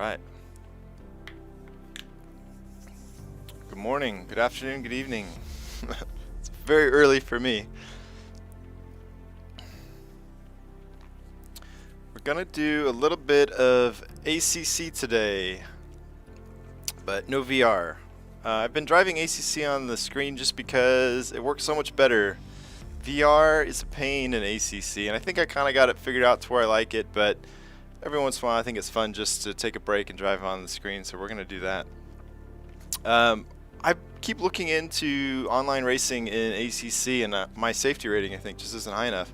right. Good morning, good afternoon, good evening. It's very early for me. We're gonna do a little bit of ACC today, but no VR. I've been driving ACC on the screen just because it works so much better. VR is a pain in ACC, and I think I kind of got it figured out to where I like it, but every once in a while I think it's fun just to take a break and drive on the screen, so we're going to do that. I keep looking into online racing in ACC, and my safety rating I think just isn't high enough.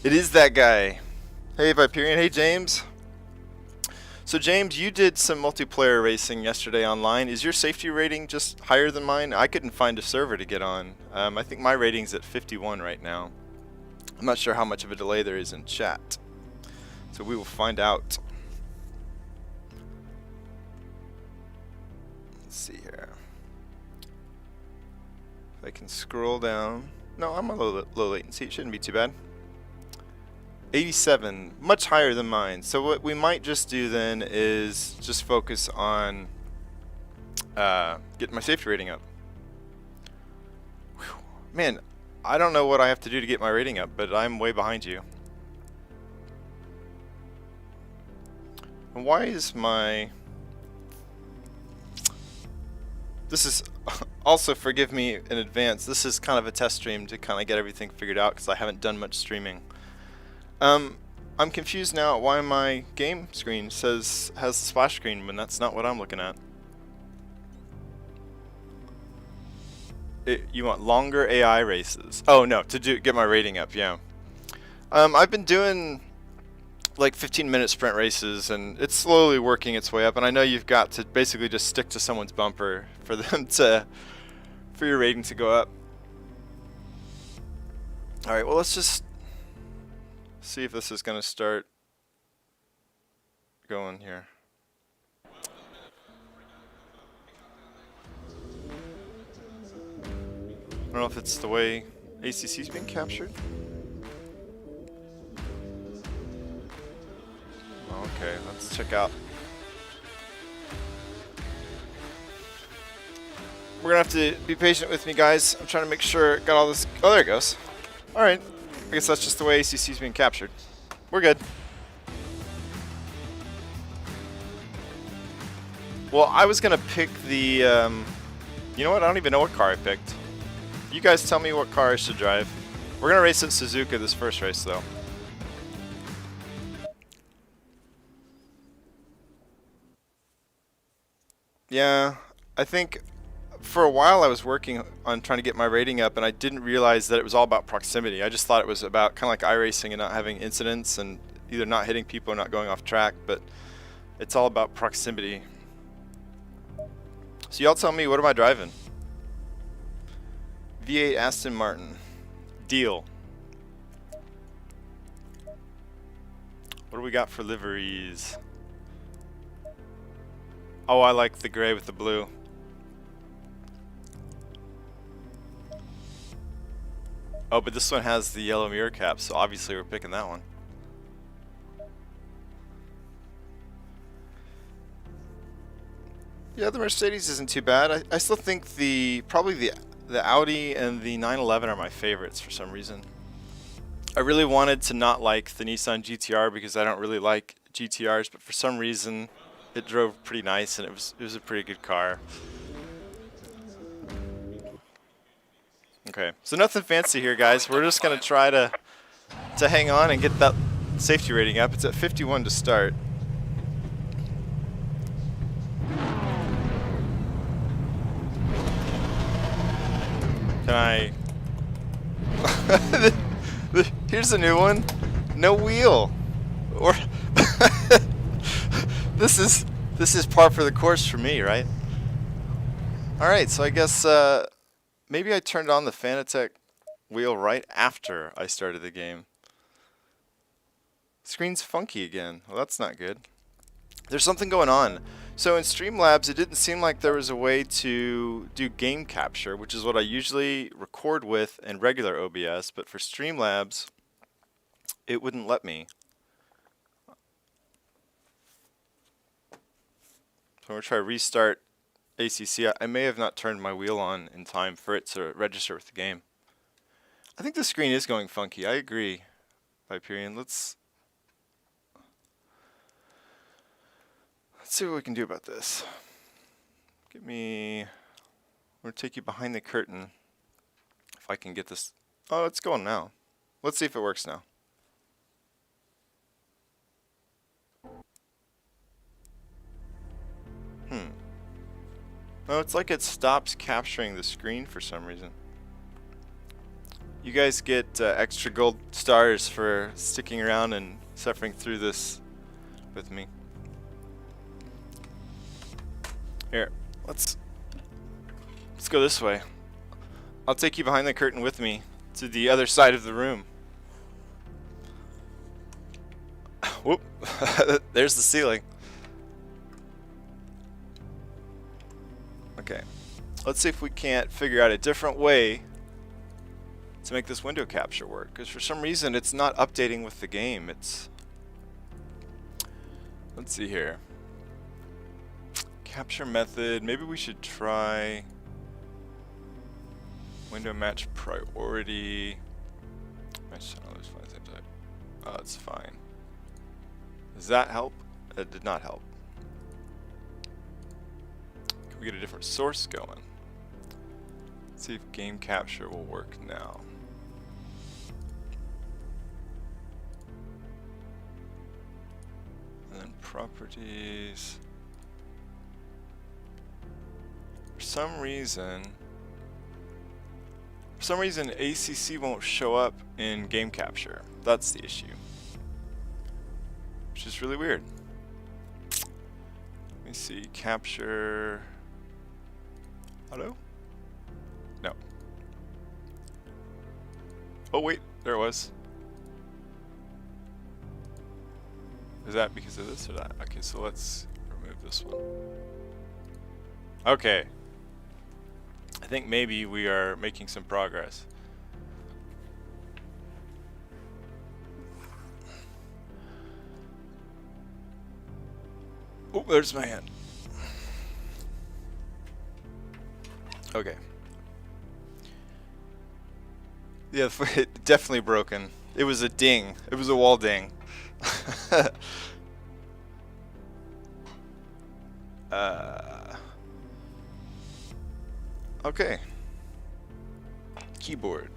It is that guy. Hey Viperian, hey James. So James, you did some multiplayer racing yesterday online. Is your safety rating just higher than mine? I couldn't find a server to get on. I think my rating's at 51 right now. I'm not sure how much of a delay there is in chat, so we will find out. Let's see here. If I can scroll down. No, I'm a low latency. It shouldn't be too bad. 87, much higher than mine. So what we might just do then is just focus on getting my safety rating up. Whew. Man, I don't know what I have to do to get my rating up, but I'm way behind you. And why is my... This is also, forgive me in advance, this is kind of a test stream to kind of get everything figured out because I haven't done much streaming. I'm confused now why my game screen has the splash screen when that's not what I'm looking at. You want longer AI races? Oh no, to get my rating up, yeah. I've been doing like 15-minute sprint races, and it's slowly working its way up. And I know you've got to basically just stick to someone's bumper for them for your rating to go up. All right, well let's just see if this is going to start going here. I don't know if it's the way ACC's being captured. Okay, let's check out. We're going to have to be patient with me, guys. I'm trying to make sure got all this. Oh, there it goes. All right. I guess that's just the way ACC's being captured. We're good. Well, I was gonna pick the, you know what? I don't even know what car I picked. You guys tell me what car I should drive. We're gonna race at Suzuka this first race, though. Yeah, I think for a while I was working on trying to get my rating up, and I didn't realize that it was all about proximity. I just thought it was about kind of like iRacing and not having incidents and either not hitting people or not going off track, but it's all about proximity. So y'all tell me, what am I driving? V8 Aston Martin. Deal. What do we got for liveries? Oh, I like the gray with the blue. Oh, but this one has the yellow mirror cap, so obviously we're picking that one. Yeah, the Mercedes isn't too bad. I still think probably the Audi and the 911 are my favorites for some reason. I really wanted to not like the Nissan GTR because I don't really like GTRs, but for some reason it drove pretty nice and it was a pretty good car. Okay, so nothing fancy here, guys. We're just gonna try to hang on and get that safety rating up. It's at 51 to start. Can I? Here's a new one. No wheel. Or this is par for the course for me, right? All right, so I guess. Maybe I turned on the Fanatec wheel right after I started the game. Screen's funky again. Well, that's not good. There's something going on. So in Streamlabs, it didn't seem like there was a way to do game capture, which is what I usually record with in regular OBS, but for Streamlabs, it wouldn't let me. So I'm going to try to restart ACC. I may have not turned my wheel on in time for it to register with the game. I think the screen is going funky. I agree, Viperian. Let's see what we can do about this. I'm going to take you behind the curtain. If I can get this. Oh, it's going now. Let's see if it works now. Oh, it's like it stops capturing the screen for some reason. You guys get extra gold stars for sticking around and suffering through this with me. Here, let's go this way. I'll take you behind the curtain with me to the other side of the room. Whoop, there's the ceiling. Okay, let's see if we can't figure out a different way to make this window capture work, because for some reason it's not updating with the game. Let's see here. Capture method, maybe we should try window match priority. Match channel, there's fine same type. Oh, it's fine. Does that help? It did not help. Can we get a different source going? Let's see if game capture will work now. And then properties. For some reason ACC won't show up in game capture. That's the issue, which is really weird. Let me see, capture. Hello? No. Oh wait, there it was. Is that because of this or that? Okay, so let's remove this one. Okay. I think maybe we are making some progress. Oh, there's my hand. Okay. Yeah, it definitely broken. It was a ding. It was a wall ding. Okay. Keyboard.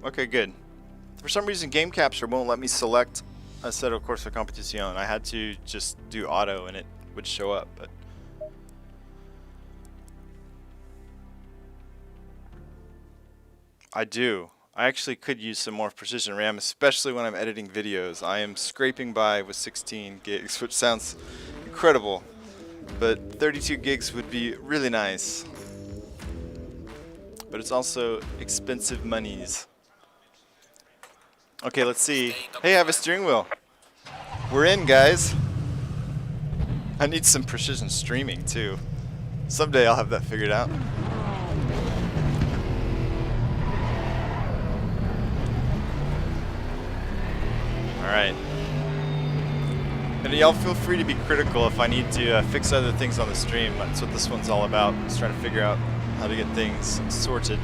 Okay, good. For some reason, game capture won't let me select a set of Corsa Competición. I had to just do auto and it would show up, but I do. I actually could use some more precision RAM, especially when I'm editing videos. I am scraping by with 16 gigs, which sounds incredible, but 32 gigs would be really nice. But it's also expensive monies. Okay, let's see. Hey, I have a steering wheel. We're in, guys. I need some precision streaming, too. Someday I'll have that figured out. Alright. And y'all feel free to be critical if I need to fix other things on the stream. That's what this one's all about. Just trying to figure out how to get things sorted.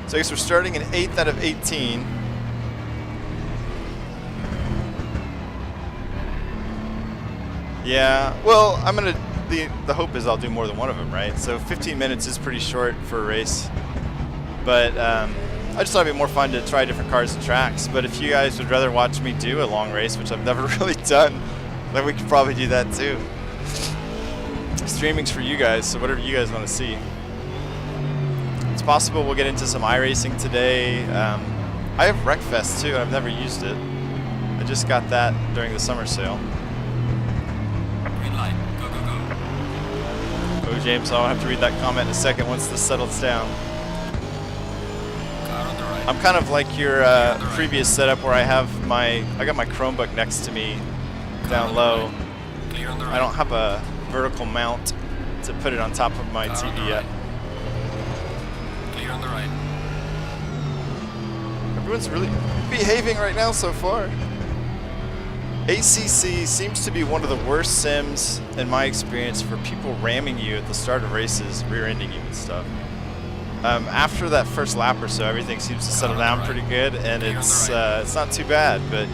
So I guess we're starting in 8th out of 18. Yeah, well, I'm gonna. The hope is I'll do more than one of them, right? So 15 minutes is pretty short for a race, but I just thought it'd be more fun to try different cars and tracks. But if you guys would rather watch me do a long race, which I've never really done, then we could probably do that too. Streaming's for you guys, so whatever you guys want to see. It's possible we'll get into some iRacing today. I have Wreckfest too, and I've never used it. I just got that during the summer sale. Oh, James, I'll have to read that comment in a second once this settles down. I'm kind of like your previous setup where I got my Chromebook next to me down low. I don't have a vertical mount to put it on top of my TV yet. Clear on the right. Everyone's really behaving right now so far. ACC seems to be one of the worst sims in my experience for people ramming you at the start of races, rear-ending you and stuff. After that first lap or so, everything seems to settle down pretty good, and it's not too bad. But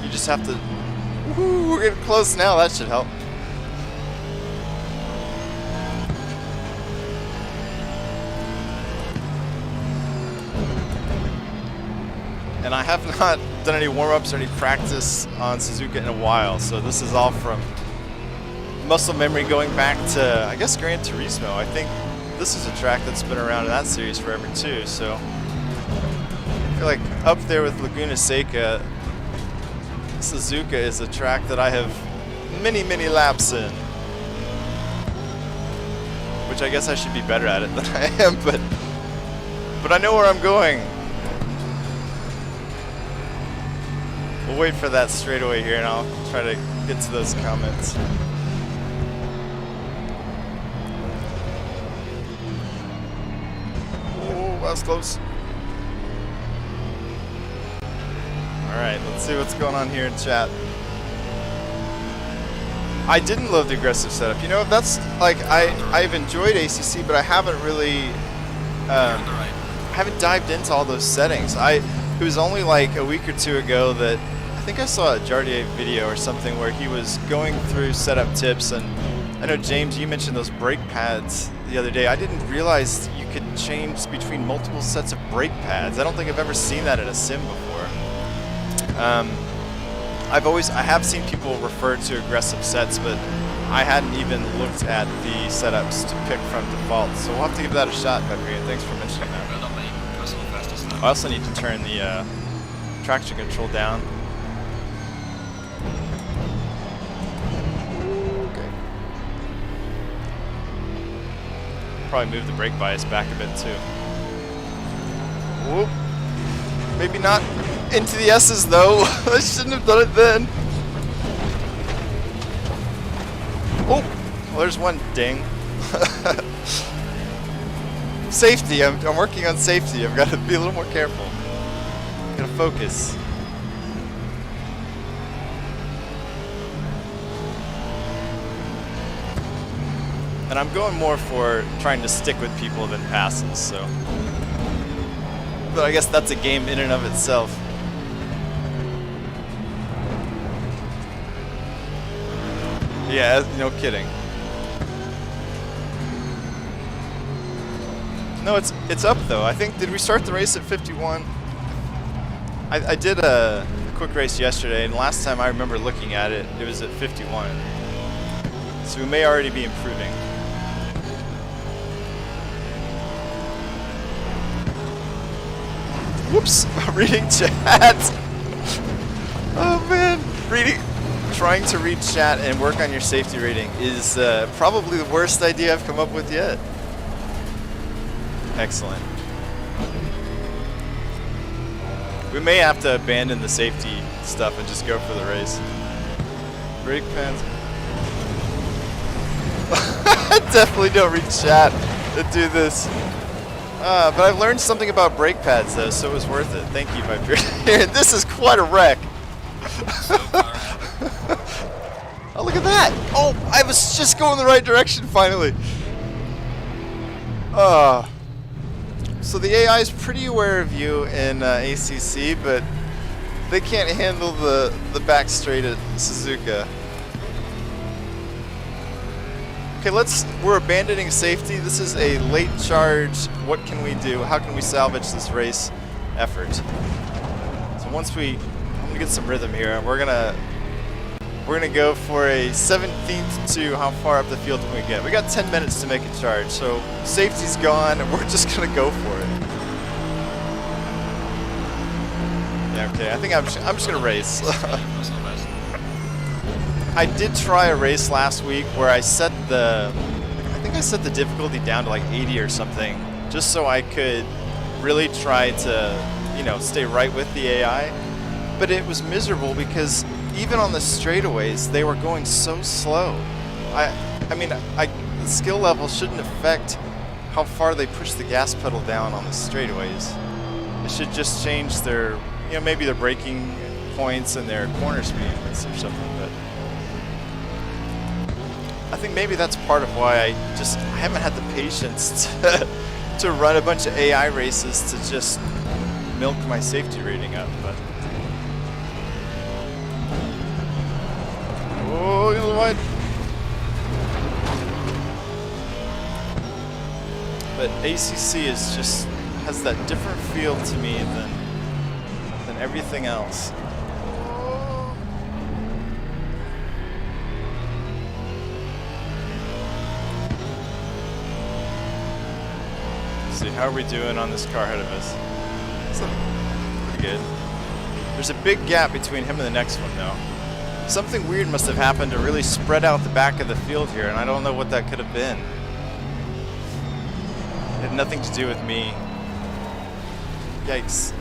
you just have to. Woohoo! We're getting close now. That should help. And I have not done any warm-ups or any practice on Suzuka in a while, so this is all from muscle memory going back to, I guess, Gran Turismo. I think this is a track that's been around in that series forever too, so I feel like up there with Laguna Seca, Suzuka is a track that I have many, many laps in. Which I guess I should be better at it than I am, but I know where I'm going. We'll wait for that straightaway here and I'll try to get to those comments. Oh, that was close. Alright, let's see what's going on here in chat. I didn't love the aggressive setup. You know, that's like, I've enjoyed ACC, but I haven't really, haven't dived into all those settings. It was only like a week or two ago that I think I saw a Jardier video or something where he was going through setup tips, and I know, James, you mentioned those brake pads the other day. I didn't realize you could change between multiple sets of brake pads. I don't think I've ever seen that in a sim before. I have seen people refer to aggressive sets, but I hadn't even looked at the setups to pick from default, so we'll have to give that a shot, Peppery, and thanks for mentioning that. I also need to turn the traction control down. Okay. Probably move the brake bias back a bit too. Whoop. Maybe not into the S's though. I shouldn't have done it then. Oh, well, there's one ding. Safety, I'm working on safety. I've got to be a little more careful. Gotta focus. And I'm going more for trying to stick with people than passes, so. But I guess that's a game in and of itself. Yeah, no kidding. No, it's up though. I think, did we start the race at 51? I did a quick race yesterday, and last time I remember looking at it, it was at 51. So we may already be improving. Whoops, reading chat. Oh man, trying to read chat and work on your safety rating is probably the worst idea I've come up with yet. Excellent. We may have to abandon the safety stuff and just go for the race. Brake pads. Definitely don't read chat to do this. But I've learned something about brake pads though, so it was worth it. Thank you, Viper. This is quite a wreck. Oh, look at that! Oh, I was just going the right direction finally. So the AI is pretty aware of you in ACC, but they can't handle the back straight at Suzuka. Okay, we're abandoning safety. This is a late charge. What can we do? How can we salvage this race effort? So I'm gonna get some rhythm here, and we're gonna go for a 17th to how far up the field can we get. We got 10 minutes to make a charge, so safety's gone, and we're just gonna go for it. Yeah, okay, I think I'm just gonna race. I did try a race last week where I set the difficulty down to like 80 or something, just so I could really try to, you know, stay right with the AI. But it was miserable because even on the straightaways, they were going so slow. I mean, the skill level shouldn't affect how far they push the gas pedal down on the straightaways. They should just change their, you know, maybe their braking points and their corner speeds or something. But I think maybe that's part of why I haven't had the patience to run a bunch of AI races to just milk my safety rating up. But oh, you know what? But ACC is just has that different feel to me than everything else. Let's see, how are we doing on this car ahead of us? It's pretty good. There's a big gap between him and the next one, though. Something weird must have happened to really spread out the back of the field here, and I don't know what that could have been. It had nothing to do with me. Yikes.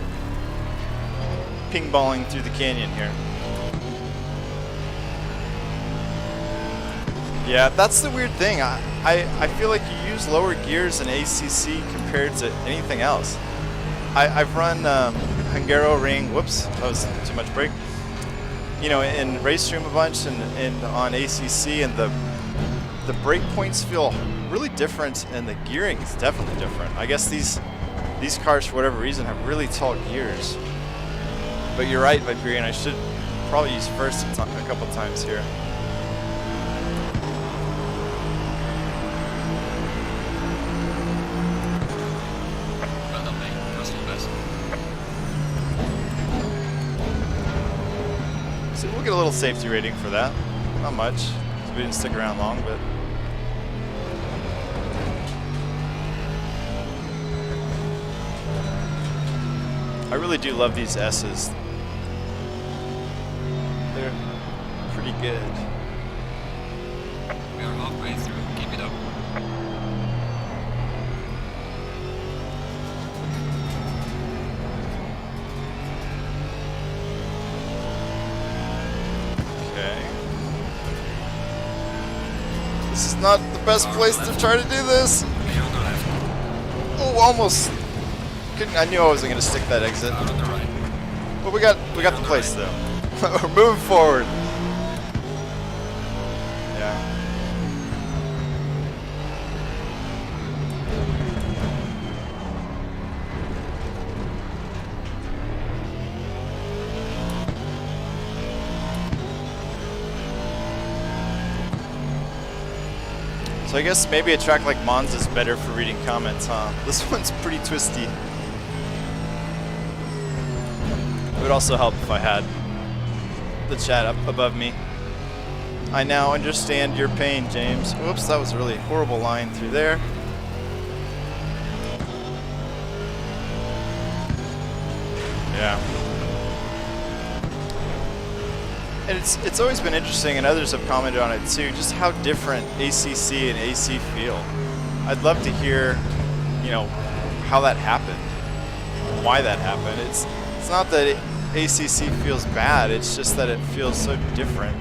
Ping-balling through the canyon here. Yeah, that's the weird thing. I feel like you use lower gears in ACC compared to anything else. I've run Hungaroring, whoops, that was too much brake. You know, in Racestream a bunch and on ACC, and the brake points feel really different, and the gearing is definitely different. I guess these cars, for whatever reason, have really tall gears. But you're right, Viperian, I should probably use first a couple times here. So we'll get a little safety rating for that. Not much, because we didn't stick around long, but I really do love these S's. They're pretty good. We are halfway through. Keep it up. Okay. This is not the best place to try to do this. Oh, almost. I knew I wasn't going to stick that exit. But we got the place though. We're moving forward. Yeah. So I guess maybe a track like Monza is better for reading comments, huh? This one's pretty twisty. It would also help if I had the chat up above me. I now understand your pain, James. Whoops, that was a really horrible line through there. Yeah. And it's always been interesting, and others have commented on it too, just how different ACC and AC feel. I'd love to hear, you know, how that happened, why that happened. It's not that ACC feels bad, it's just that it feels so different.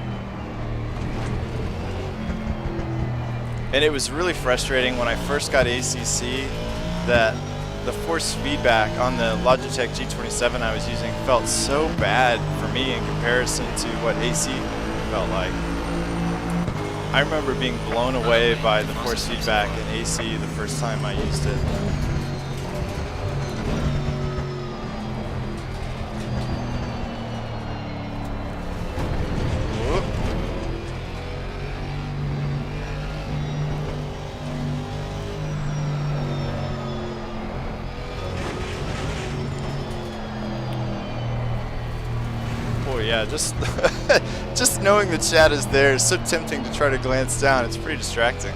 And it was really frustrating when I first got ACC that the force feedback on the Logitech G27 I was using felt so bad for me in comparison to what AC felt like. I remember being blown away by the force feedback in AC the first time I used it. Yeah, just knowing the chat is there is so tempting to try to glance down. It's pretty distracting.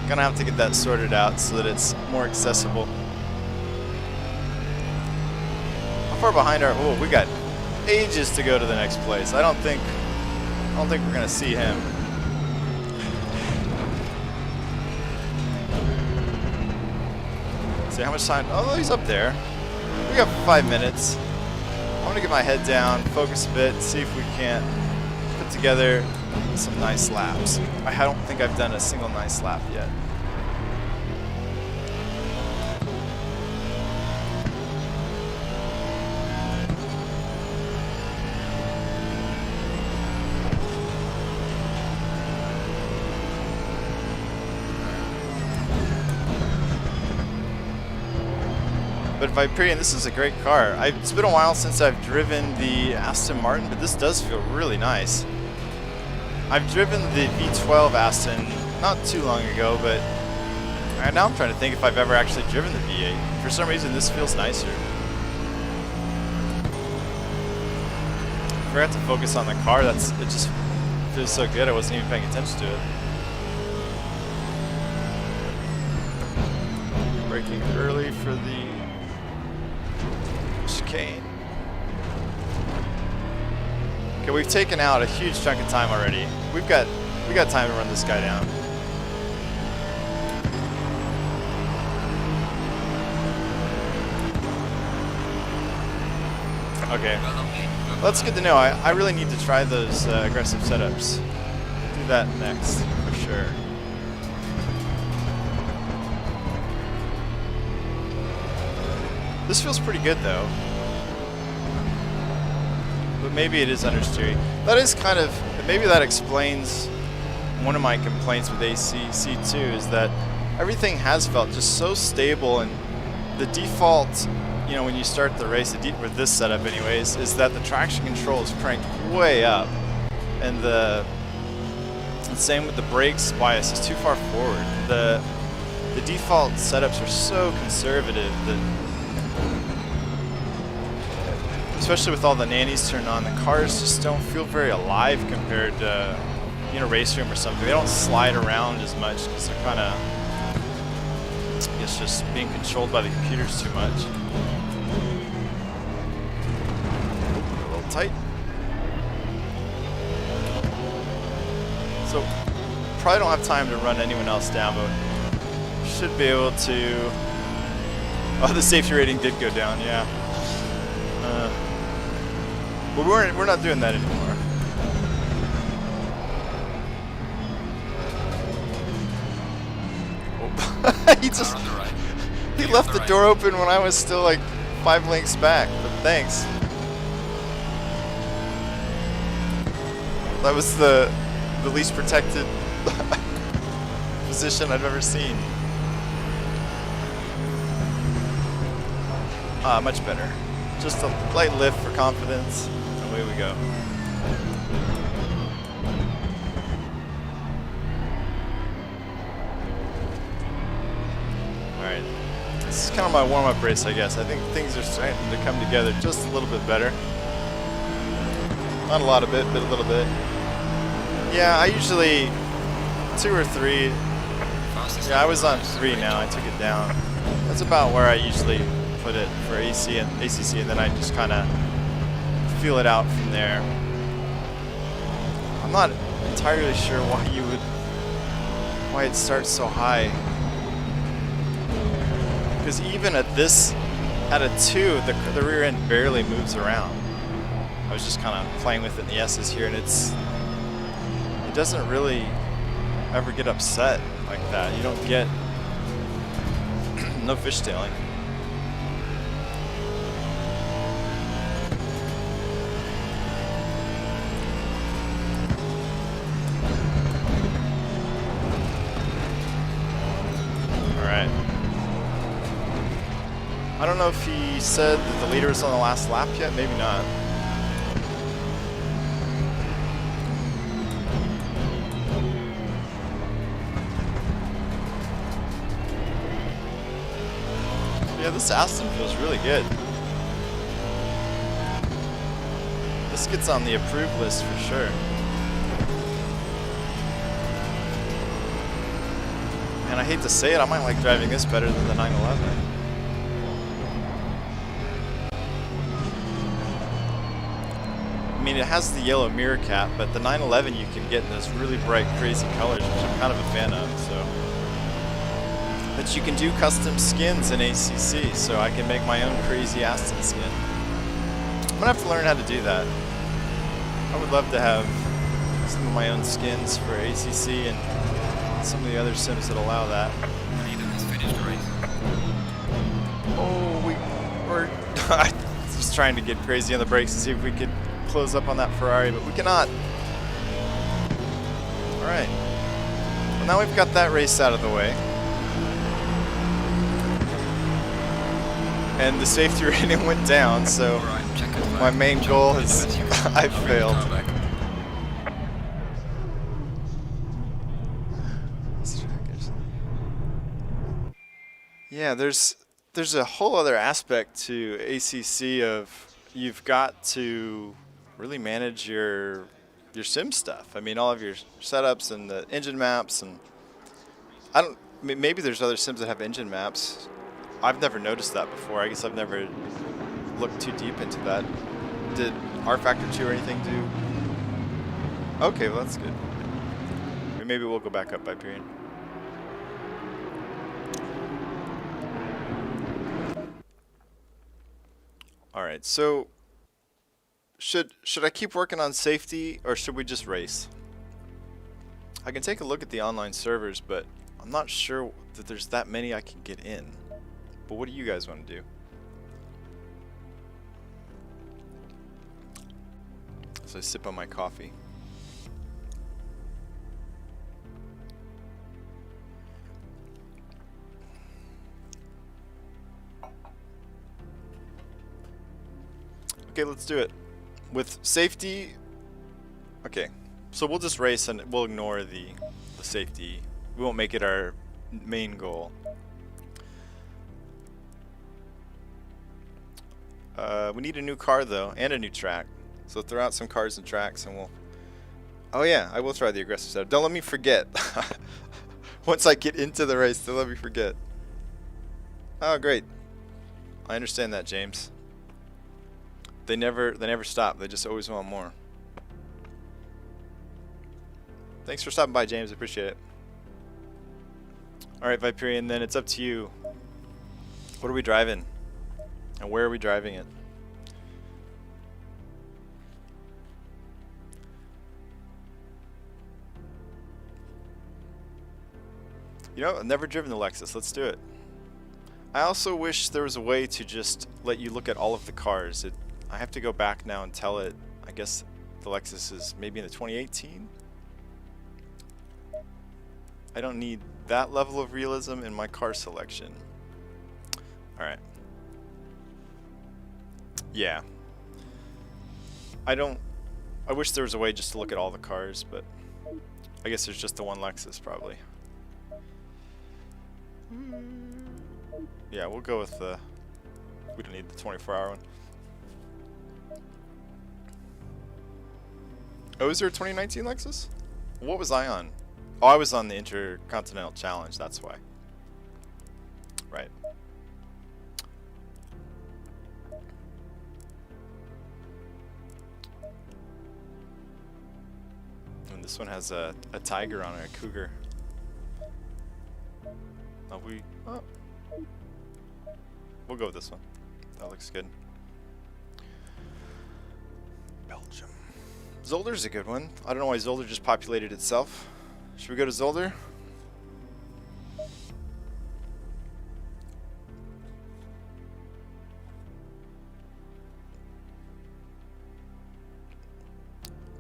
Gonna have to get that sorted out so that it's more accessible. How far behind are? Oh, we got ages to go to the next place. I don't think we're gonna see him. See how much time? Oh, he's up there. We got 5 minutes. I'm gonna get my head down, focus a bit, and see if we can't put together some nice laps. I don't think I've done a single nice lap yet. But Viperian, this is a great car. It's been a while since I've driven the Aston Martin, but this does feel really nice. I've driven the V12 Aston not too long ago, but now I'm trying to think if I've ever actually driven the V8. For some reason, this feels nicer. I forgot to focus on the car. It just feels so good. I wasn't even paying attention to it. Braking early for the chicane. Okay, we've taken out a huge chunk of time already. We got time to run this guy down. Okay, well, that's good to know. I really need to try those aggressive setups. Do that next for sure. This feels pretty good though. But maybe it is understeering. That is kind of, maybe that explains one of my complaints with ACC too, is that everything has felt just so stable, and the default, you know, when you start the race, with this setup anyways, is that the traction control is cranked way up, and the same with the brakes bias is too far forward. The default setups are so conservative that, especially with all the nannies turned on, the cars just don't feel very alive compared to, you know, race room or something. They don't slide around as much because they're kind of, I guess, just being controlled by the computers too much. A little tight. So, probably don't have time to run anyone else down, but should be able to. Oh, the safety rating did go down, yeah. But we're not doing that anymore. Oh. He left the door open when I was still like 5 lengths back, but thanks. That was the least protected position I've ever seen. Much better. Just a light lift for confidence. Away we go. Alright. This is kind of my warm-up race, I guess. I think things are starting to come together just a little bit better. Not a lot of it, but a little bit. Yeah, I usually 2 or 3. Yeah, I was on 3 now. I took it down. That's about where I usually put it for ACC, and then I just kind of feel it out from there. I'm not entirely sure why it starts so high. Because even at a 2, the rear end barely moves around. I was just kind of playing with it in the S's here, and it doesn't really ever get upset like that. You don't get no fishtailing. I don't know if he said that the leader was on the last lap yet. Maybe not. Yeah, this Aston feels really good. This gets on the approved list for sure. And I hate to say it, I might like driving this better than the 911. I mean, it has the yellow mirror cap, but the 911 you can get in those really bright, crazy colors, which I'm kind of a fan of. So, but you can do custom skins in ACC, so I can make my own crazy Aston skin. I'm gonna have to learn how to do that. I would love to have some of my own skins for ACC and some of the other sims that allow that. Oh, we're just trying to get crazy on the brakes and see if we could close up on that Ferrari, but we cannot. Alright. Well, now we've got that race out of the way. and the safety rating went down, so Alright, check it. my main goal is I failed. Yeah, there's a whole other aspect to ACC of you've got to really manage your sim stuff. I mean, all of your setups and the engine maps, and I don't. Maybe there's other sims that have engine maps. I've never noticed that before. I guess I've never looked too deep into that. Did R Factor 2 or anything do? Okay, well that's good. Maybe we'll go back up by period. All right, so should I keep working on safety or should we just race? I can take a look at the online servers, but I'm not sure that there's that many I can get in. But what do you guys want to do? As I sip on my coffee. Okay, let's do it. With safety, okay, so we'll just race and we'll ignore the safety. We won't make it our main goal. We need a new car though, and a new track. So throw out some cars and tracks and we'll... Oh yeah, I will try the aggressive setup. Don't let me forget. Once I get into the race, don't let me forget. Oh great. I understand that, James. They never stop. They just always want more. Thanks for stopping by, James. I appreciate it. Alright, Viperian, then it's up to you. What are we driving? And where are we driving it? You know, I've never driven the Lexus. Let's do it. I also wish there was a way to just let you look at all of the cars. I have to go back now and tell it. I guess the Lexus is maybe in the 2018. I don't need that level of realism in my car selection. Alright. Yeah. I wish there was a way just to look at all the cars, but I guess there's just the one Lexus probably. Yeah, we'll go with the... We don't need the 24-hour one. Oh, is there a 2019 Lexus? What was I on? Oh, I was on the Intercontinental Challenge, that's why. Right. And this one has a tiger on it, a cougar. Oh, we'll go with this one. That looks good. Belgium. Zolder's a good one. I don't know why Zolder just populated itself. Should we go to Zolder?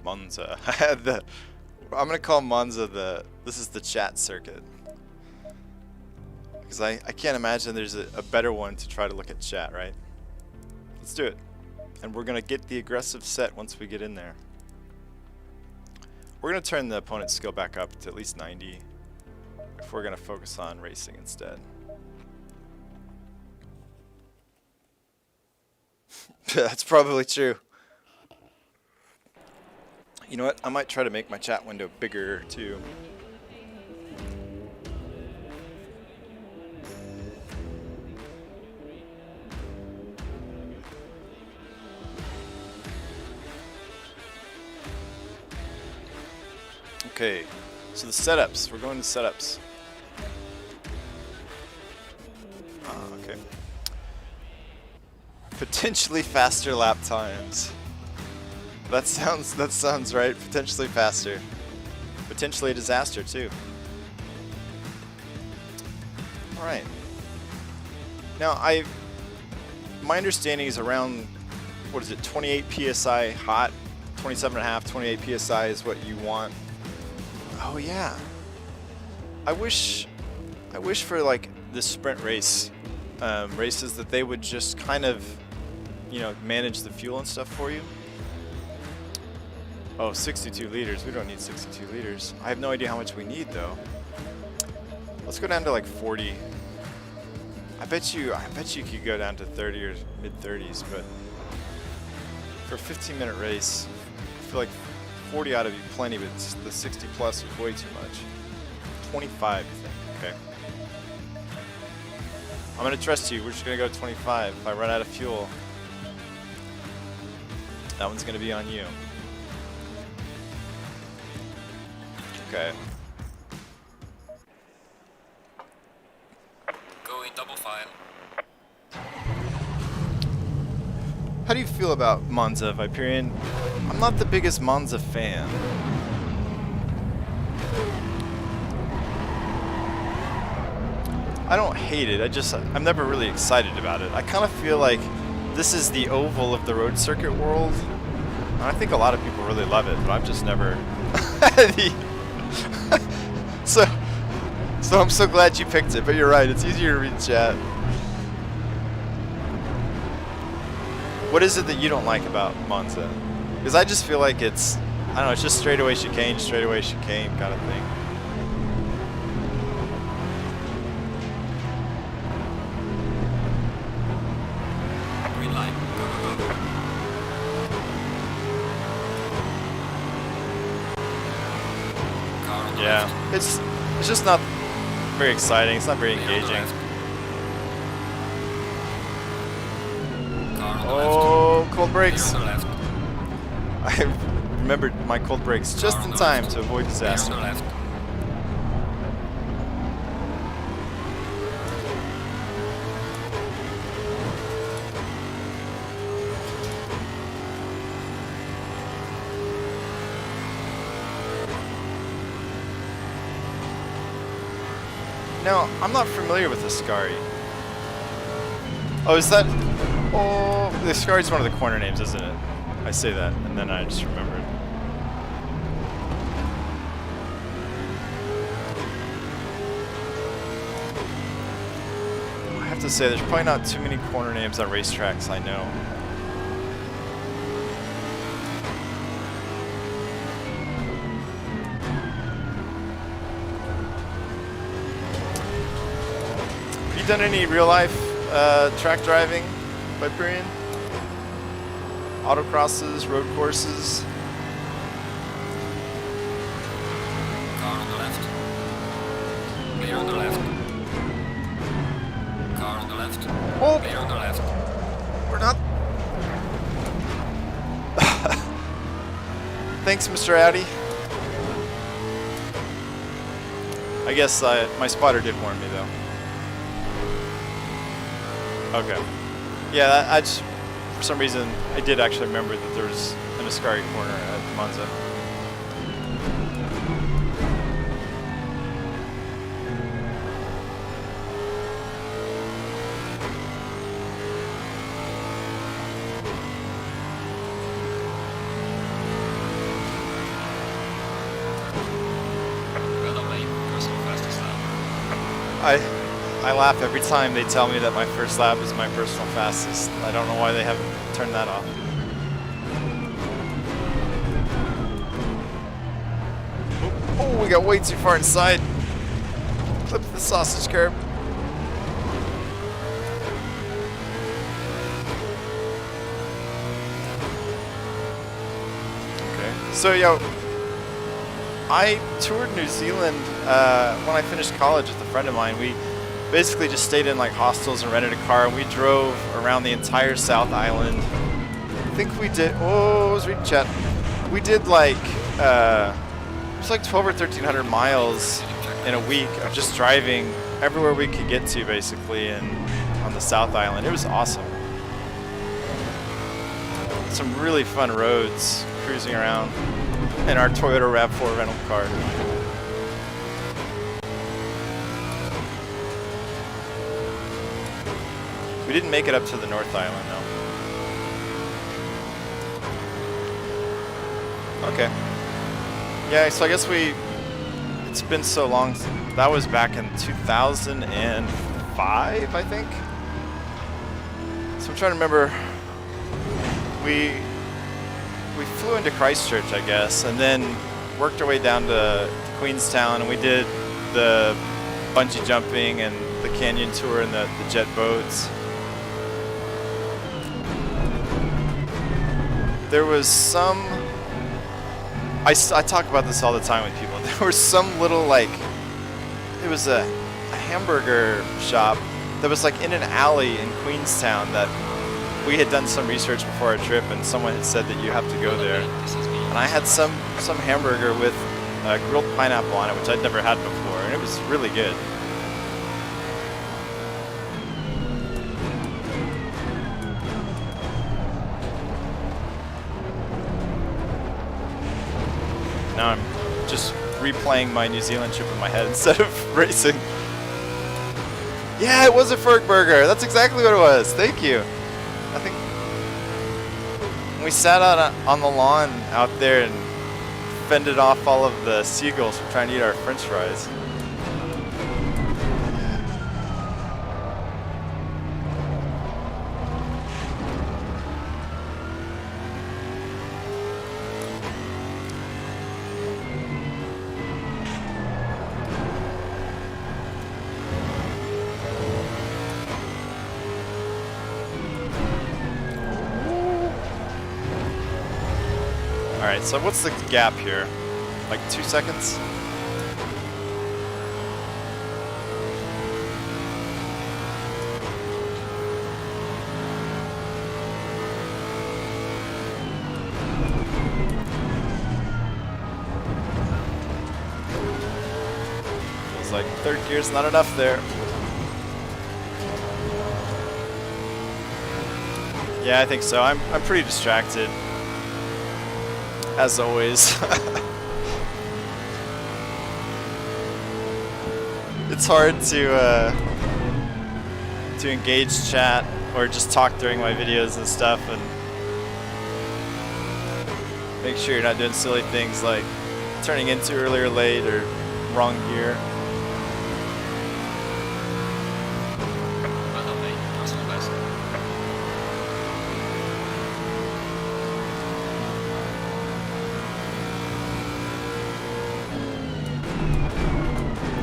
Monza. I'm gonna call Monza this is the chat circuit. Because I can't imagine there's a better one to try to look at chat, right? Let's do it. And we're gonna get the aggressive set once we get in there. We're going to turn the opponent's skill back up to at least 90 if we're going to focus on racing instead. That's probably true. You know what? I might try to make my chat window bigger too. Okay, so the setups. We're going to setups. Okay. Potentially faster lap times. That sounds right. Potentially faster. Potentially a disaster too. All right. Now my understanding is around, what is it, 28 psi hot, 27.5, 28 psi is what you want. Oh yeah. I wish for like this sprint race races that they would just kind of, you know, manage the fuel and stuff for you. Oh, 62 liters. We don't need 62 liters. I have no idea how much we need though. Let's go down to like 40. I bet you could go down to 30 or mid 30s, but for a 15-minute race, I feel like 40 ought to be plenty, but the 60 plus is way too much. 25, you think? Okay. I'm gonna trust you. We're just gonna go 25. If I run out of fuel, that one's gonna be on you. Okay. Going double file. How do you feel about Monza, Viperian? I'm not the biggest Monza fan. I don't hate it, I'm never really excited about it. I kind of feel like this is the oval of the road circuit world. And I think a lot of people really love it, but I've just never... So I'm so glad you picked it, but you're right, it's easier to read chat. What is it that you don't like about Monza? Because I just feel like it's, I don't know, it's just straightaway chicane kind of thing. Green light. Go, go, go. Car on the Yeah, left. it's just not very exciting, it's not very Clear on the engaging. left. Car on the Oh, cold left. brakes. Clear on the left. I remembered my cold brakes just in time to avoid Clear on disaster. the left. Now, I'm not familiar with the Ascari. Oh, is that... Oh, the Ascari's one of the corner names, isn't it? I say that, and then I just remembered. I have to say, there's probably not too many corner names on racetracks I know. Have you done any real-life track driving, Viperian? Autocrosses, road courses? Car on the left. Clear on the left. Car on the left. Oh, Clear on the left. we're not... Thanks, Mr. Audi. I guess my spotter did warn me, though. Okay. Yeah, I just... For some reason, I did actually remember that there was an Ascari corner at Monza. Well done, mate. Personal fastest lap. I laugh every time they tell me that my first lap is my personal fastest. I don't know why they haven't turned that off. Oh, we got way too far inside. Clip the sausage curb. Okay. So, yo, I toured New Zealand when I finished college with a friend of mine. We basically just stayed in like hostels and rented a car, and we drove around the entire South Island. I think we did, oh, I was reading chat. We did like, it was like 12 or 1,300 miles in a week of just driving everywhere we could get to basically on the South Island. It was awesome. Some really fun roads cruising around in our Toyota RAV4 rental car. We didn't make it up to the North Island, though. Okay. Yeah, so I guess it's been so long. That was back in 2005, I think. trying to remember. We flew into Christchurch, I guess, and then worked our way down to Queenstown, and we did the bungee jumping and the canyon tour and the jet boats. There was some, I talk about this all the time with people, there was some little, like, it was a hamburger shop that was like in an alley in Queenstown that we had done some research before our trip, and someone had said that you have to go there. And I had some hamburger with grilled pineapple on it, which I'd never had before, and it was really good. Now I'm just replaying my New Zealand trip in my head instead of racing. Yeah, it was a Ferg burger. That's exactly what it was. Thank you. I think we sat out on the lawn out there and fended off all of the seagulls from trying to eat our French fries. Alright, so what's the gap here? Like 2 seconds? Feels like third gear's not enough there. Yeah, I think so. I'm pretty distracted. As always. It's hard to engage chat or just talk during my videos and stuff, and make sure you're not doing silly things like turning in too early or late or wrong gear.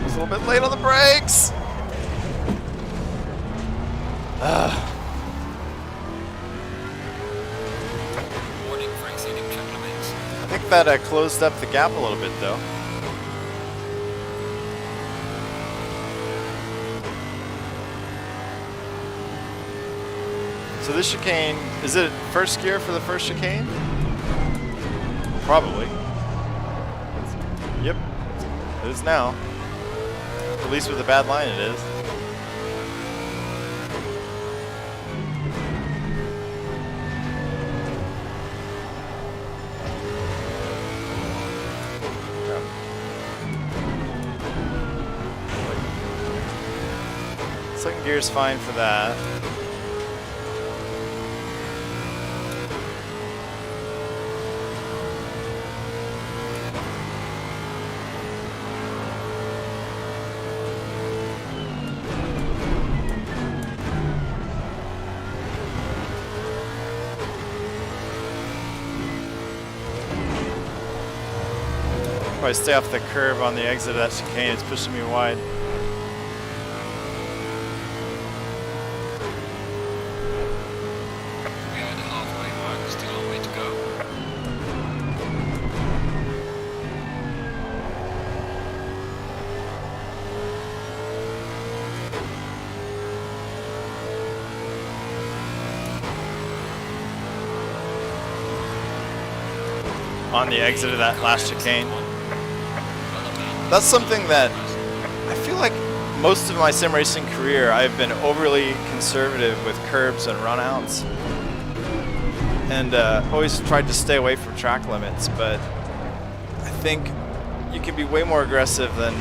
A little bit late on the brakes. Warning for exceeding track limits. I think that closed up the gap a little bit, though. So this chicane, is it first gear for the first chicane? Probably. Yep, it is now. At least with a bad line it is. Second gear is fine for that. Probably stay off the curb on the exit of that chicane. It's pushing me wide. We are at the halfway mark, still a long way to go. On the exit of that last chicane. That's something that I feel like most of my sim racing career I've been overly conservative with curbs and runouts, and always tried to stay away from track limits, but I think you can be way more aggressive than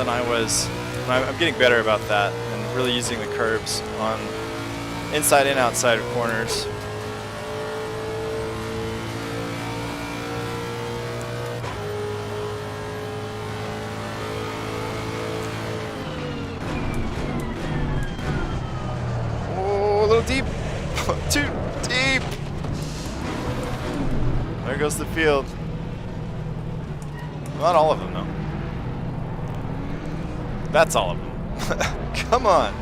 I was. I'm getting better about that and really using the curbs on inside and outside of corners. There goes the field. Not all of them, though. That's all of them. Come on.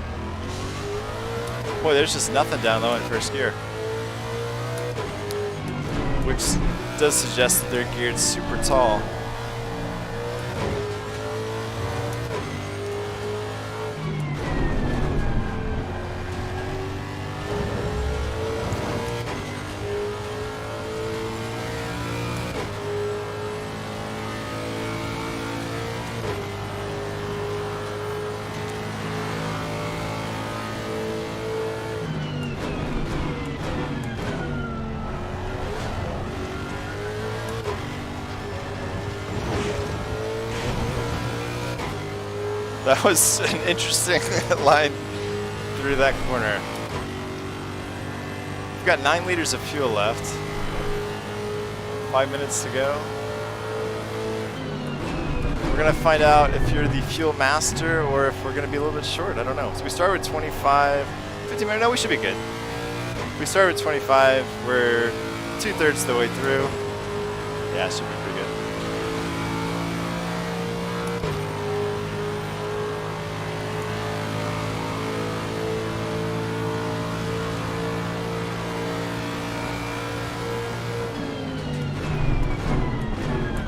Boy, there's just nothing down low in first gear. Which does suggest that they're geared super tall. That was an interesting line through that corner. We've got 9 liters of fuel left. 5 minutes to go. We're gonna find out if you're the fuel master or if we're gonna be a little bit short. I don't know. So we started with 25, 50 minutes. No, we should be good. We started with 25. We're 2/3 of the way through. Yeah, it should be pretty good.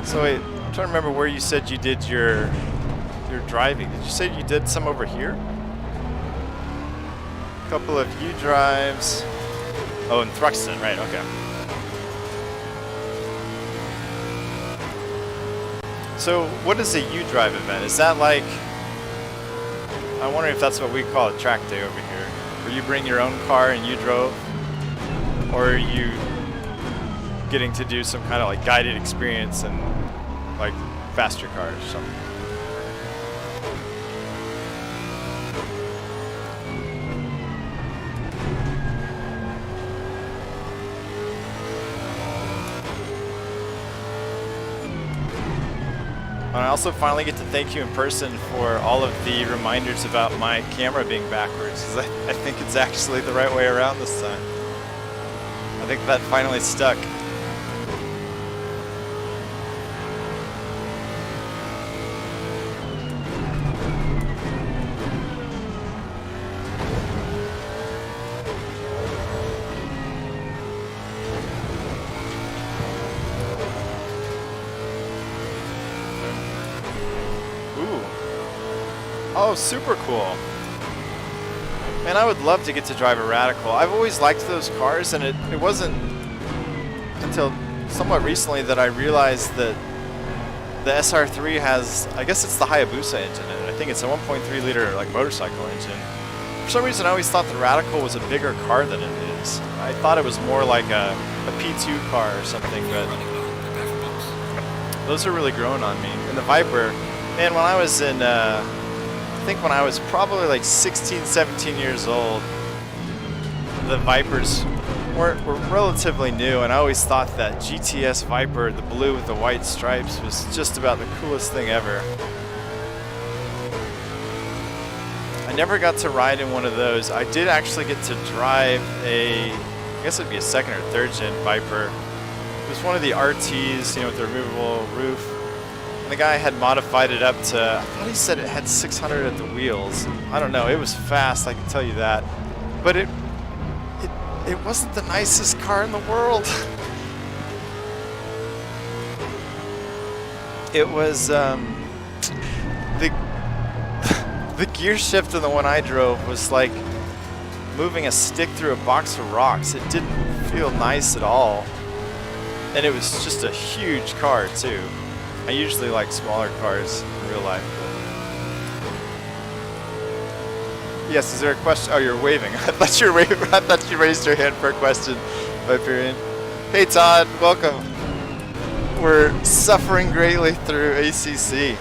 So wait, I'm trying to remember where you said you did your driving. Did you say you did some over here? A couple of U drives. Oh, in Thruxton, right? Okay. So what is a U drive event? Is that like? I wonder if that's what we call a track day over here, where you bring your own car and you drove, or are you getting to do some kind of like guided experience and like faster cars or something. And I also finally get to thank you in person for all of the reminders about my camera being backwards, because I think it's actually the right way around this time. I think that finally stuck. Oh, super cool. Man, I would love to get to drive a Radical. I've always liked those cars, and it wasn't until somewhat recently that I realized that the SR3 has, I guess it's the Hayabusa engine in it. I think it's a 1.3 liter like motorcycle engine. For some reason, I always thought the Radical was a bigger car than it is. I thought it was more like a P2 car or something, but those are really growing on me. And the Viper, man, when I was in, I think when I was probably like 16, 17 years old, the Vipers were relatively new, and I always thought that GTS Viper, the blue with the white stripes, was just about the coolest thing ever. I never got to ride in one of those. I did actually get to drive a, I guess it'd be a second or third gen Viper. It was one of the RTs, you know, with the removable roof. And the guy had modified it up to, I thought he said it had 600 at the wheels. I don't know, it was fast, I can tell you that. But it wasn't the nicest car in the world. It was, the gear shift in the one I drove was like moving a stick through a box of rocks. It didn't feel nice at all. And it was just a huge car too. I usually like smaller cars in real life. Yes, is there a question? Oh, you're waving. I thought you were waving. I thought you raised your hand for a question, Viperian. Hey Todd, welcome. We're suffering greatly through ACC.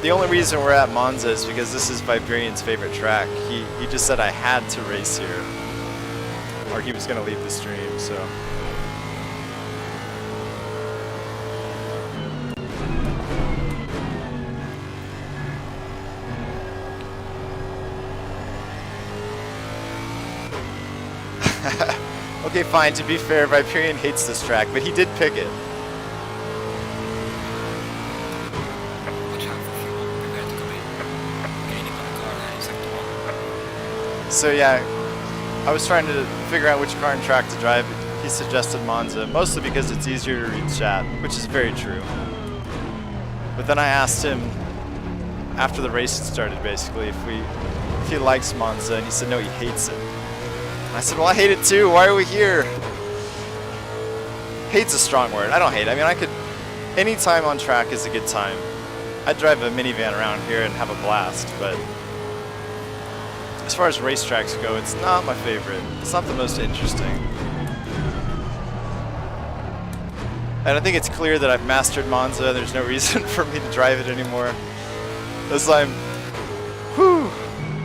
The only reason we're at Monza is because this is Viperian's favorite track. He just said I had to race here, or he was going to leave the stream, so. Okay, fine. To be fair, Viperian hates this track, but he did pick it. Watch out for fuel. Prepare to come in. Gaining on the car in sector 1. So yeah, I was trying to figure out which car and track to drive. He suggested Monza, mostly because it's easier to read chat, which is very true. But then I asked him after the race had started, basically, if he likes Monza, and he said no, he hates it. And I said, well, I hate it too. Why are we here? Hate's a strong word. I don't hate it. I mean, any time on track is a good time. I'd drive a minivan around here and have a blast, but as far as racetracks go, it's not my favorite. It's not the most interesting. And I think it's clear that I've mastered Monza. There's no reason for me to drive it anymore. As I'm,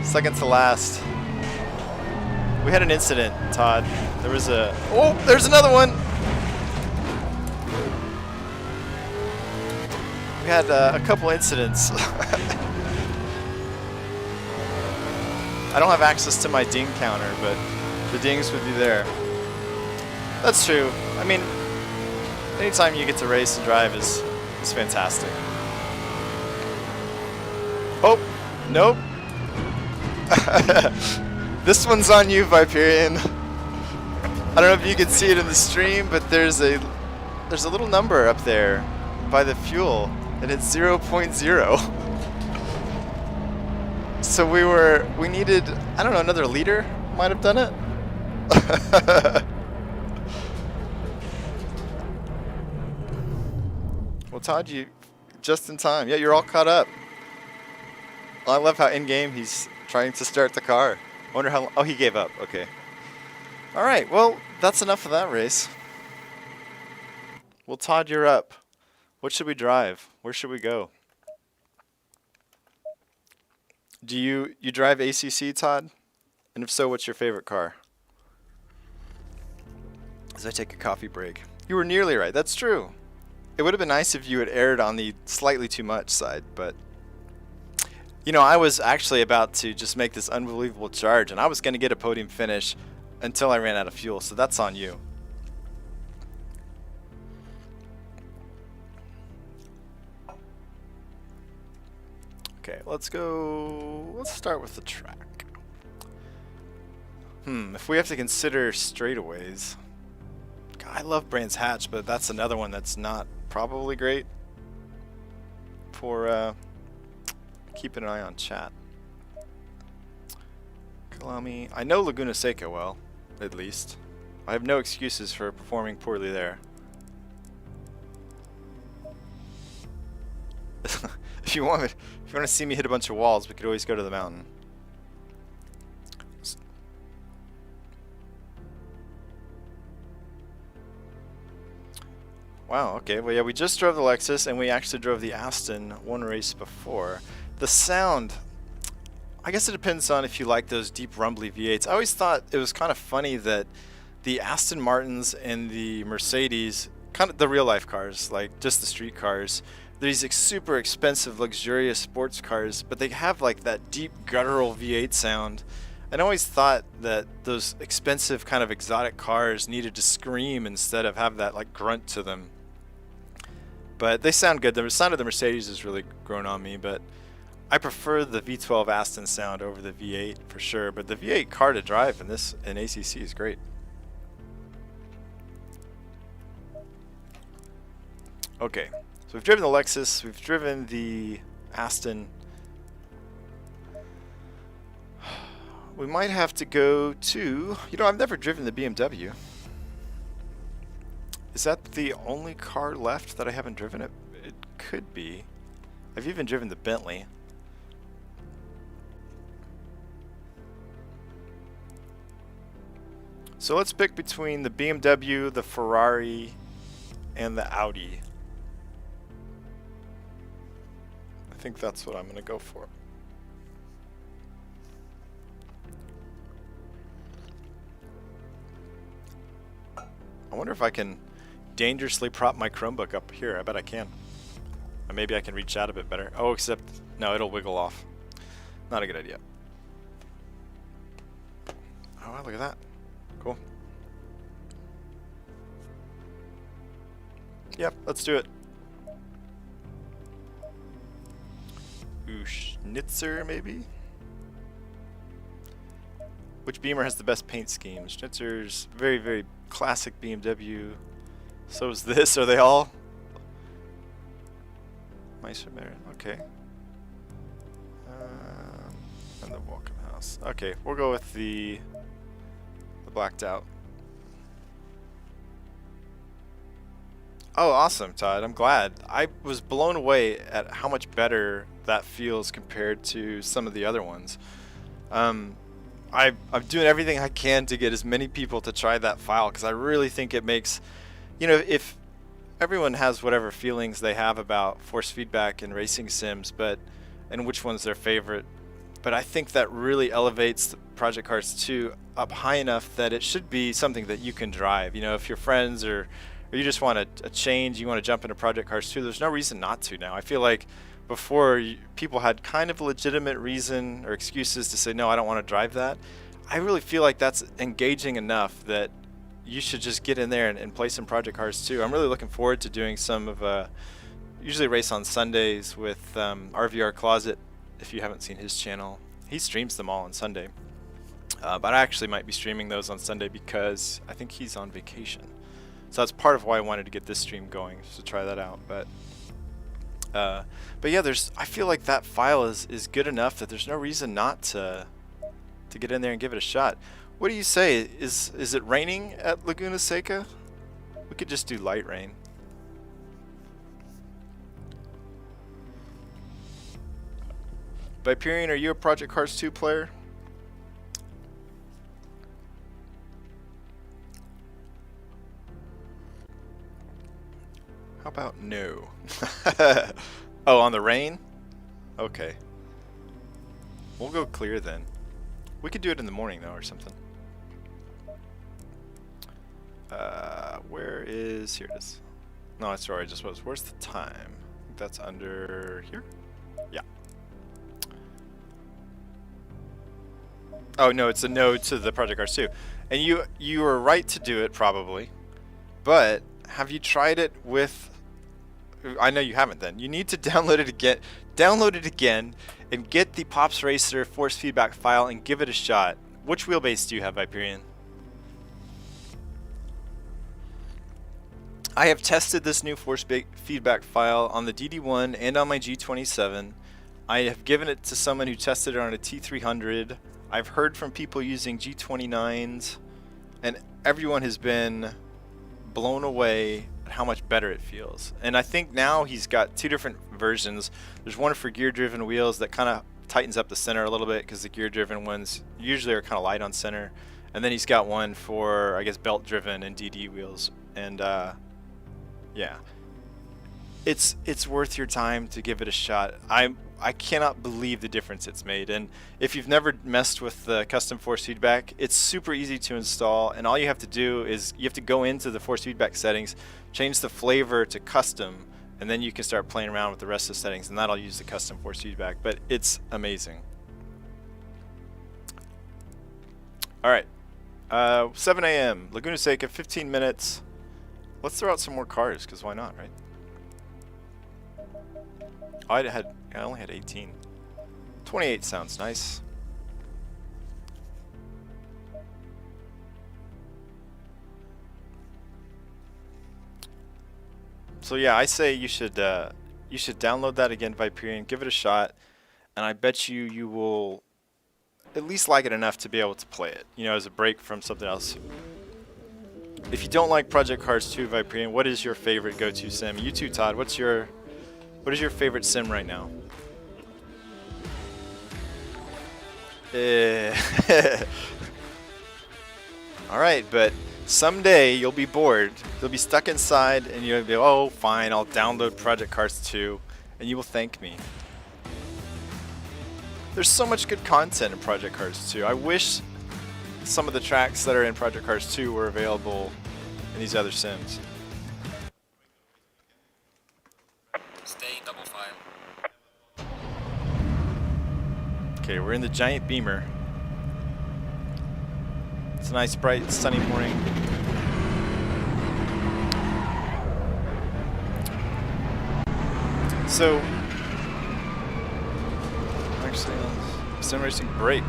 second to last. We had an incident, Todd. There was a, oh, there's another one. We had a couple incidents. I don't have access to my ding counter, but the dings would be there. That's true. I mean, anytime you get to race and drive is fantastic. Oh, nope. This one's on you, Viperian. I don't know if you can see it in the stream, but there's a little number up there by the fuel, and it's 0.0. So we needed, I don't know, another liter might have done it. Well, Todd, you just in time. Yeah, you're all caught up. I love how in-game he's trying to start the car. Wonder how long, oh, he gave up. Okay. All right, well, that's enough of that race. Well, Todd, you're up. What should we drive? Where should we go? Do you drive ACC, Todd? And if so, what's your favorite car? As I take a coffee break. You were nearly right. That's true. It would have been nice if you had erred on the slightly too much side, but you know, I was actually about to just make this unbelievable charge, and I was going to get a podium finish until I ran out of fuel, so that's on you. Okay, let's start with the track. If we have to consider straightaways, God, I love Brands Hatch, but that's another one that's not probably great for keeping an eye on chat. Kalami, I know Laguna Seca well, at least. I have no excuses for performing poorly there. If you want to see me hit a bunch of walls, we could always go to the mountain. Wow, okay. Well, yeah, we just drove the Lexus, and we actually drove the Aston one race before. The sound, I guess it depends on if you like those deep rumbly V8s. I always thought it was kind of funny that the Aston Martins and the Mercedes, kind of the real life cars, like just the street cars, these super expensive, luxurious sports cars, but they have like that deep guttural V8 sound. And I always thought that those expensive kind of exotic cars needed to scream instead of have that like grunt to them. But they sound good. The sound of the Mercedes has really grown on me, but I prefer the V12 Aston sound over the V8 for sure. But the V8 car to drive in ACC is great. Okay, so we've driven the Lexus, we've driven the Aston. We might have to go to, you know, I've never driven the BMW. Is that the only car left that I haven't driven? It could be. I've even driven the Bentley. So let's pick between the BMW, the Ferrari, and the Audi. I think that's what I'm going to go for. I wonder if I can dangerously prop my Chromebook up here. I bet I can. Or maybe I can reach out a bit better. Oh, except, no, it'll wiggle off. Not a good idea. Oh, look at that. Cool. Yep, let's do it. Schnitzer, maybe? Which Beamer has the best paint scheme? Schnitzer's very, very classic BMW. So is this. Are they all? Meister Merit. Okay. And the Welcome House. Okay, we'll go with the blacked out. Oh, awesome, Todd. I'm glad. I was blown away at how much better that feels compared to some of the other ones. I'm doing everything I can to get as many people to try that file, because I really think it makes, you know, if everyone has whatever feelings they have about force feedback and racing sims, and which one's their favorite, but I think that really elevates Project Cars 2 up high enough that it should be something that you can drive. You know, if your friends or you just want a change, you want to jump into Project Cars 2, there's no reason not to now. I feel like before people had kind of a legitimate reason or excuses to say, no, I don't want to drive that. I really feel like that's engaging enough that you should just get in there and play some Project Cars 2. I'm really looking forward to doing some of, usually race on Sundays with RVR Closet. If you haven't seen his channel, he streams them all on Sunday. But I actually might be streaming those on Sunday because I think he's on vacation. So that's part of why I wanted to get this stream going, just to try that out. But yeah, I feel like that file is good enough that there's no reason not to get in there and give it a shot. What do you say? Is it raining at Laguna Seca? We could just do light rain. Viperian, are you a Project Cars 2 player? How about no? Oh, on the rain? Okay. We'll go clear then. We could do it in the morning though or something. Where is... Here it is. No, it's sorry, it just was. Where's the time? I think that's under here? Yeah. Oh no, it's a no to the Project Cars 2. And you were right to do it probably. But have you tried it with... I know you haven't then. You need to download it again and get the Pops Racer force feedback file and give it a shot. Which wheelbase do you have, Viperian? I have tested this new force feedback file on the DD1 and on my G27. I have given it to someone who tested it on a T300. I've heard from people using G29s, and everyone has been blown away at how much better it feels. And I think now he's got two different versions. There's one for gear-driven wheels that kind of tightens up the center a little bit, because the gear-driven ones usually are kind of light on center. And then he's got one for, I guess, belt-driven and DD wheels. And yeah, it's worth your time to give it a shot. I cannot believe the difference it's made. And if you've never messed with the custom force feedback, it's super easy to install, and all you have to do is you have to go into the force feedback settings, change the flavor to custom, and then you can start playing around with the rest of the settings, and that'll use the custom force feedback. But it's amazing. Alright, 7 a.m. Laguna Seca, 15 minutes. Let's throw out some more cars, because why not, right? I only had 18. 28 sounds nice. So yeah, I say you should download that again, Viperian, give it a shot, and I bet you will at least like it enough to be able to play it, you know, as a break from something else. If you don't like Project Cars 2, Viperian, what is your favorite go-to sim? You too, Todd. What is your favorite sim right now? Alright, but someday you'll be bored. You'll be stuck inside and you'll be, oh, fine, I'll download Project Cars 2, and you will thank me. There's so much good content in Project Cars 2. I wish some of the tracks that are in Project Cars 2 were available in these other sims. Stay in double file. Okay, we're in the giant Beamer. It's a nice bright sunny morning. So, actually, sim racing break.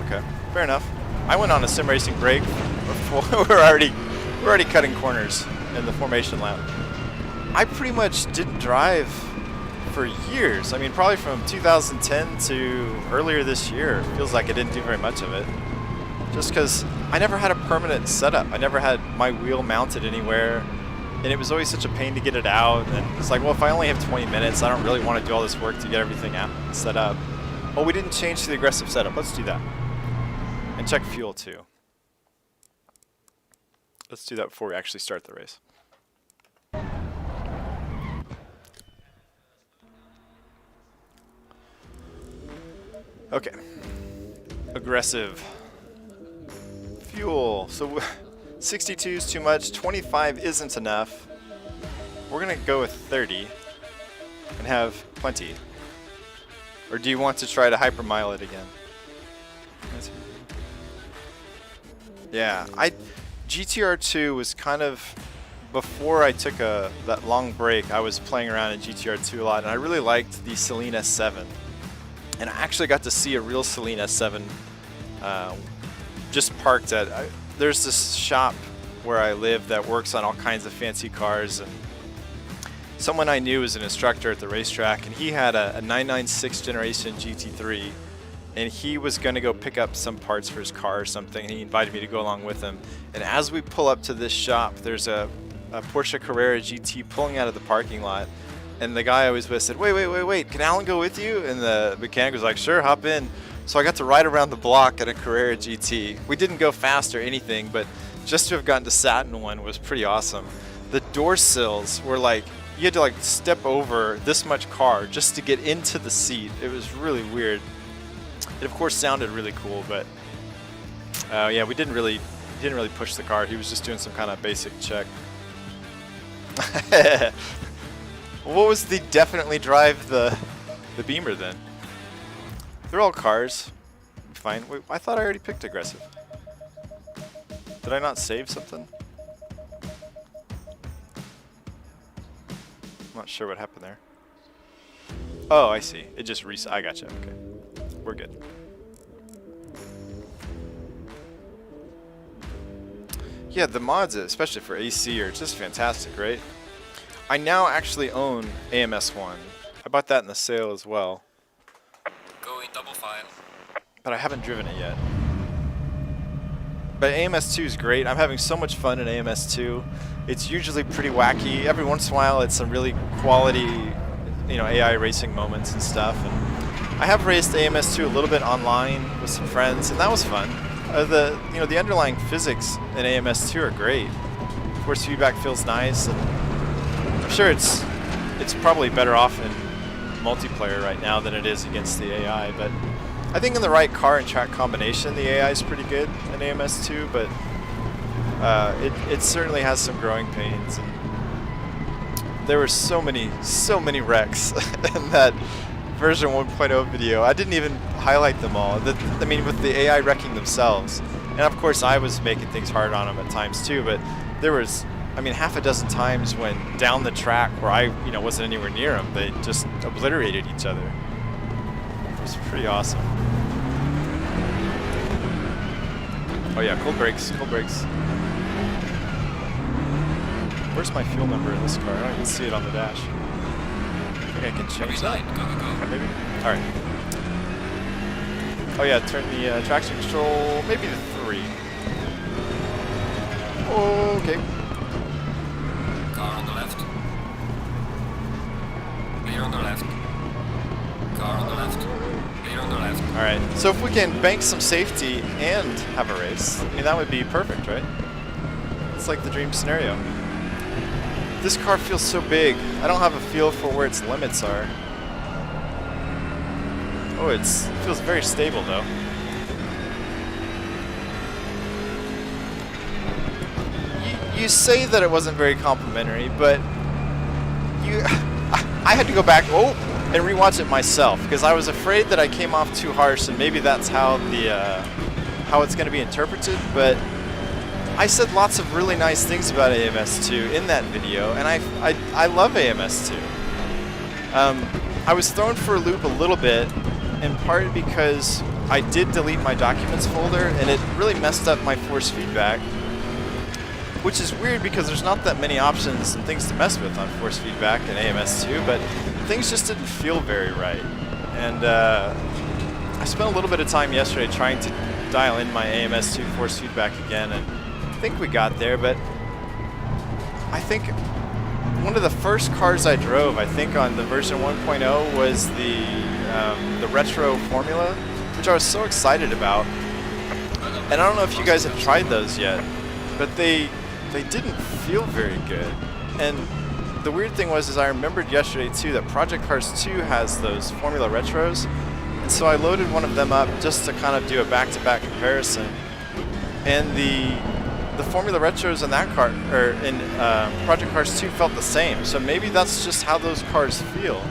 Okay, fair enough. I went on a sim racing break before we're already cutting corners in the formation lap. I pretty much didn't drive for years. I mean, probably from 2010 to earlier this year. It feels like I didn't do very much of it. Just because I never had a permanent setup. I never had my wheel mounted anywhere. And it was always such a pain to get it out. And it's like, well, if I only have 20 minutes, I don't really want to do all this work to get everything out set up. Oh, we didn't change to the aggressive setup. Let's do that. And check fuel too. Let's do that before we actually start the race. Okay. Aggressive. Fuel. So 62 is too much, 25 isn't enough. We're gonna go with 30 and have plenty. Or do you want to try to hypermile it again? Yeah, GTR2 was kind of, before I took that long break, I was playing around in GTR2 a lot, and I really liked the Celine S7. And I actually got to see a real Celine S7 just parked at, there's this shop where I live that works on all kinds of fancy cars, and someone I knew was an instructor at the racetrack, and he had a 996 generation GT3, and he was going to go pick up some parts for his car or something, and he invited me to go along with him. And as we pull up to this shop, there's a Porsche Carrera GT pulling out of the parking lot, and the guy I was with said, wait, can Alan go with you? And the mechanic was like, sure, hop in. So I got to ride around the block in a Carrera GT. We didn't go fast or anything, but just to have gotten to sat in one was pretty awesome. The door sills were like, you had to like step over this much car just to get into the seat. It was really weird. It of course sounded really cool, but yeah, we didn't really push the car. He was just doing some kind of basic check. What was the definitely drive the Beamer then? They're all cars. Fine. Wait, I thought I already picked aggressive. Did I not save something? I'm not sure what happened there. Oh, I see. It just reset. I gotcha. Okay. We're good. Yeah, the mods, especially for AC, are just fantastic, right? I now actually own AMS1. I bought that in the sale as well. Going double file. But I haven't driven it yet. But AMS2 is great. I'm having so much fun in AMS2. It's usually pretty wacky. Every once in a while, it's some really quality, AI racing moments and stuff. And I have raced AMS2 a little bit online with some friends, and that was fun. The underlying physics in AMS2 are great. Force feedback feels nice, and I'm sure it's probably better off in multiplayer right now than it is against the AI. But I think in the right car and track combination, the AI is pretty good in AMS2. But it certainly has some growing pains. And there were so many wrecks in that version 1.0 video. I didn't even highlight them all. I mean, with the AI wrecking themselves. And of course, I was making things hard on them at times too, but there was, half a dozen times when down the track where I, wasn't anywhere near them, they just obliterated each other. It was pretty awesome. Oh yeah, cold brakes. Where's my fuel number in this car? I don't even see it on the dash. I think I can change that. Go. Maybe? Alright. Oh yeah, turn the traction control maybe to 3. Okay. Car on the left. Clear on the left. Car on the left. Clear on the left. Alright, so if we can bank some safety and have a race, that would be perfect, right? It's like the dream scenario. This car feels so big. I don't have a feel for where its limits are. Oh, it feels very stable though. You say that it wasn't very complimentary, but I had to go back and rewatch it myself because I was afraid that I came off too harsh, and maybe that's how how it's going to be interpreted, but I said lots of really nice things about AMS2 in that video, and I love AMS2. I was thrown for a loop a little bit, in part because I did delete my documents folder, and it really messed up my force feedback, which is weird because there's not that many options and things to mess with on force feedback in AMS2, but things just didn't feel very right. And I spent a little bit of time yesterday trying to dial in my AMS2 force feedback again, and I think we got there, but I think one of the first cars I drove, I think on the version 1.0, was the retro formula, which I was so excited about. And I don't know if you guys have tried those yet, but they didn't feel very good. And the weird thing was I remembered yesterday too that Project Cars 2 has those formula retros, and so I loaded one of them up just to kind of do a back-to-back comparison. And the formula retros in that car, or in Project Cars 2, felt the same. So maybe that's just how those cars feel.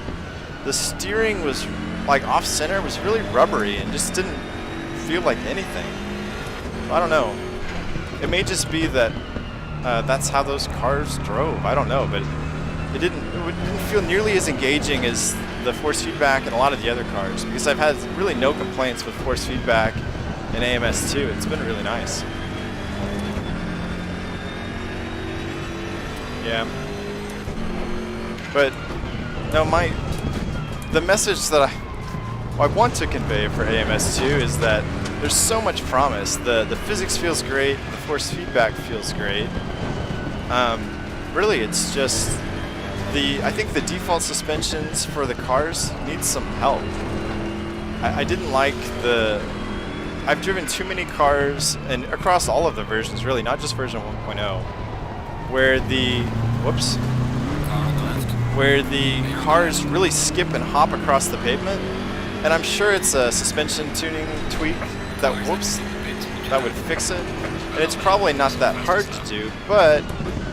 The steering was like off-center, was really rubbery and just didn't feel like anything. I don't know. It may just be that that's how those cars drove. I don't know, but it didn't feel nearly as engaging as the force feedback and a lot of the other cars, because I've had really no complaints with force feedback in AMS2. It's been really nice. Yeah. But no, the message that I want to convey for AMS2 is that there's so much promise. The physics feels great, the force feedback feels great. Really, it's just I think the default suspensions for the cars need some help. I didn't like I've driven too many cars, and across all of the versions really, not just version 1.0, where where the cars really skip and hop across the pavement. And I'm sure it's a suspension tuning tweak that would fix it. And it's probably not that hard to do, but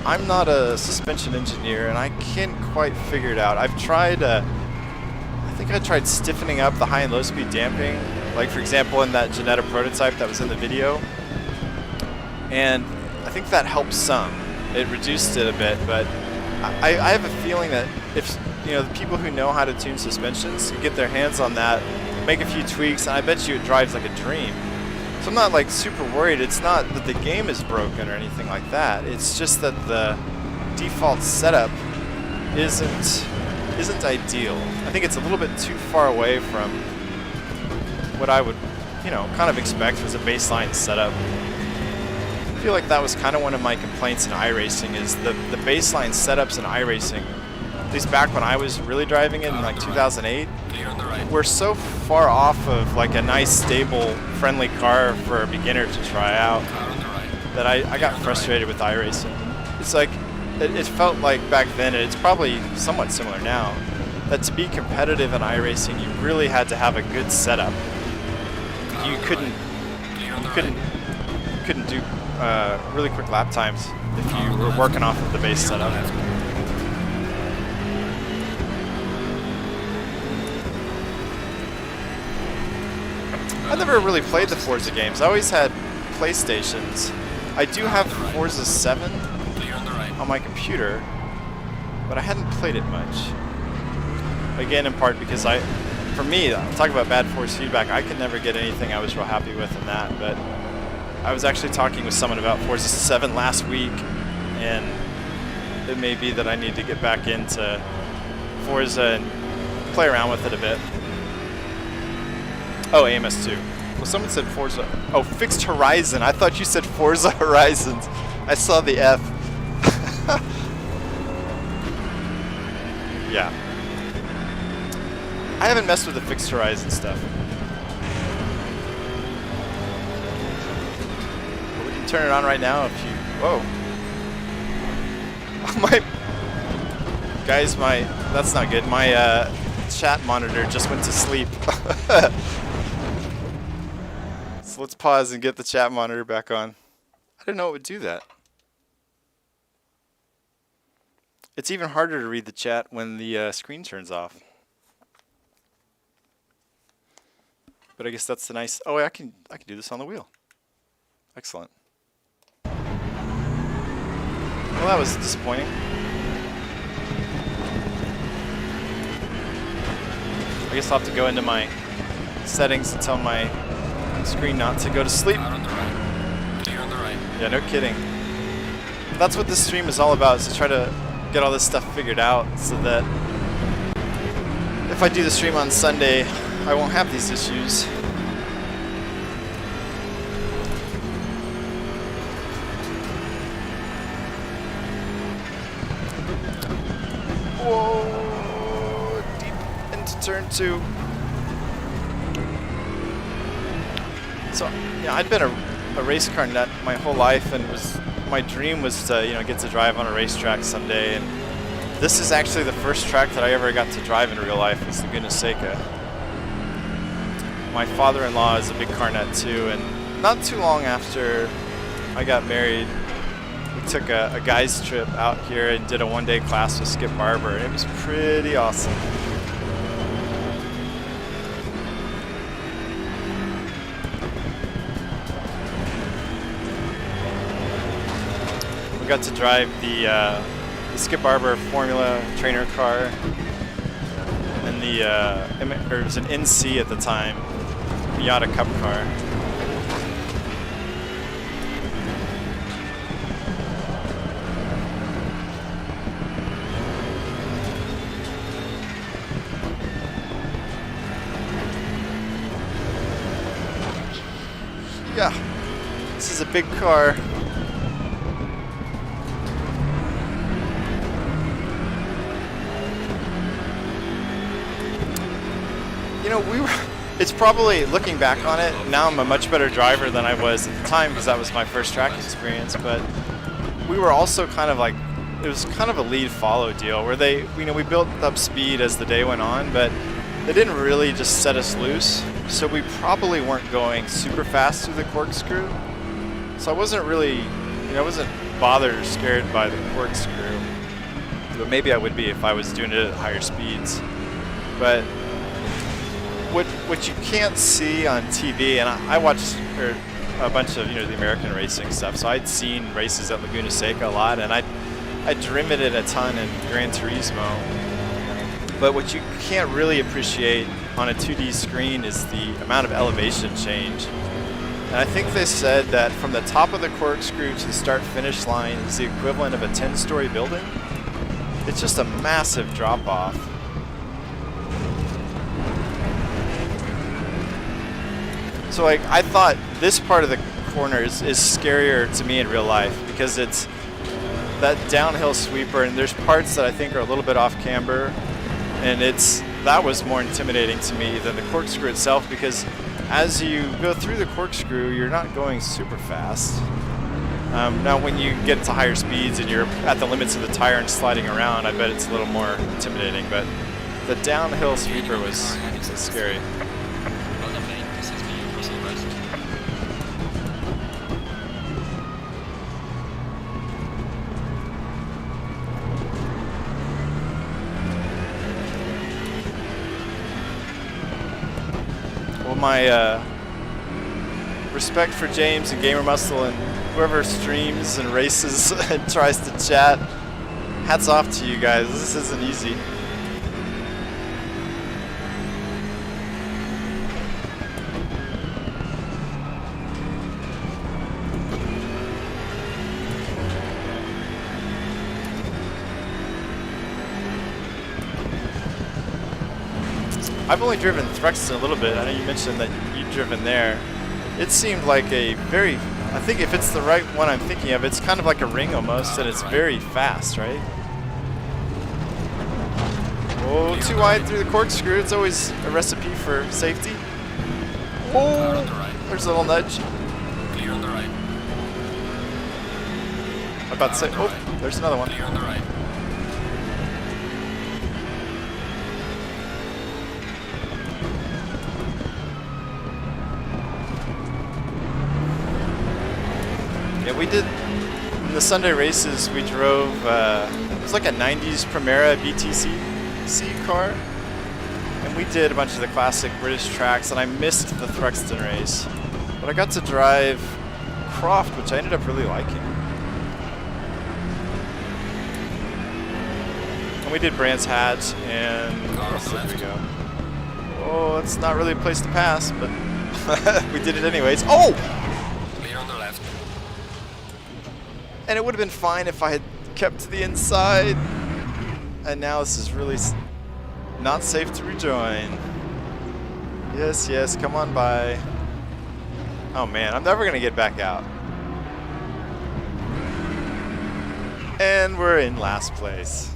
I'm not a suspension engineer and I can't quite figure it out. I've tried, I think I tried stiffening up the high and low speed damping, like for example in that Ginetta prototype that was in the video. And I think that helped some. It reduced it a bit, but I have a feeling that if the people who know how to tune suspensions can get their hands on that, make a few tweaks, and I bet you it drives like a dream. So I'm not like super worried. It's not that the game is broken or anything like that. It's just that the default setup isn't ideal. I think it's a little bit too far away from what I would, kind of expect as a baseline setup. I feel like that was kind of one of my complaints in iRacing, is the baseline setups in iRacing, at least back when I was really driving it in like 2008, were so far off of like a nice, stable, friendly car for a beginner to try out that I got frustrated with iRacing. It's like, it felt like back then, and it's probably somewhat similar now, that to be competitive in iRacing, you really had to have a good setup. You couldn't do really quick lap times if you were working off of the base setup. I never really played the Forza games. I always had PlayStations. I do have Forza 7 on my computer, but I hadn't played it much. Again, in part because for me, talking about bad force feedback, I could never get anything I was real happy with in that, but I was actually talking with someone about Forza 7 last week, and it may be that I need to get back into Forza and play around with it a bit. Oh, AMS2. Well, someone said Forza. Oh, Fixed Horizon. I thought you said Forza Horizons. I saw the F. Yeah. I haven't messed with the Fixed Horizon stuff. But we can turn it on right now if you... Whoa. Guys, that's not good. My chat monitor just went to sleep. So let's pause and get the chat monitor back on. I didn't know it would do that. It's even harder to read the chat when the screen turns off. But I guess that's the nice... Oh, I can do this on the wheel. Excellent. Well, that was disappointing. I guess I'll have to go into my settings and tell my screen not to go to sleep. Out on the right. Clear on the right. Yeah, no kidding. That's what this stream is all about, is to try to get all this stuff figured out so that if I do the stream on Sunday, I won't have these issues. Whoa, deep into turn 2. So, yeah, I'd been a race car nut my whole life, and my dream was to, get to drive on a racetrack someday. And this is actually the first track that I ever got to drive in real life. It's Laguna Seca. My father-in-law is a big car nut too, and not too long after I got married, we took a guys trip out here and did a one-day class with Skip Barber. It was pretty awesome. We got to drive the Skip Barber Formula trainer car, and it was an NC at the time, Miata Cup car. Yeah, this is a big car. It's probably, looking back on it, now I'm a much better driver than I was at the time because that was my first track experience, but we were also kind of like, it was kind of a lead-follow deal where we built up speed as the day went on, but they didn't really just set us loose, so we probably weren't going super fast through the corkscrew. So I wasn't really, I wasn't bothered or scared by the corkscrew, but maybe I would be if I was doing it at higher speeds. But what you can't see on TV, and I watched a bunch of the American racing stuff, so I'd seen races at Laguna Seca a lot, and I'd driven it a ton in Gran Turismo. But what you can't really appreciate on a 2D screen is the amount of elevation change. And I think they said that from the top of the corkscrew to the start-finish line is the equivalent of a 10-story building. It's just a massive drop-off. So I thought this part of the corner is scarier to me in real life because it's that downhill sweeper, and there's parts that I think are a little bit off camber, and that was more intimidating to me than the corkscrew itself, because as you go through the corkscrew, you're not going super fast. Now when you get to higher speeds and you're at the limits of the tire and sliding around, I bet it's a little more intimidating, but the downhill sweeper was scary. My respect for James and Gamer Muscle and whoever streams and races and tries to chat. Hats off to you guys. This isn't easy. I've only driven Thruxton a little bit. I know you mentioned that you've driven there. It seemed like I think if it's the right one I'm thinking of, it's kind of like a ring almost, and it's very fast, right? Oh, too wide through the corkscrew. It's always a recipe for safety. Oh, there's a little nudge. Clear on the right. I'm about to say, oh, there's another one. Clear on the right. Yeah, we did, in the Sunday races, we drove, it was like a 90s Primera BTC car, and we did a bunch of the classic British tracks, and I missed the Thruxton race. But I got to drive Croft, which I ended up really liking. And we did Brands Hatch, and where else did we go? Oh, it's not really a place to pass, but we did it anyways. Oh! Clear on the left. And it would have been fine if I had kept to the inside. And now this is really not safe to rejoin. Yes, yes, come on by. Oh man, I'm never gonna get back out. And we're in last place.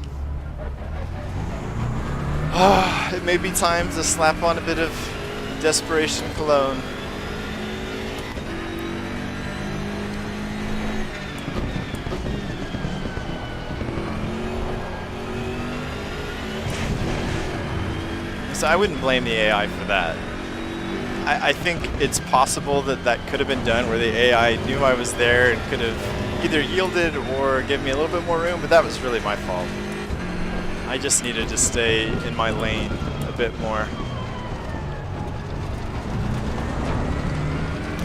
It may be time to slap on a bit of desperation cologne. So I wouldn't blame the AI for that. I think it's possible that that could have been done where the AI knew I was there and could have either yielded or given me a little bit more room, but that was really my fault. I just needed to stay in my lane a bit more.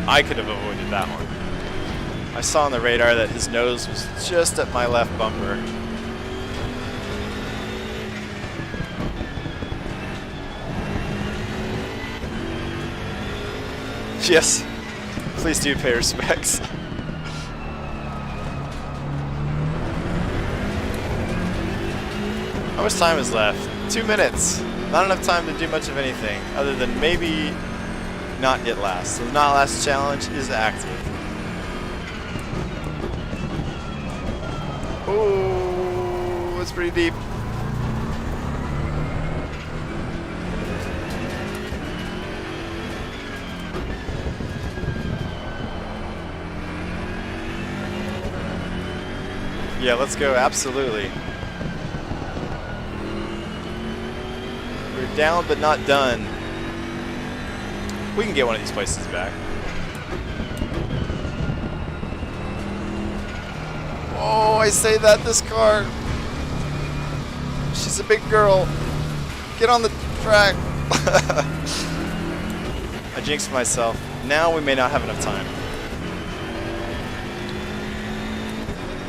I could have avoided that one. I saw on the radar that his nose was just at my left bumper. Yes, please do pay respects. How much time is left? 2 minutes. Not enough time to do much of anything other than maybe not get last. So the not last challenge is active. Oh, it's pretty deep. Yeah, let's go, absolutely. We're down but not done. We can get one of these places back. Oh, I say that, this car. She's a big girl. Get on the track. I jinxed myself. Now we may not have enough time.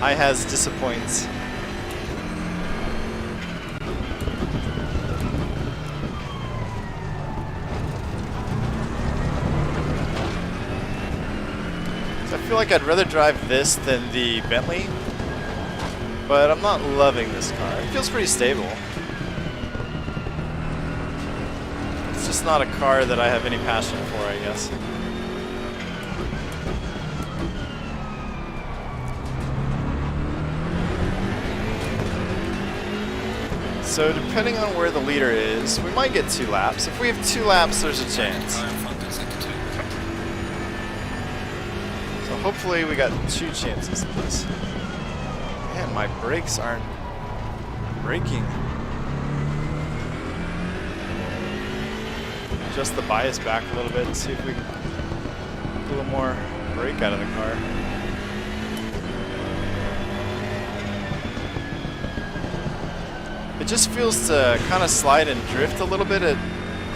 I has disappoints. So I feel like I'd rather drive this than the Bentley, but I'm not loving this car. It feels pretty stable. It's just not a car that I have any passion for, I guess. So depending on where the leader is, we might get 2 laps. If we have 2 laps, there's a chance. So hopefully we got 2 chances at this. Man, my brakes aren't braking. Adjust the bias back a little bit and see if we can get a little more brake out of the car. It just feels to kind of slide and drift a little bit at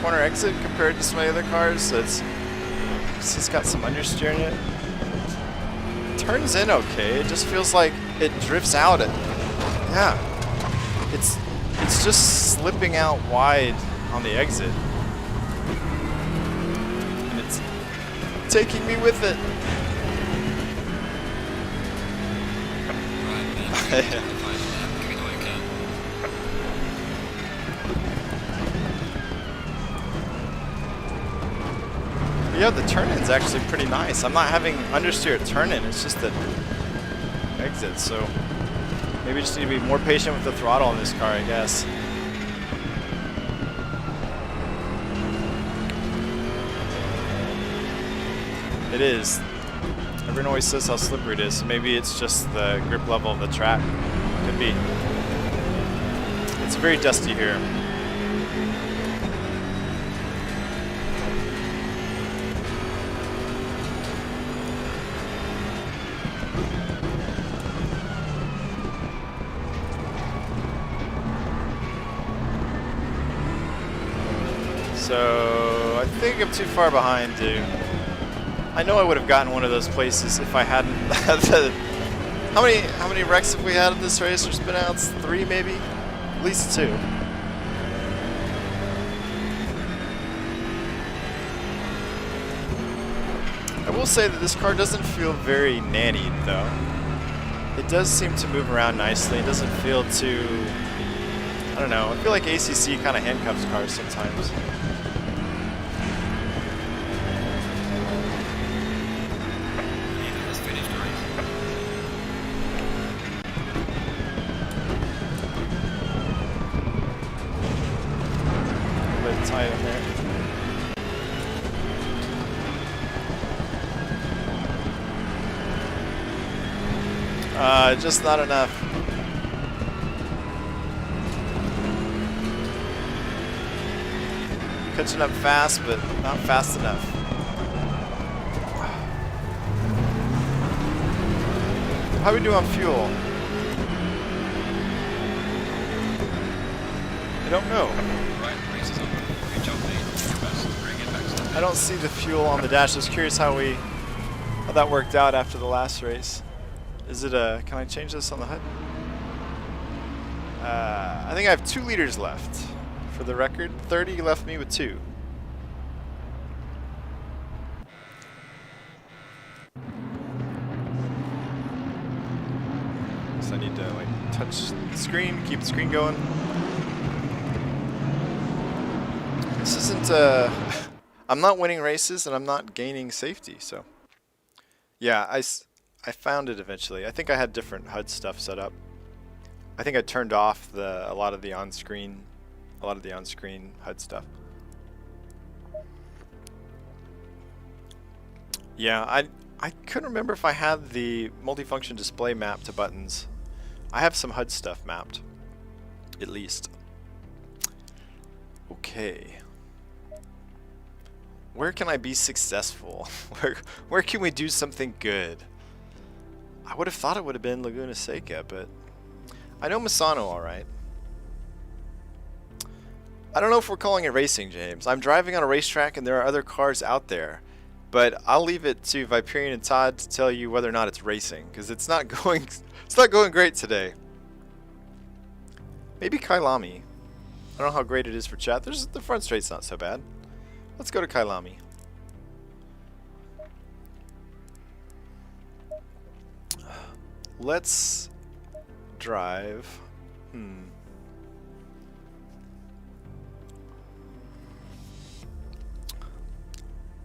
corner exit compared to some of the other cars. So it's just got some understeer in it. Turns in okay. It just feels like it drifts out at, yeah. It's just slipping out wide on the exit. And it's taking me with it. Yeah, the turn-in's actually pretty nice. I'm not having understeer at turn-in, it's just the exit, so maybe just need to be more patient with the throttle on this car, I guess. It is. Everyone always says how slippery it is, so maybe it's just the grip level of the track. Could be. It's very dusty here. So I think I'm too far behind to I know I would have gotten one of those places if I hadn't. How many wrecks have we had in this race or spinouts? 3 maybe? At least 2. I will say that this car doesn't feel very nannied though. It does seem to move around nicely. It doesn't feel too, I don't know, I feel like ACC kind of handcuffs cars sometimes. Tight in there. Just not enough. Catching up fast, but not fast enough. How we do on fuel? I don't know. I don't see the fuel on the dash. I was curious how that worked out after the last race. Is it a? Can I change this on the HUD? I think I have 2 liters left. For the record, 30 left me with 2. So I need to like touch the screen, keep the screen going. This isn't I'm not winning races and I'm not gaining safety, so yeah, I found it eventually. I think I had different HUD stuff set up. I think I turned off a lot of the on-screen HUD stuff. Yeah, I couldn't remember if I had the multifunction display map to buttons. I have some HUD stuff mapped, at least. Okay. Where can I be successful? Where can we do something good? I would have thought it would have been Laguna Seca, but I know Misano all right. I don't know if we're calling it racing, James. I'm driving on a racetrack and there are other cars out there, but I'll leave it to Viperian and Todd to tell you whether or not it's racing, because it's not going great today. Maybe Kailami. I don't know how great it is for chat. The front straight's not so bad. Let's go to Kailami. Let's drive.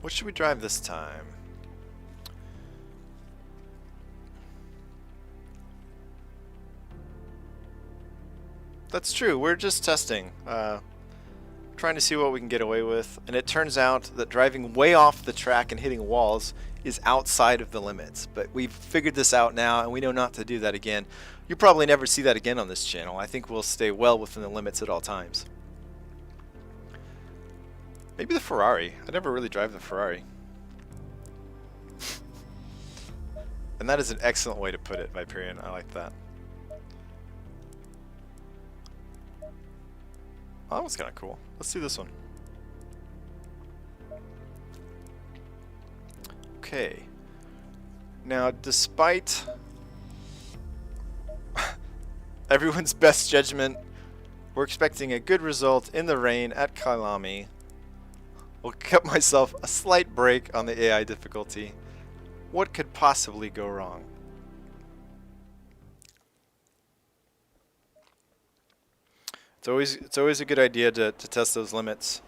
What should we drive this time? That's true. We're just testing. Trying to see what we can get away with, and it turns out that driving way off the track and hitting walls is outside of the limits, but we've figured this out now and we know not to do that again. You'll probably never see that again on this channel. I think we'll stay well within the limits at all times. Maybe the Ferrari. I never really drive the Ferrari. And that is an excellent way to put it, Viperian. I like that. Oh, that was kind of cool. Let's do this one. Okay. Now, despite everyone's best judgment, we're expecting a good result in the rain at Kailami. I'll cut myself a slight break on the AI difficulty. What could possibly go wrong? It's always a good idea to test those limits.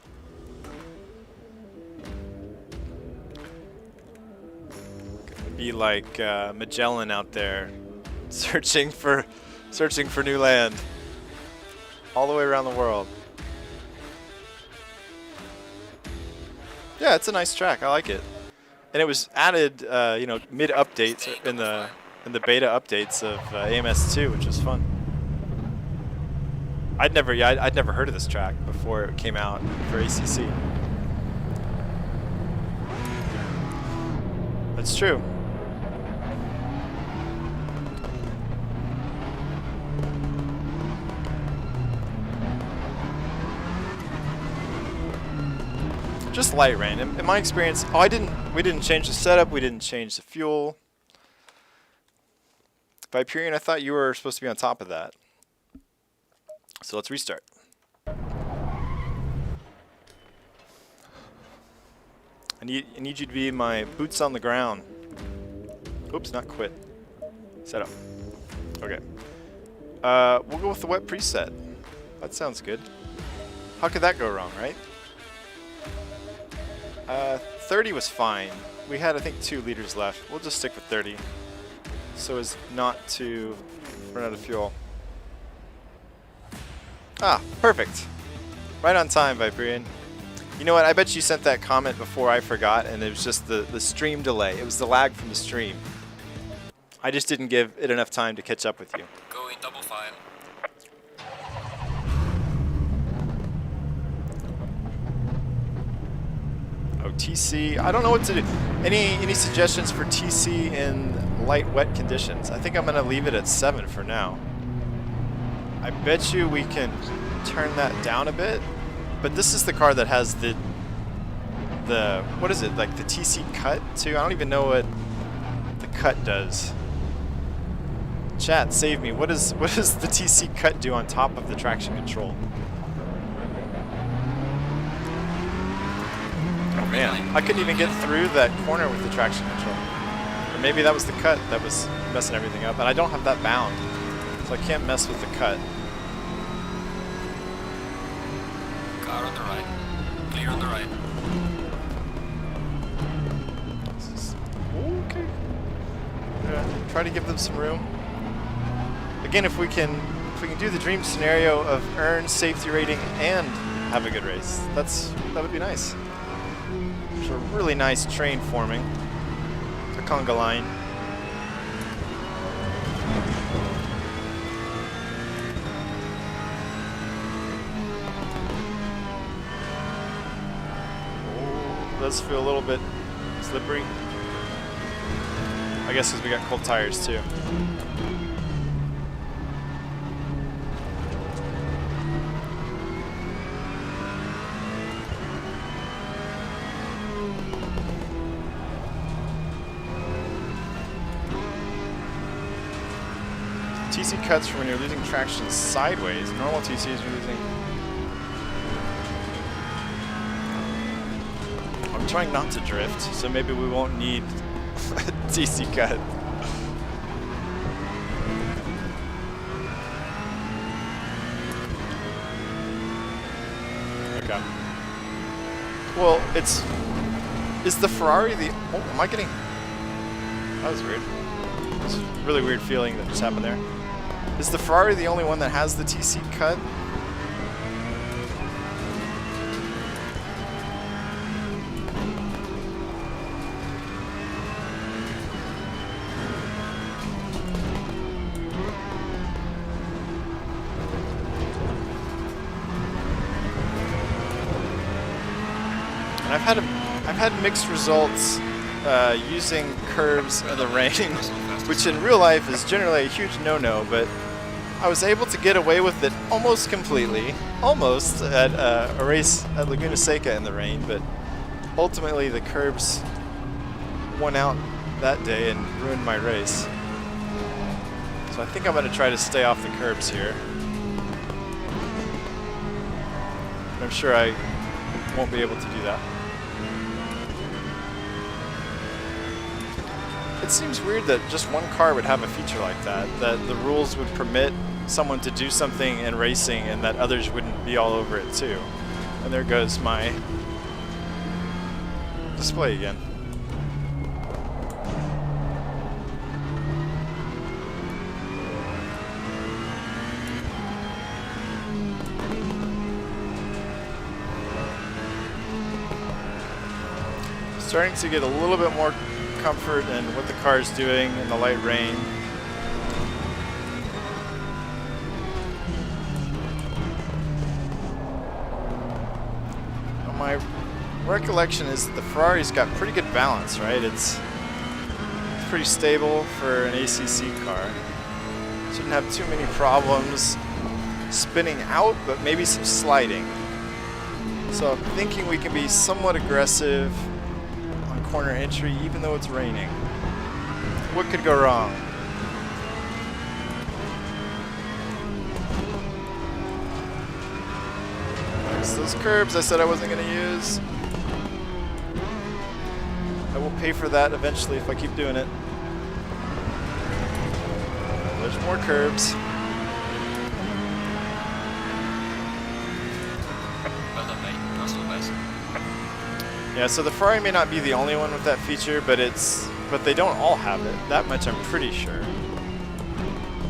Be like Magellan out there, searching for new land, all the way around the world. Yeah, it's a nice track. I like it, and it was added, you know, mid updates in the beta updates of AMS2, which was fun. I'd never heard of this track before it came out for ACC. That's true. just light rain. In my experience, we didn't change the setup, we didn't change the fuel. Viperian, I thought you were supposed to be on top of that. So let's restart. I need you to be my boots on the ground. Oops, not quit. Setup. Okay. We'll go with the wet preset. That sounds good. How could that go wrong, right? 30 was fine. We had, I think, 2 liters left. We'll just stick with 30 so as not to run out of fuel. Ah, perfect. Right on time, Viperian. You know what? I bet you sent that comment before I forgot, and it was just the stream delay. It was the lag from the stream. I just didn't give it enough time to catch up with you. Go in double file. Oh, TC. I don't know what to do. Any suggestions for TC in light wet conditions? I think I'm going to leave it at 7 for now. I bet you we can turn that down a bit. But this is the car that has the what is it, like the TC cut too? I don't even know what the cut does. Chat, save me. What does the TC cut do on top of the traction control? Oh man, I couldn't even get through that corner with the traction control. Or maybe that was the cut that was messing everything up, and I don't have that bound, so I can't mess with the cut. Car on the right. Clear on the right. Okay. Try to give them some room. Again, if we can do the dream scenario of earn safety rating and have a good race, that would be nice. There's a really nice train forming, the conga line. Does feel a little bit slippery. I guess because we got cold tires too. TC cuts for when you're losing traction sideways. Normal TCs you're losing. I'm trying not to drift, so maybe we won't need a TC cut. Okay. Well, is the Ferrari the... Oh, am I getting... That was weird. It's a really weird feeling that just happened there. Is the Ferrari the only one that has the TC cut? I've had mixed results using curves in the rain, which in real life is generally a huge no-no, but I was able to get away with it almost completely, almost at a race at Laguna Seca in the rain, but ultimately the curbs won out that day and ruined my race. So I think I'm going to try to stay off the curbs here. I'm sure I won't be able to do that. It seems weird that just one car would have a feature like that, that the rules would permit someone to do something in racing and that others wouldn't be all over it too. And there goes my display again. Starting to get a little bit more comfort in what the car is doing in the light rain. My recollection is that the Ferrari's got pretty good balance, right? It's pretty stable for an ACC car. Shouldn't have too many problems spinning out, but maybe some sliding. So I'm thinking we can be somewhat aggressive on corner entry even though it's raining. What could go wrong? There's those curbs I said I wasn't going to use. I will pay for that eventually if I keep doing it. There's more curbs. Well done, mate. That's all best. Yeah, so the Ferrari may not be the only one with that feature, but they don't all have it. That much I'm pretty sure.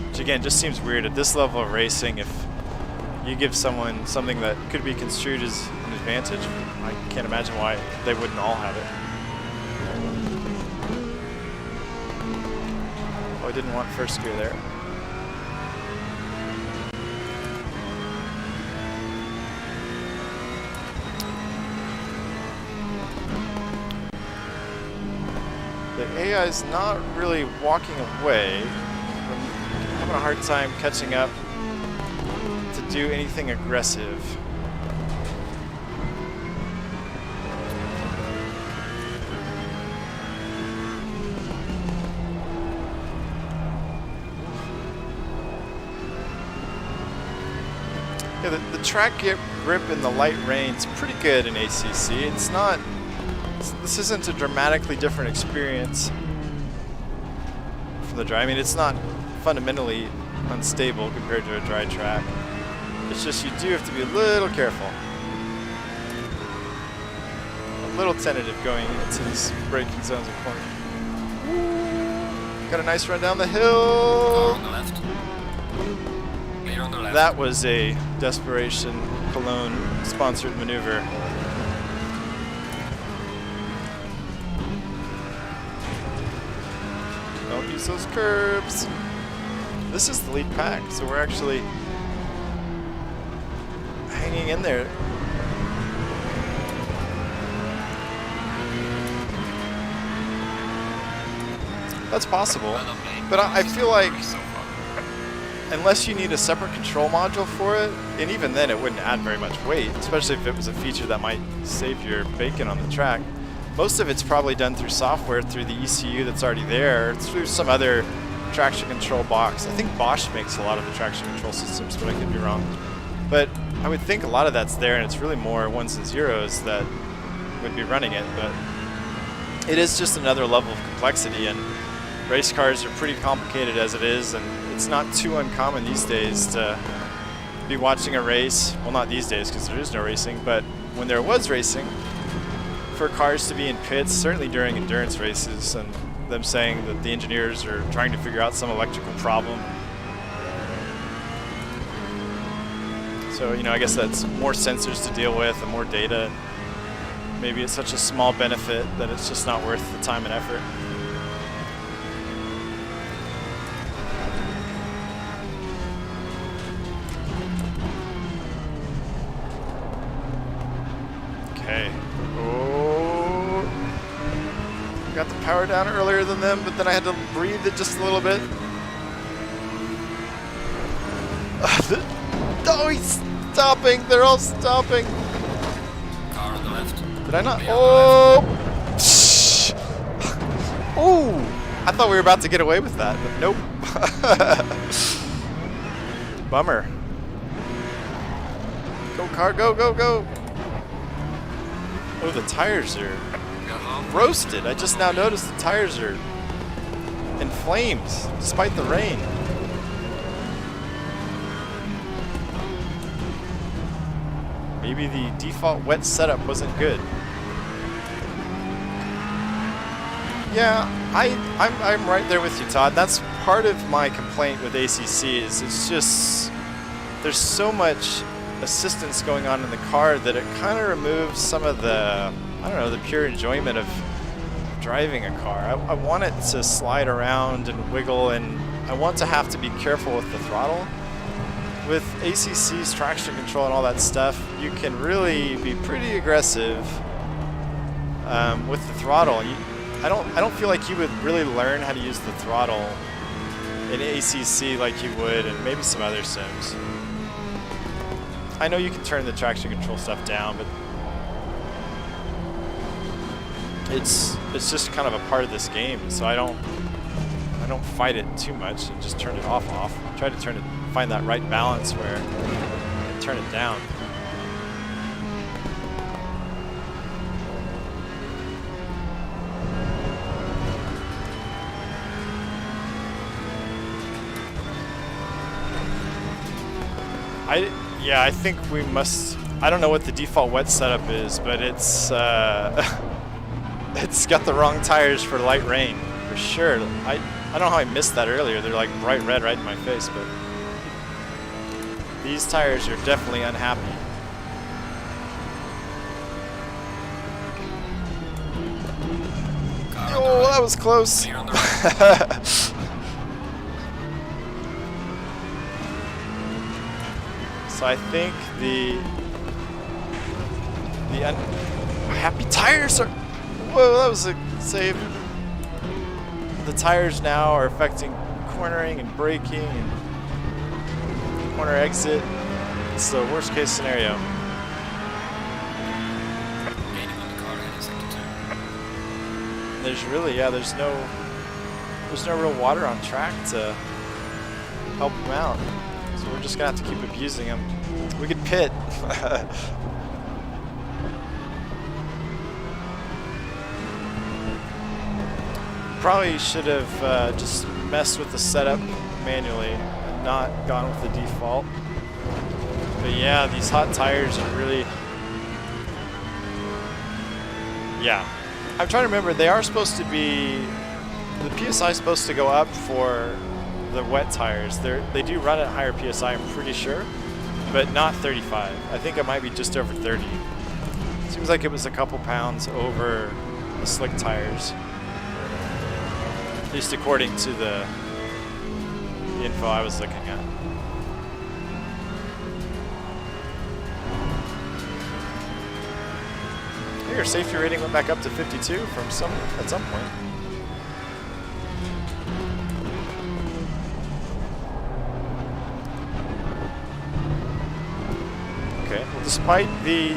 Which again just seems weird at this level of racing. If you give someone something that could be construed as an advantage, I can't imagine why they wouldn't all have it. Oh, I didn't want first gear there. The AI is not really walking away. I'm having a hard time catching up to do anything aggressive. Yeah, the track grip in the light rain is pretty good in ACC. It's not. This isn't a dramatically different experience from the dry. I mean, it's not fundamentally unstable compared to a dry track. It's just you do have to be a little careful. A little tentative going into these braking zones and corners. Got a nice run down the hill. Car on the left. Clear on the left. That was a Desperation Cologne sponsored maneuver. Don't use those curbs. This is the lead pack, so we're actually hanging in there. That's possible, Well done, mate. but I feel like So far. unless you need a separate control module for it, and even then it wouldn't add very much weight, especially if it was a feature that might save your bacon on the track. Most of it's probably done through software, through the ECU that's already there, through some other traction control box. I think Bosch makes a lot of the traction control systems, but I could be wrong. But I would think a lot of that's there, and it's really more ones and zeros that would be running it. But it is just another level of complexity, and race cars are pretty complicated as it is, and it's not too uncommon these days to be watching a race. Well, not these days because there is no racing, but when there was racing, for cars to be in pits, certainly during endurance races, and them saying that the engineers are trying to figure out some electrical problem. So, you know, I guess that's more sensors to deal with and more data. Maybe it's such a small benefit that it's just not worth the time and effort. Okay. Oh. Got the power down earlier than them, but then I had to breathe it just a little bit. Oh, he's stopping. They're all stopping. Car on the left. Did I not? Clear Oh! Oh! I thought we were about to get away with that, but nope. Bummer. Go, car, go, go, go. Oh, the tires are roasted. I just now noticed the tires are in flames despite the rain. Maybe the default wet setup wasn't good. Yeah, I'm right there with you, Todd. That's part of my complaint with ACC is it's just there's so much assistance going on in the car that it kind of removes some of the, I don't know, the pure enjoyment of driving a car. I want it to slide around and wiggle, and I want to have to be careful with the throttle. With ACC's traction control and all that stuff, you can really be pretty aggressive with the throttle. I don't feel like you would really learn how to use the throttle in ACC like you would in maybe some other sims. I know you can turn the traction control stuff down, but it's just kind of a part of this game, so I don't fight it too much and just turn it off. Try to find that right balance where I turn it down. I think we must. I don't know what the default wet setup is, but it's it's got the wrong tires for light rain for sure. I don't know how I missed that earlier. They're like bright red right in my face, but these tires are definitely unhappy. Oh, that was close. So I think the unhappy tires are. Whoa, that was a save. The tires now are affecting cornering and braking and corner exit. It's the worst case scenario. Gaining on the car in sector 2. There's really, there's no real water on track to help them out. So we're just gonna have to keep abusing them. We could pit. Probably should have just messed with the setup manually and not gone with the default. But yeah, these hot tires are really... Yeah. I'm trying to remember, they are supposed to be... The PSI is supposed to go up for the wet tires. They do run at higher PSI, I'm pretty sure, but not 35. I think it might be just over 30. Seems like it was a couple pounds over the slick tires. At least according to the info I was looking at. I think our safety rating went back up to 52 from at some point. Okay, well, despite the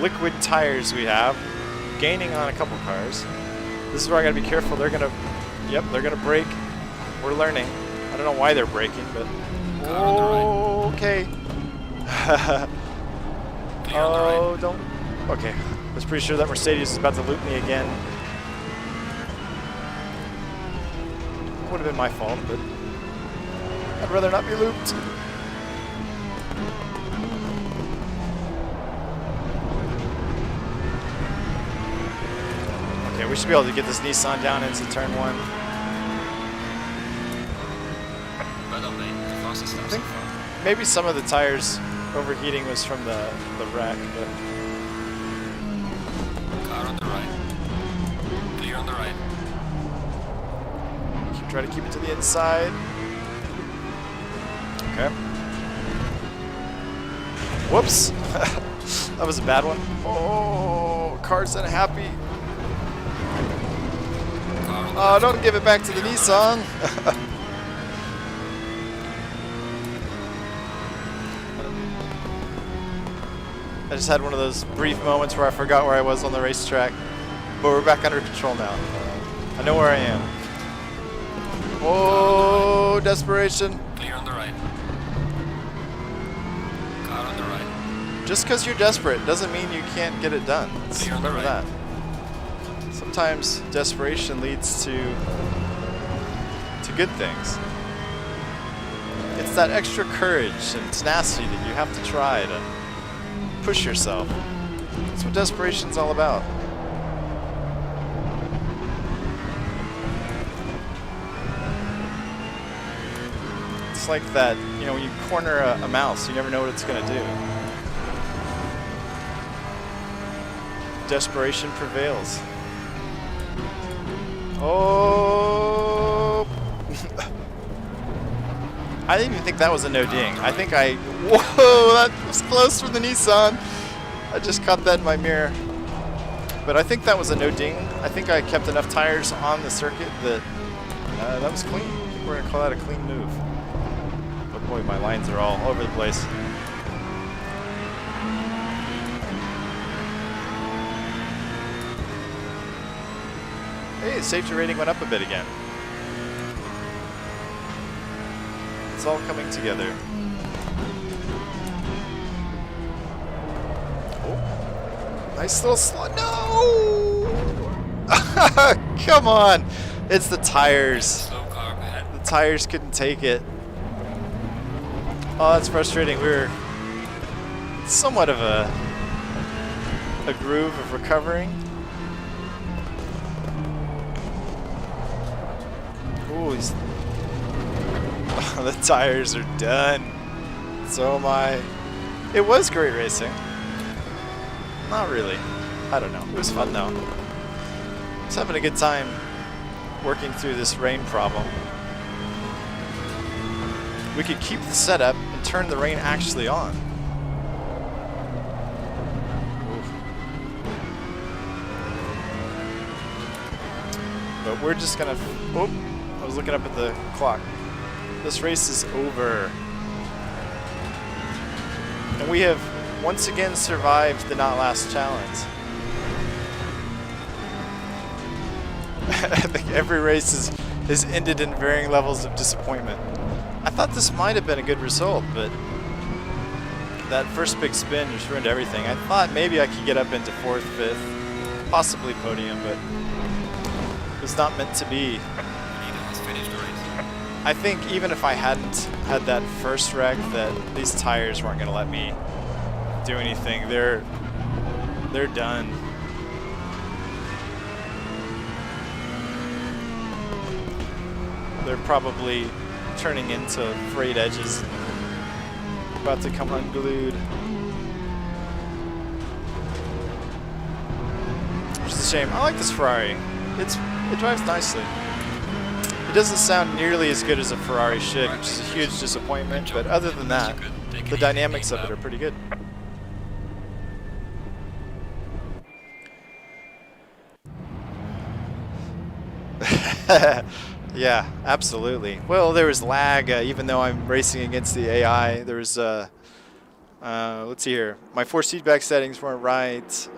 liquid tires we have, gaining on a couple cars. This is where I gotta be careful. They're gonna brake. We're learning. I don't know why they're braking, but okay. Oh, don't. Okay, I was pretty sure that Mercedes is about to loop me again. Would have been my fault, but I'd rather not be looped. Okay, we should be able to get this Nissan down into turn 1. I think maybe some of the tires overheating was from the wreck, but... Car on the right. Clear on the right. Try to keep it to the inside. Okay. Whoops. That was a bad one. Oh, car's unhappy. Oh, don't give it back to the Nissan. I just had one of those brief moments where I forgot where I was on the racetrack, but we're back under control now. I know where I am. Oh, desperation. Clear on the right. Car on the right. Just because you're desperate doesn't mean you can't get it done. Remember that. Sometimes desperation leads to good things. It's that extra courage and tenacity that you have to try to push yourself. That's what desperation's all about. It's like that, you know, when you corner a mouse, you never know what it's going to do. Desperation prevails. Oh! I didn't even think that was a no ding. I think whoa, that was close for the Nissan. I just caught that in my mirror. But I think that was a no ding. I think I kept enough tires on the circuit that that was clean. I think we're going to call that a clean move. But boy, my lines are all over the place. Hey, safety rating went up a bit again. It's all coming together. Oh, nice little slot. No! Come on! It's the tires. Slow car ahead. The tires couldn't take it. Oh, that's frustrating. We were somewhat of a groove of recovering. Ooh, he's the tires are done. So am I. It was great racing. Not really. I don't know. It was fun though. I was having a good time working through this rain problem. We could keep the setup and turn the rain actually on. But we're just gonna. Oh, I was looking up at the clock. This race is over. And we have once again survived the Not Last challenge. I think every race is ended in varying levels of disappointment. I thought this might have been a good result, but that first big spin just ruined everything. I thought maybe I could get up into 4th, 5th, possibly podium, but it was not meant to be. I think even if I hadn't had that first wreck, that these tires weren't going to let me do anything. They're done. They're probably turning into frayed edges, about to come unglued. Which is a shame. I like this Ferrari. It drives nicely. It doesn't sound nearly as good as a Ferrari should, which is a huge disappointment, but other than that, the dynamics of it are pretty good. Yeah, absolutely. Well, there was lag, even though I'm racing against the AI. There was, let's see here. My force feedback settings weren't right.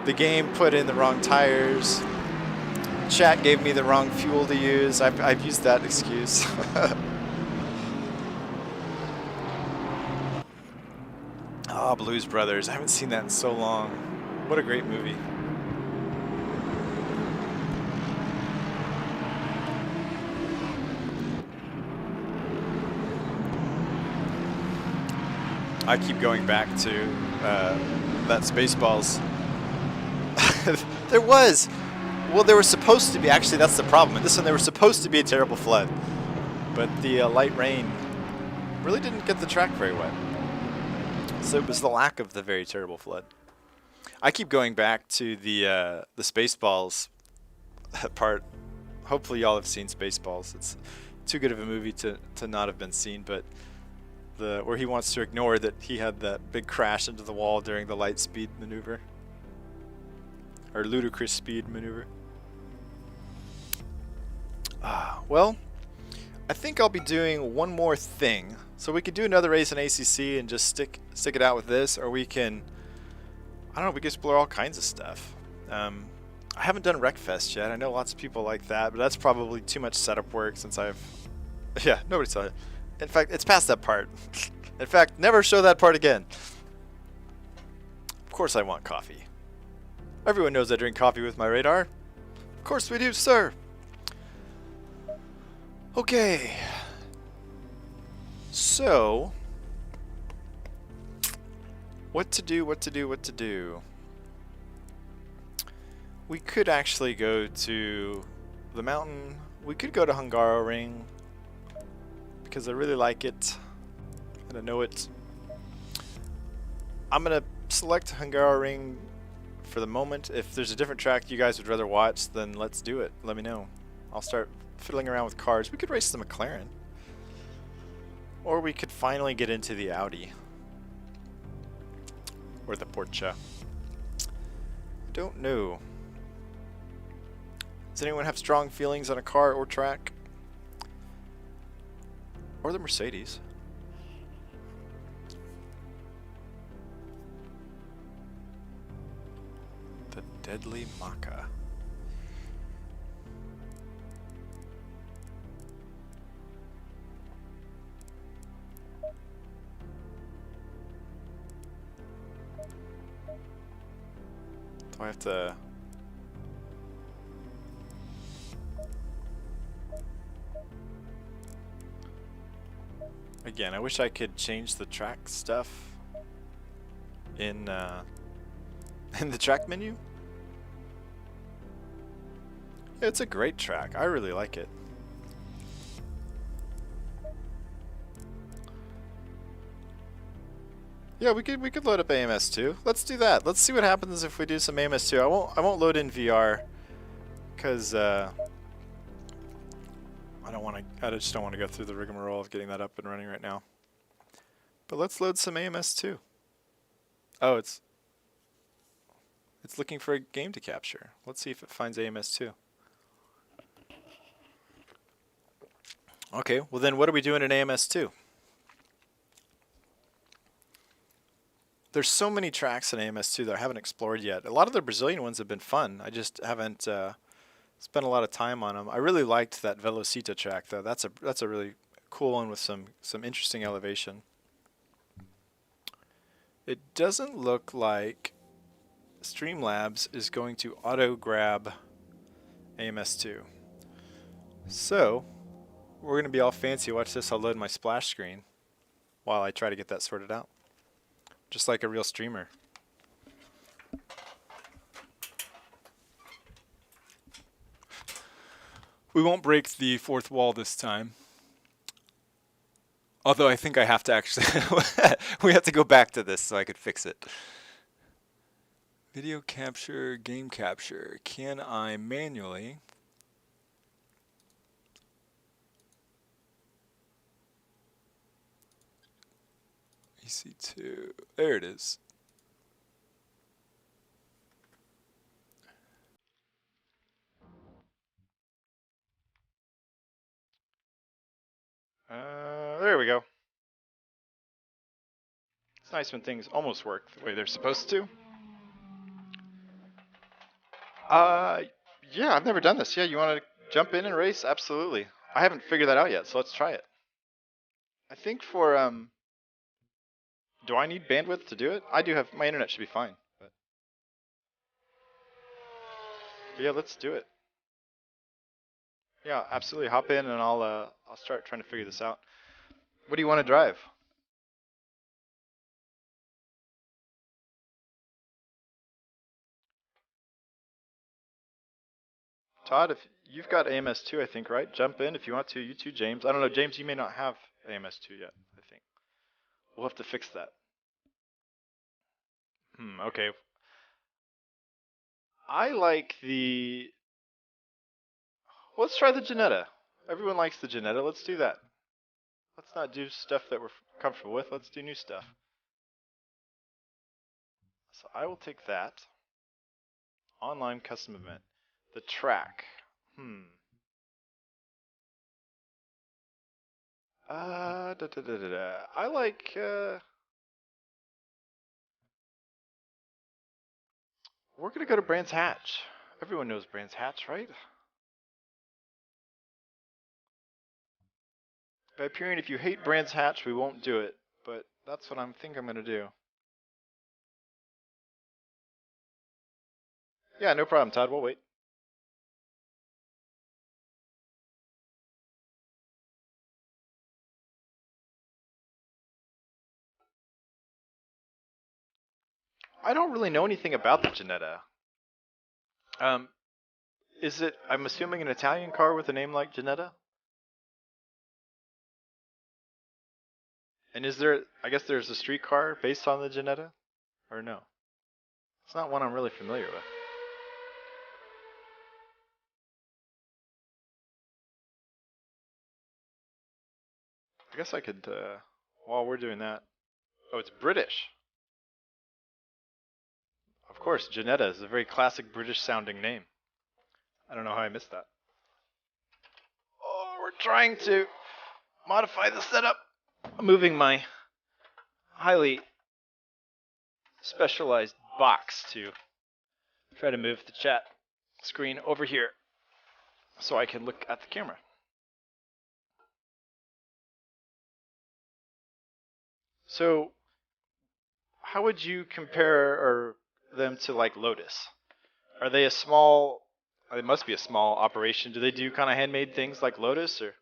The game put in the wrong tires. Chat gave me the wrong fuel to use. I've used that excuse. Oh, Blues Brothers. I haven't seen that in so long. What a great movie. I keep going back to that Spaceballs. There was. Well, there was supposed to be. Actually, that's the problem. In this one, there was supposed to be a terrible flood. But the light rain really didn't get the track very wet. So it was the lack of the very terrible flood. I keep going back to the Spaceballs part. Hopefully y'all have seen Spaceballs. It's too good of a movie to not have been seen, but where he wants to ignore that he had that big crash into the wall during the light speed maneuver. Or ludicrous speed maneuver. Well, I think I'll be doing one more thing. So we could do another race in ACC and just stick it out with this, or we can, I don't know, we can explore all kinds of stuff. I haven't done Wreckfest yet. I know lots of people like that, but that's probably too much setup work since yeah, nobody saw it. In fact, it's past that part. In fact, never show that part again. Of course I want coffee. Everyone knows I drink coffee with my radar. Of course we do, sir. Okay. So, what to do? We could actually go to the mountain. We could go to Hungaroring because I really like it and I know it. I'm gonna select Hungaroring for the moment. If there's a different track you guys would rather watch, then let's do it. Let me know. I'll start fiddling around with cars. We could race the McLaren. Or we could finally get into the Audi. Or the Porsche. Don't know. Does anyone have strong feelings on a car or track? Or the Mercedes? The Deadly Maca. Do I have to... Again, I wish I could change the track stuff in in the track menu. Yeah, it's a great track. I really like it. Yeah, we could load up AMS2. Let's do that. Let's see what happens if we do some AMS2. I won't load in VR because I just don't want to go through the rigmarole of getting that up and running right now. But let's load some AMS2. Oh, it's looking for a game to capture. Let's see if it finds AMS2. Okay, well then what are we doing in AMS2? There's so many tracks in AMS2 that I haven't explored yet. A lot of the Brazilian ones have been fun. I just haven't spent a lot of time on them. I really liked that Velocita track though. That's a really cool one with some interesting elevation. It doesn't look like Streamlabs is going to auto grab AMS2. So we're going to be all fancy. Watch this. I'll load my splash screen while I try to get that sorted out. Just like a real streamer. We won't break the fourth wall this time. Although I think I have to actually... we have to go back to this so I could fix it. Video capture, game capture. Can I manually... EC2. There it is. There we go. It's nice when things almost work the way they're supposed to. Yeah, I've never done this. Yeah, you want to jump in and race? Absolutely. I haven't figured that out yet, so let's try it. I think for, do I need bandwidth to do it? I do have, my internet should be fine. But yeah, let's do it. Yeah, absolutely. Hop in and I'll start trying to figure this out. What do you want to drive? Todd, if you've got AMS2, I think, right? Jump in if you want to. You too, James. I don't know, James, you may not have AMS2 yet, I think. We'll have to fix that. Okay. I like the... Let's try the Janetta. Everyone likes the Janetta. Let's do that. Let's not do stuff that we're comfortable with. Let's do new stuff. So I will take that. Online custom event. The track. I like, we're gonna go to Brands Hatch. Everyone knows Brands Hatch, right? Hyperion, if you hate Brands Hatch, we won't do it. But that's what I think I'm gonna do. Yeah, no problem, Todd. We'll wait. I don't really know anything about the Janetta. Is it, I'm assuming, an Italian car with a name like Janetta? And is there, I guess there's a street car based on the Janetta? Or no? It's not one I'm really familiar with. I guess I could, while we're doing that. Oh, it's British. Of course, Janetta is a very classic British sounding name. I don't know how I missed that. Oh, we're trying to modify the setup. I'm moving my highly specialized box to Try to move the chat screen over here so I can look at the camera. So, how would you compare them to like Lotus? Are they a small? They must be a small operation. Do they do kind of handmade things like Lotus, or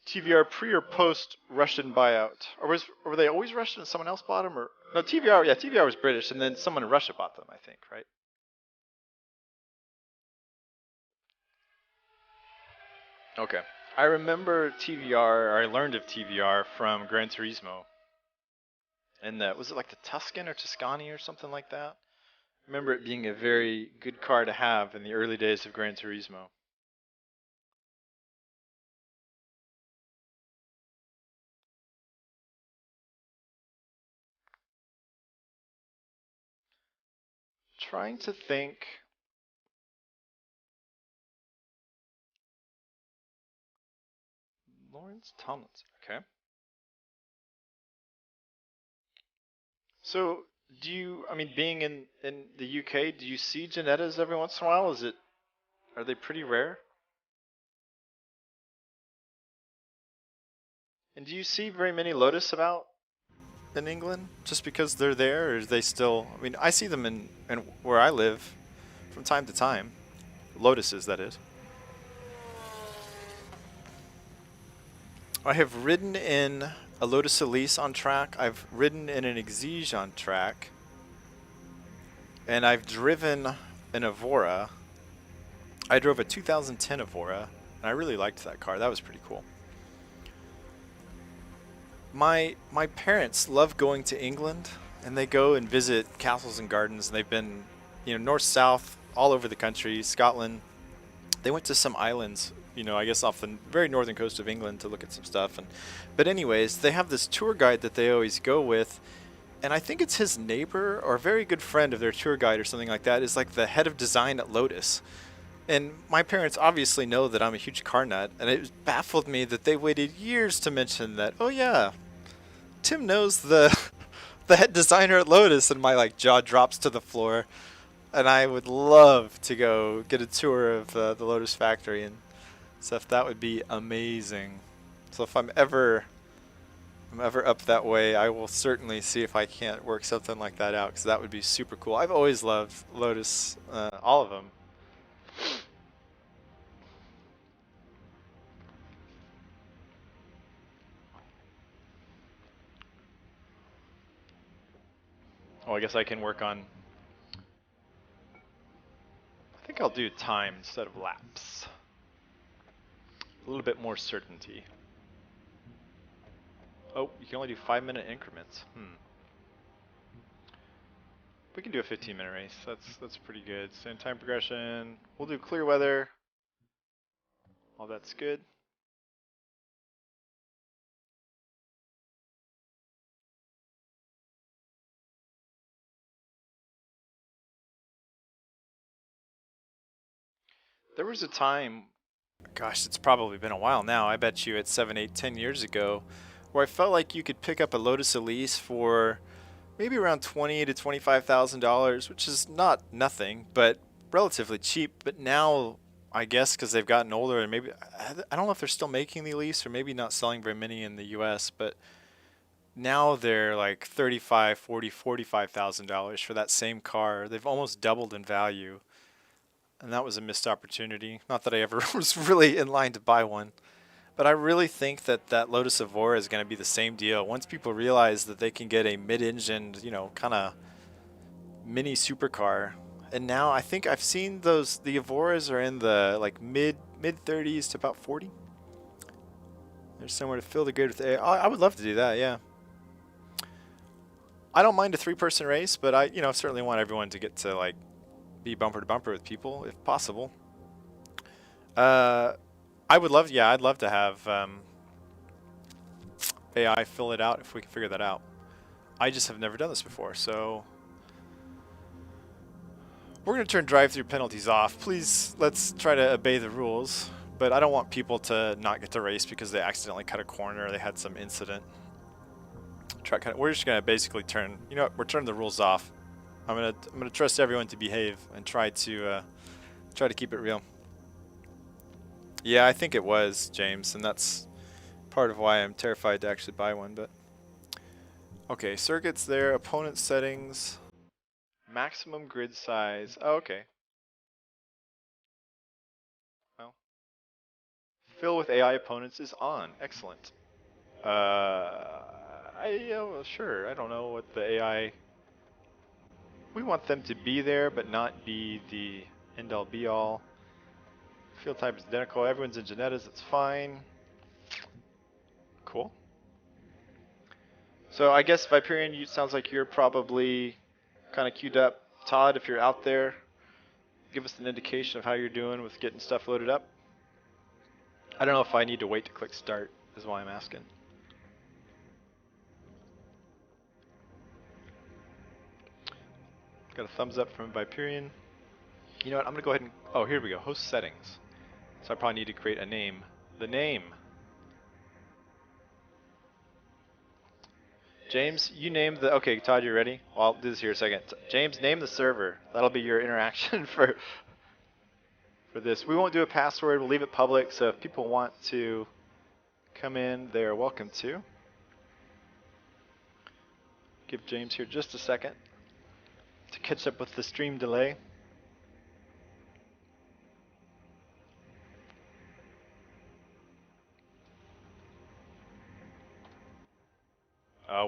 TVR pre or post Russian buyout? Or were they always Russian and someone else bought them? Or no, TVR. Yeah, TVR was British, and then someone in Russia bought them, I think, right? Okay. I remember TVR, or I learned of TVR from Gran Turismo. And was it like the Tuscan or Tuscany or something like that? I remember it being a very good car to have in the early days of Gran Turismo. Trying to think. Lawrence Tomlinson, okay. So, being in the UK, do you see Janettas every once in a while? Are they pretty rare? And do you see very many Lotus about in England just because they're there, or is they still? I mean, I see them in where I live from time to time. Lotuses, that is. I have ridden in a Lotus Elise on track. I've ridden in an Exige on track. And I've driven an Evora. I drove a 2010 Evora, and I really liked that car. That was pretty cool. My parents love going to England, and they go and visit castles and gardens, and they've been, north, south, all over the country, Scotland. They went to some islands, I guess off the very northern coast of England to look at some stuff. But anyways, they have this tour guide that they always go with, and I think it's his neighbor or a very good friend of their tour guide or something like that is like the head of design at Lotus. And my parents obviously know that I'm a huge car nut, and it baffled me that they waited years to mention that, oh yeah, Tim knows the head designer at Lotus, and my jaw drops to the floor. And I would love to go get a tour of the Lotus factory and stuff. That would be amazing. So if I'm ever up that way, I will certainly see if I can't work something like that out, because that would be super cool. I've always loved Lotus, all of them. Oh, I guess I can work on... I think I'll do time instead of laps. A little bit more certainty. Oh, you can only do 5-minute increments. We can do a 15-minute race. That's pretty good. Same time progression. We'll do clear weather. All that's good. There was a time, gosh, it's probably been a while now, I bet you it's 7, 8, 10 years ago, where I felt like you could pick up a Lotus Elise for maybe around $20,000 to $25,000, which is not nothing, but relatively cheap. But now, I guess because they've gotten older, and maybe, I don't know if they're still making the Elise, or maybe not selling very many in the US, but now they're like $35,000, $40,000, $45,000 for that same car. They've almost doubled in value. And that was a missed opportunity. Not that I ever was really in line to buy one. But I really think that Lotus Evora is going to be the same deal. Once people realize that they can get a mid-engined, kind of mini supercar. And now I think I've seen the Evoras are in the mid-30s to about 40. There's somewhere to fill the grid with air. I would love to do that, yeah. I don't mind a 3-person race, but I certainly want everyone to get to be bumper to bumper with people if possible. I'd love to have AI fill it out if we can figure that out. I just have never done this before, so we're going to turn drive-through penalties off. Please, let's try to obey the rules, but I don't want people to not get to race because they accidentally cut a corner or they had some incident. We're just going to basically we're turning the rules off. I'm gonna trust everyone to behave and try to keep it real. Yeah, I think it was, James, and that's part of why I'm terrified to actually buy one. But okay, circuits there, opponent settings, maximum grid size. Oh, okay. Well, fill with AI opponents is on. Excellent. Well, sure. I don't know what the AI. We want them to be there, but not be the end-all be-all. Field type is identical. Everyone's in Genetas. That's fine. Cool. So I guess Viperion, you sounds like you're probably kind of queued up. Todd, if you're out there, give us an indication of how you're doing with getting stuff loaded up. I don't know if I need to wait to click start, is why I'm asking. Got a thumbs up from Viperion. You know what, I'm gonna go ahead and, oh, here we go, host settings. So I probably need to create a name. The name. James, you name the, okay, Todd, you ready? Well, I'll do this here a second. James, name the server. That'll be your interaction for this. We won't do a password, we'll leave it public, so if people want to come in, they're welcome to. Give James here just a second to catch up with the stream delay.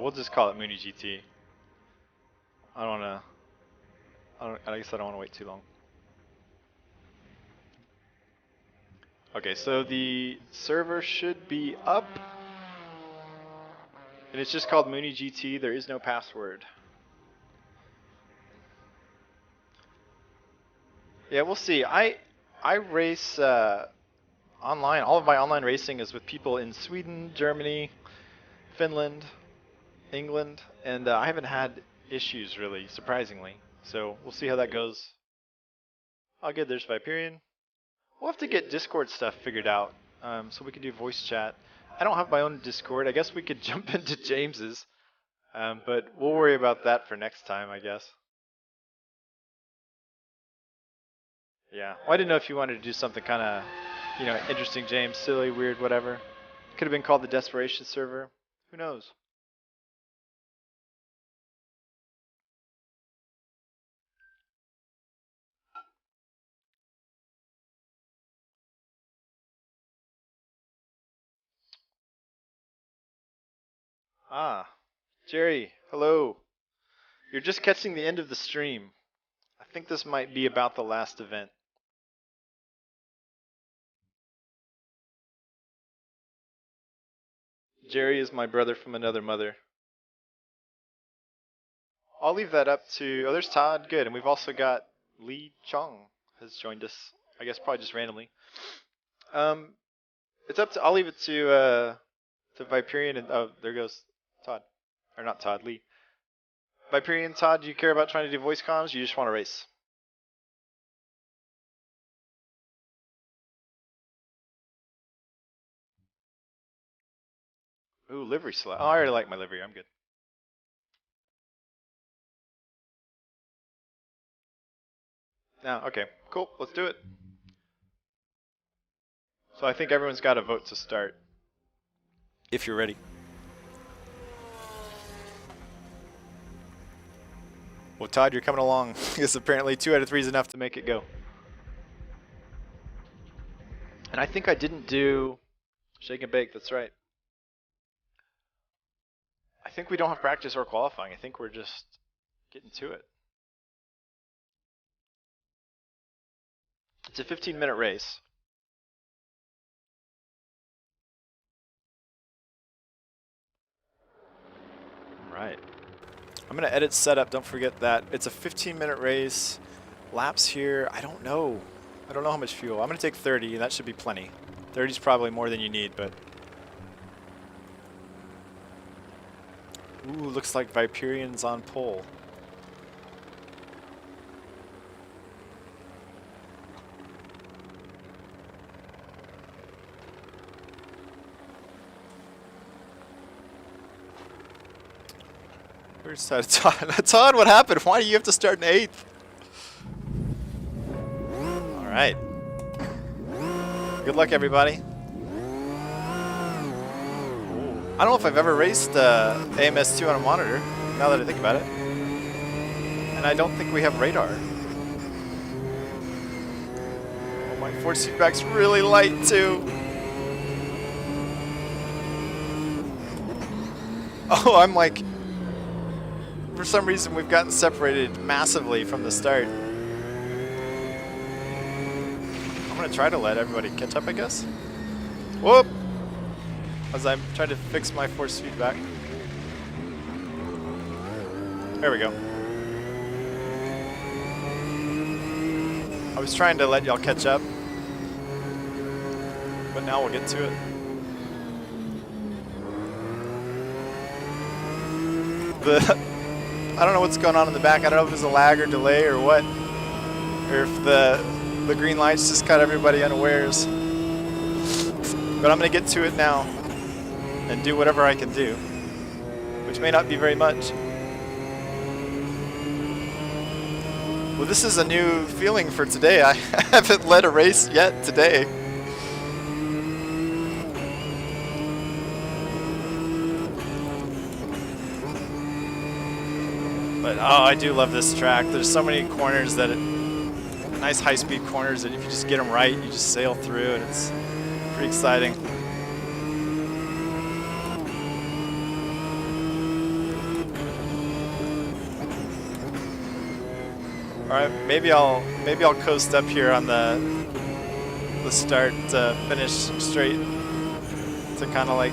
We'll just call it MoonieGT. I guess I don't want to wait too long. Okay, so the server should be up. And it's just called MoonieGT. There is no password. Yeah, we'll see. I race online. All of my online racing is with people in Sweden, Germany, Finland, England, and I haven't had issues really, surprisingly. So we'll see how that goes. Oh, good. There's Viperion. We'll have to get Discord stuff figured out, so we can do voice chat. I don't have my own Discord. I guess we could jump into James's, but we'll worry about that for next time, I guess. Yeah. Well, I didn't know if you wanted to do something kind of, you know, interesting, James, silly, weird, whatever. Could have been called the Desperation server. Who knows? Ah, Jerry, hello. You're just catching the end of the stream. I think this might be about the last event. Jerry is my brother from another mother. I'll leave that up to, oh, there's Todd, good. And we've also got Lee Chung has joined us, I guess probably just randomly. It's up to, I'll leave it to Viperion and, oh, there goes Todd. Or not Todd, Lee. Viperion, Todd, do you care about trying to do voice comms? Or you just want to race? Ooh, livery slot. Oh, I already like my livery. I'm good. Now, okay, cool. Let's do it. So I think everyone's got a vote to start. If you're ready. Well, Todd, you're coming along. Because apparently 2 out of 3 is enough to make it go. And I think I didn't do shake and bake. That's right. I think we don't have practice or qualifying. I think we're just getting to it. It's a 15-minute race. Right. I'm going to edit setup. Don't forget that. It's a 15-minute race. Laps here. I don't know. I don't know how much fuel. I'm going to take 30, and that should be plenty. 30 is probably more than you need, but... Ooh, looks like Viperion's on pole. Where's Todd? Todd, what happened? Why do you have to start in 8th? All right. Good luck, everybody. I don't know if I've ever raced AMS2 on a monitor, now that I think about it. And I don't think we have radar. Oh, my force feedback's really light, too. Oh, I'm like... For some reason, we've gotten separated massively from the start. I'm going to try to let everybody catch up, I guess. Whoop! As I'm trying to fix my force feedback. There we go. I was trying to let y'all catch up, but now we'll get to it. I don't know what's going on in the back. I don't know if it's a lag or delay or what, or if the green lights just caught everybody unawares. But I'm going to get to it now and do whatever I can do, which may not be very much. Well, this is a new feeling for today. I haven't led a race yet today. But oh, I do love this track. There's so many corners that nice high-speed corners that if you just get them right, you just sail through, and it's pretty exciting. All right, maybe I'll coast up here on the start finish straight to kind of like.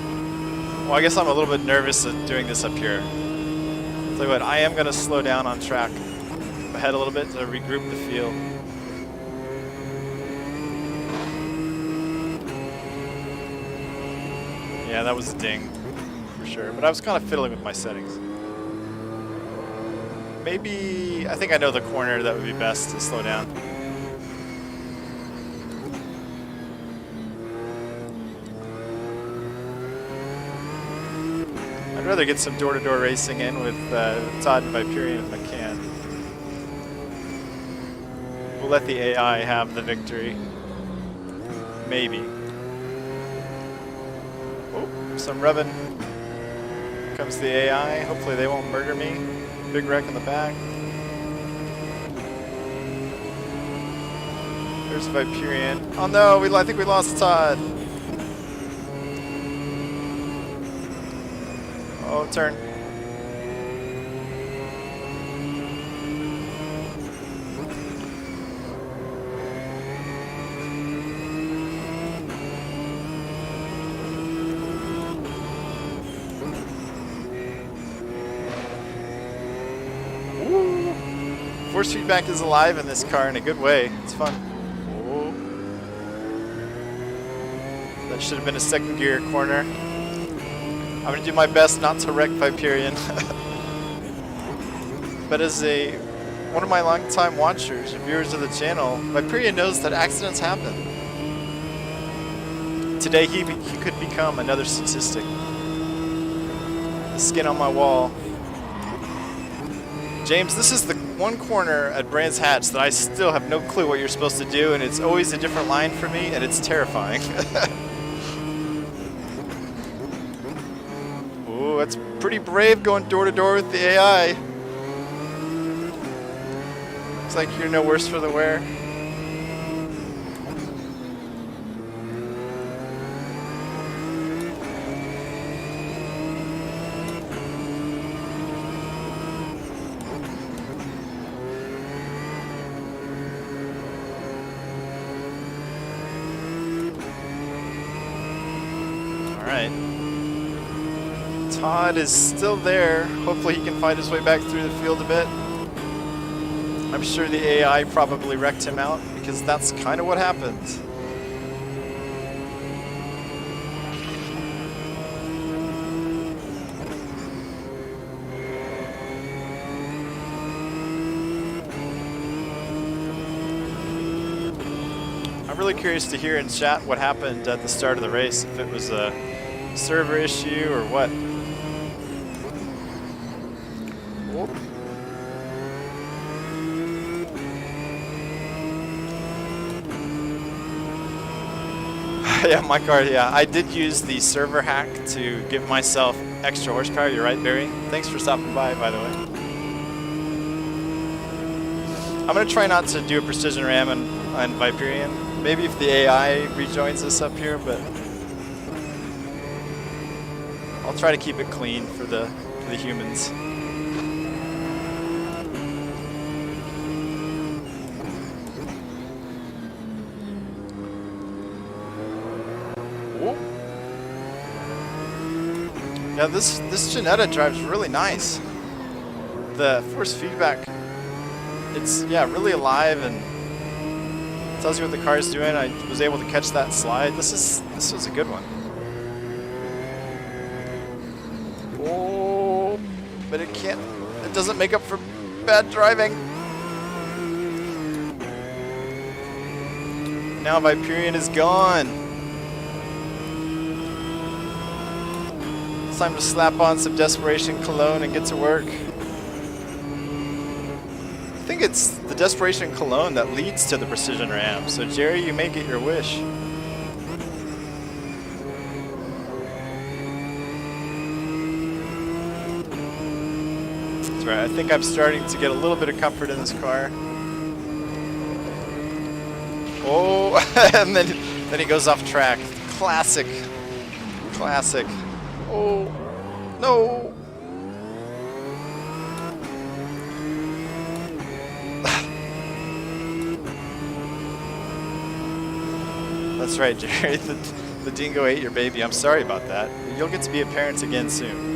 Well, I guess I'm a little bit nervous of doing this up here. Tell you what, I am going to slow down on track ahead a little bit to regroup the field. Yeah, that was a ding for sure, but I was kind of fiddling with my settings. Maybe, I think I know the corner that would be best to slow down. I'd rather get some door-to-door racing in with Todd and Viperian if I can. We'll let the AI have the victory. Maybe. Oh, some rubbing. Here comes the AI. Hopefully they won't murder me. Big wreck in the back. There's Viperian. Oh no, I think we lost Todd. Oh, turn. Woo. Force feedback is alive in this car in a good way. It's fun. Whoa. That should have been a second gear corner. I'm going to do my best not to wreck Viperian. But as one of my longtime watchers and viewers of the channel, Viperian knows that accidents happen. Today he could become another statistic. The skin on my wall. James, this is the one corner at Brands Hatch that I still have no clue what you're supposed to do, and it's always a different line for me, and it's terrifying. That's pretty brave going door to door with the AI. Looks like you're no worse for the wear. All right. Todd is still there. Hopefully he can find his way back through the field a bit. I'm sure the AI probably wrecked him out because that's kind of what happens. I'm really curious to hear in chat what happened at the start of the race, if it was a server issue or what. Yeah, my car, yeah. I did use the server hack to give myself extra horsepower. You're right, Barry. Thanks for stopping by the way. I'm going to try not to do a precision ram on Viperian. Maybe if the AI rejoins us up here, but I'll try to keep it clean for the humans. Yeah, this Janetta drives really nice. The force feedback, it's really alive and tells you what the car is doing. I was able to catch that slide. This was a good one. Oh, but it doesn't make up for bad driving. Now Viperian is gone. Time to slap on some Desperation Cologne and get to work. I think it's the Desperation Cologne that leads to the Precision Ram. So Jerry, you may get your wish. That's right, I think I'm starting to get a little bit of comfort in this car. Oh, and then he goes off track. Classic. Classic. Oh, no. That's right, Jerry. The dingo ate your baby. I'm sorry about that. You'll get to be a parent again soon.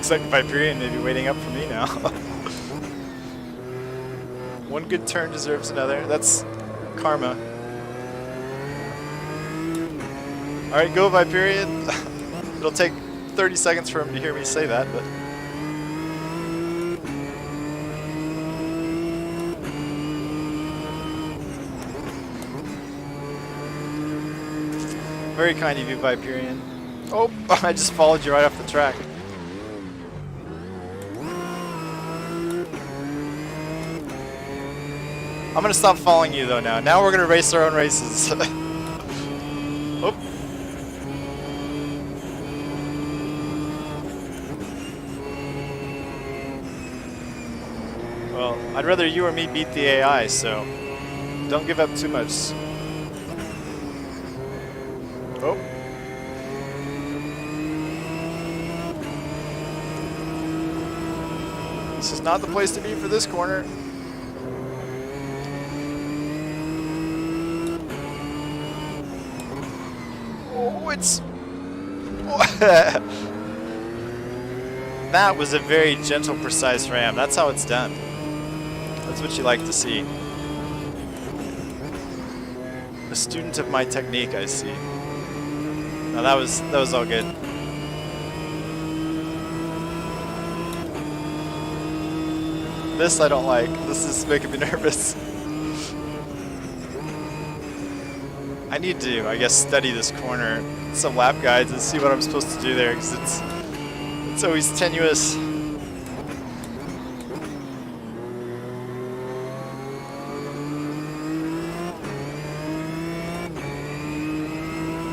Looks like Viperian may be waiting up for me now. One good turn deserves another. That's karma. Alright, go Viperian. It'll take 30 seconds for him to hear me say that, but... Very kind of you, Viperian. Oh, I just followed you right off the track. I'm gonna stop following you though now. Now we're gonna race our own races. Oh. Well, I'd rather you or me beat the AI, so don't give up too much. Oh. This is not the place to be for this corner. Oh, it's... That was a very gentle, precise ram. That's how it's done. That's what you like to see. A student of my technique, I see. No, that was all good. This I don't like. This is making me nervous. I need to, I guess, study this corner, some lap guides, and see what I'm supposed to do there, because it's always tenuous.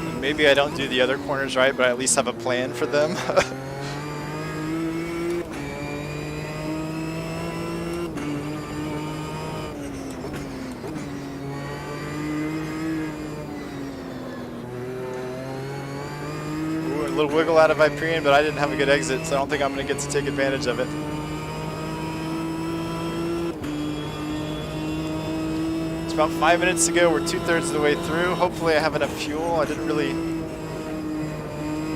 And maybe I don't do the other corners right, but I at least have a plan for them. A little wiggle out of Viperian, but I didn't have a good exit, so I don't think I'm going to get to take advantage of it. It's about 5 minutes to go. We're 2/3 of the way through. Hopefully I have enough fuel. I didn't really...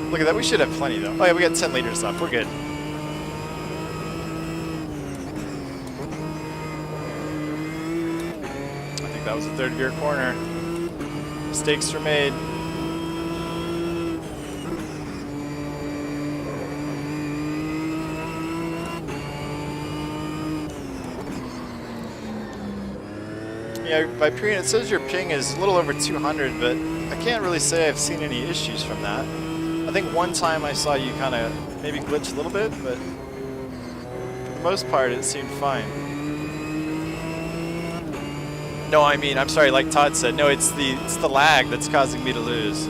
Look at that. We should have plenty, though. Oh, yeah, we got 10 liters left. We're good. I think that was a third gear corner. Mistakes were made. Yeah, Viperian, it says your ping is a little over 200, but I can't really say I've seen any issues from that. I think one time I saw you kind of maybe glitch a little bit, but for the most part it seemed fine. No, I mean, I'm sorry, like Todd said, no, it's the lag that's causing me to lose.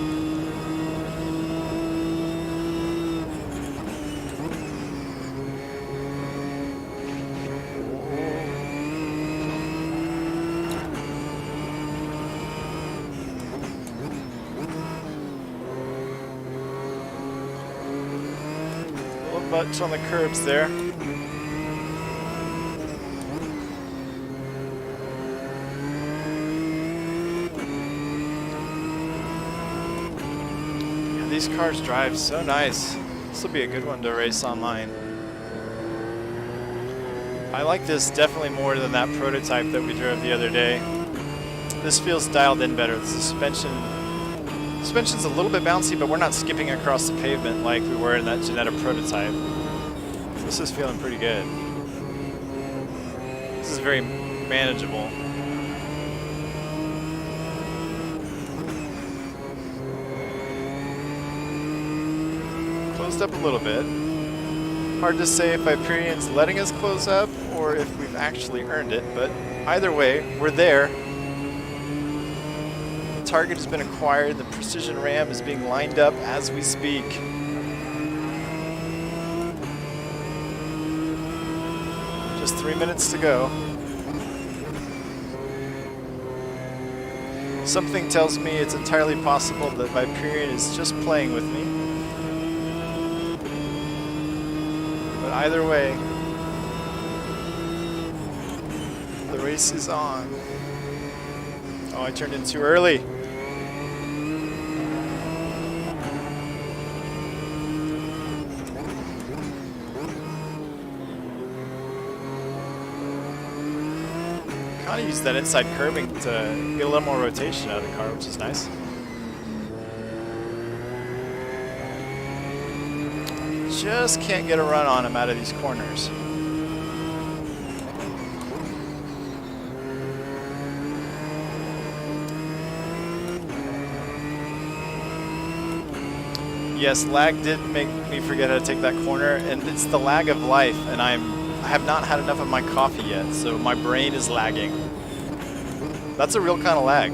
Butch on the curbs there. Yeah, these cars drive so nice. This will be a good one to race online. I like this definitely more than that prototype that we drove the other day. This feels dialed in better. The suspension's a little bit bouncy, but we're not skipping across the pavement like we were in that Jetta prototype. This is feeling pretty good. This is very manageable. Closed up a little bit. Hard to say if Viperian's letting us close up or if we've actually earned it, but either way, we're there. Target has been acquired. The precision ram is being lined up as we speak. Just 3 minutes to go. Something tells me it's entirely possible that Viperian is just playing with me. But either way, the race is on. Oh, I turned in too early. Kind of use that inside curbing to get a little more rotation out of the car, which is nice. Just can't get a run on him out of these corners. Yes, lag did make me forget how to take that corner, and it's the lag of life, and I have not had enough of my coffee yet, so my brain is lagging. That's a real kind of lag.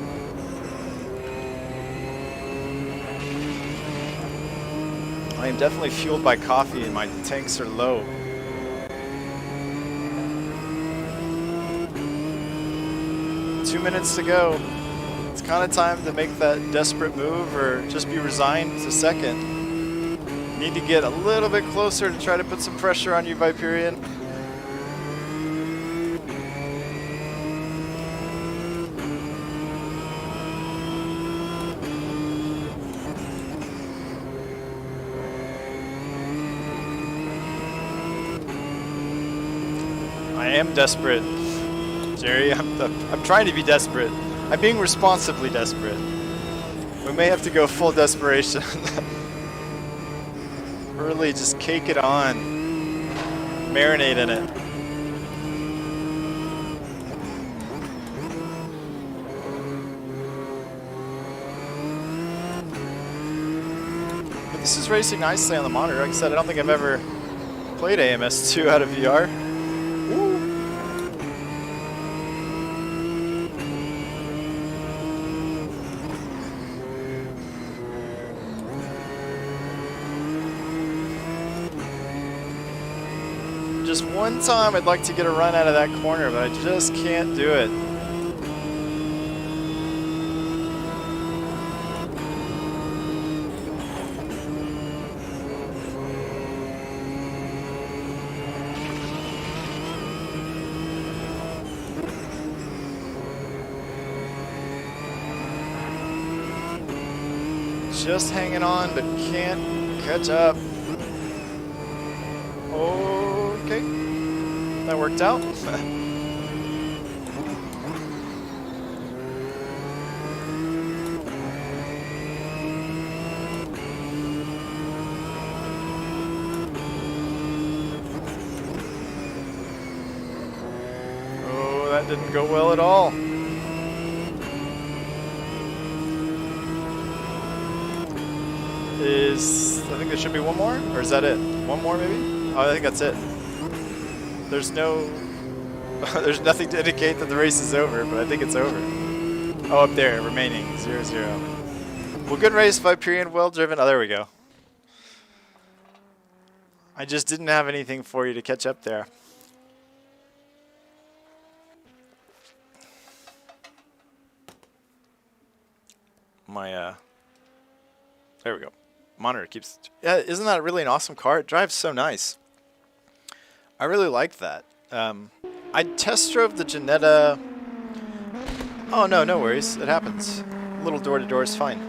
I am definitely fueled by coffee and my tanks are low. Two minutes to go. It's kind of time to make that desperate move or just be resigned to second. Need to get a little bit closer to try to put some pressure on you, Viperian. I am desperate, Jerry. I'm trying to be desperate. I'm being responsibly desperate. We may have to go full desperation. Really, just cake it on. Marinate in it. But this is racing nicely on the monitor. Like I said, I don't think I've ever played AMS2 out of VR. Just one time I'd like to get a run out of that corner, but I just can't do it. Just hanging on, but can't catch up. Okay, that worked out. Oh, that didn't go well at all. I think there should be one more, or is that it? One more maybe? Oh, I think that's it. There's no, there's nothing to indicate that the race is over, but I think it's over. Oh, up there, remaining, 0-0. Well, good race, Viperian, well driven. Oh, there we go. I just didn't have anything for you to catch up there. There we go. Monitor keeps, yeah, isn't that really an awesome car? It drives so nice. I really like that. I test drove the Janetta. Oh no, no worries. It happens. A little door to door is fine.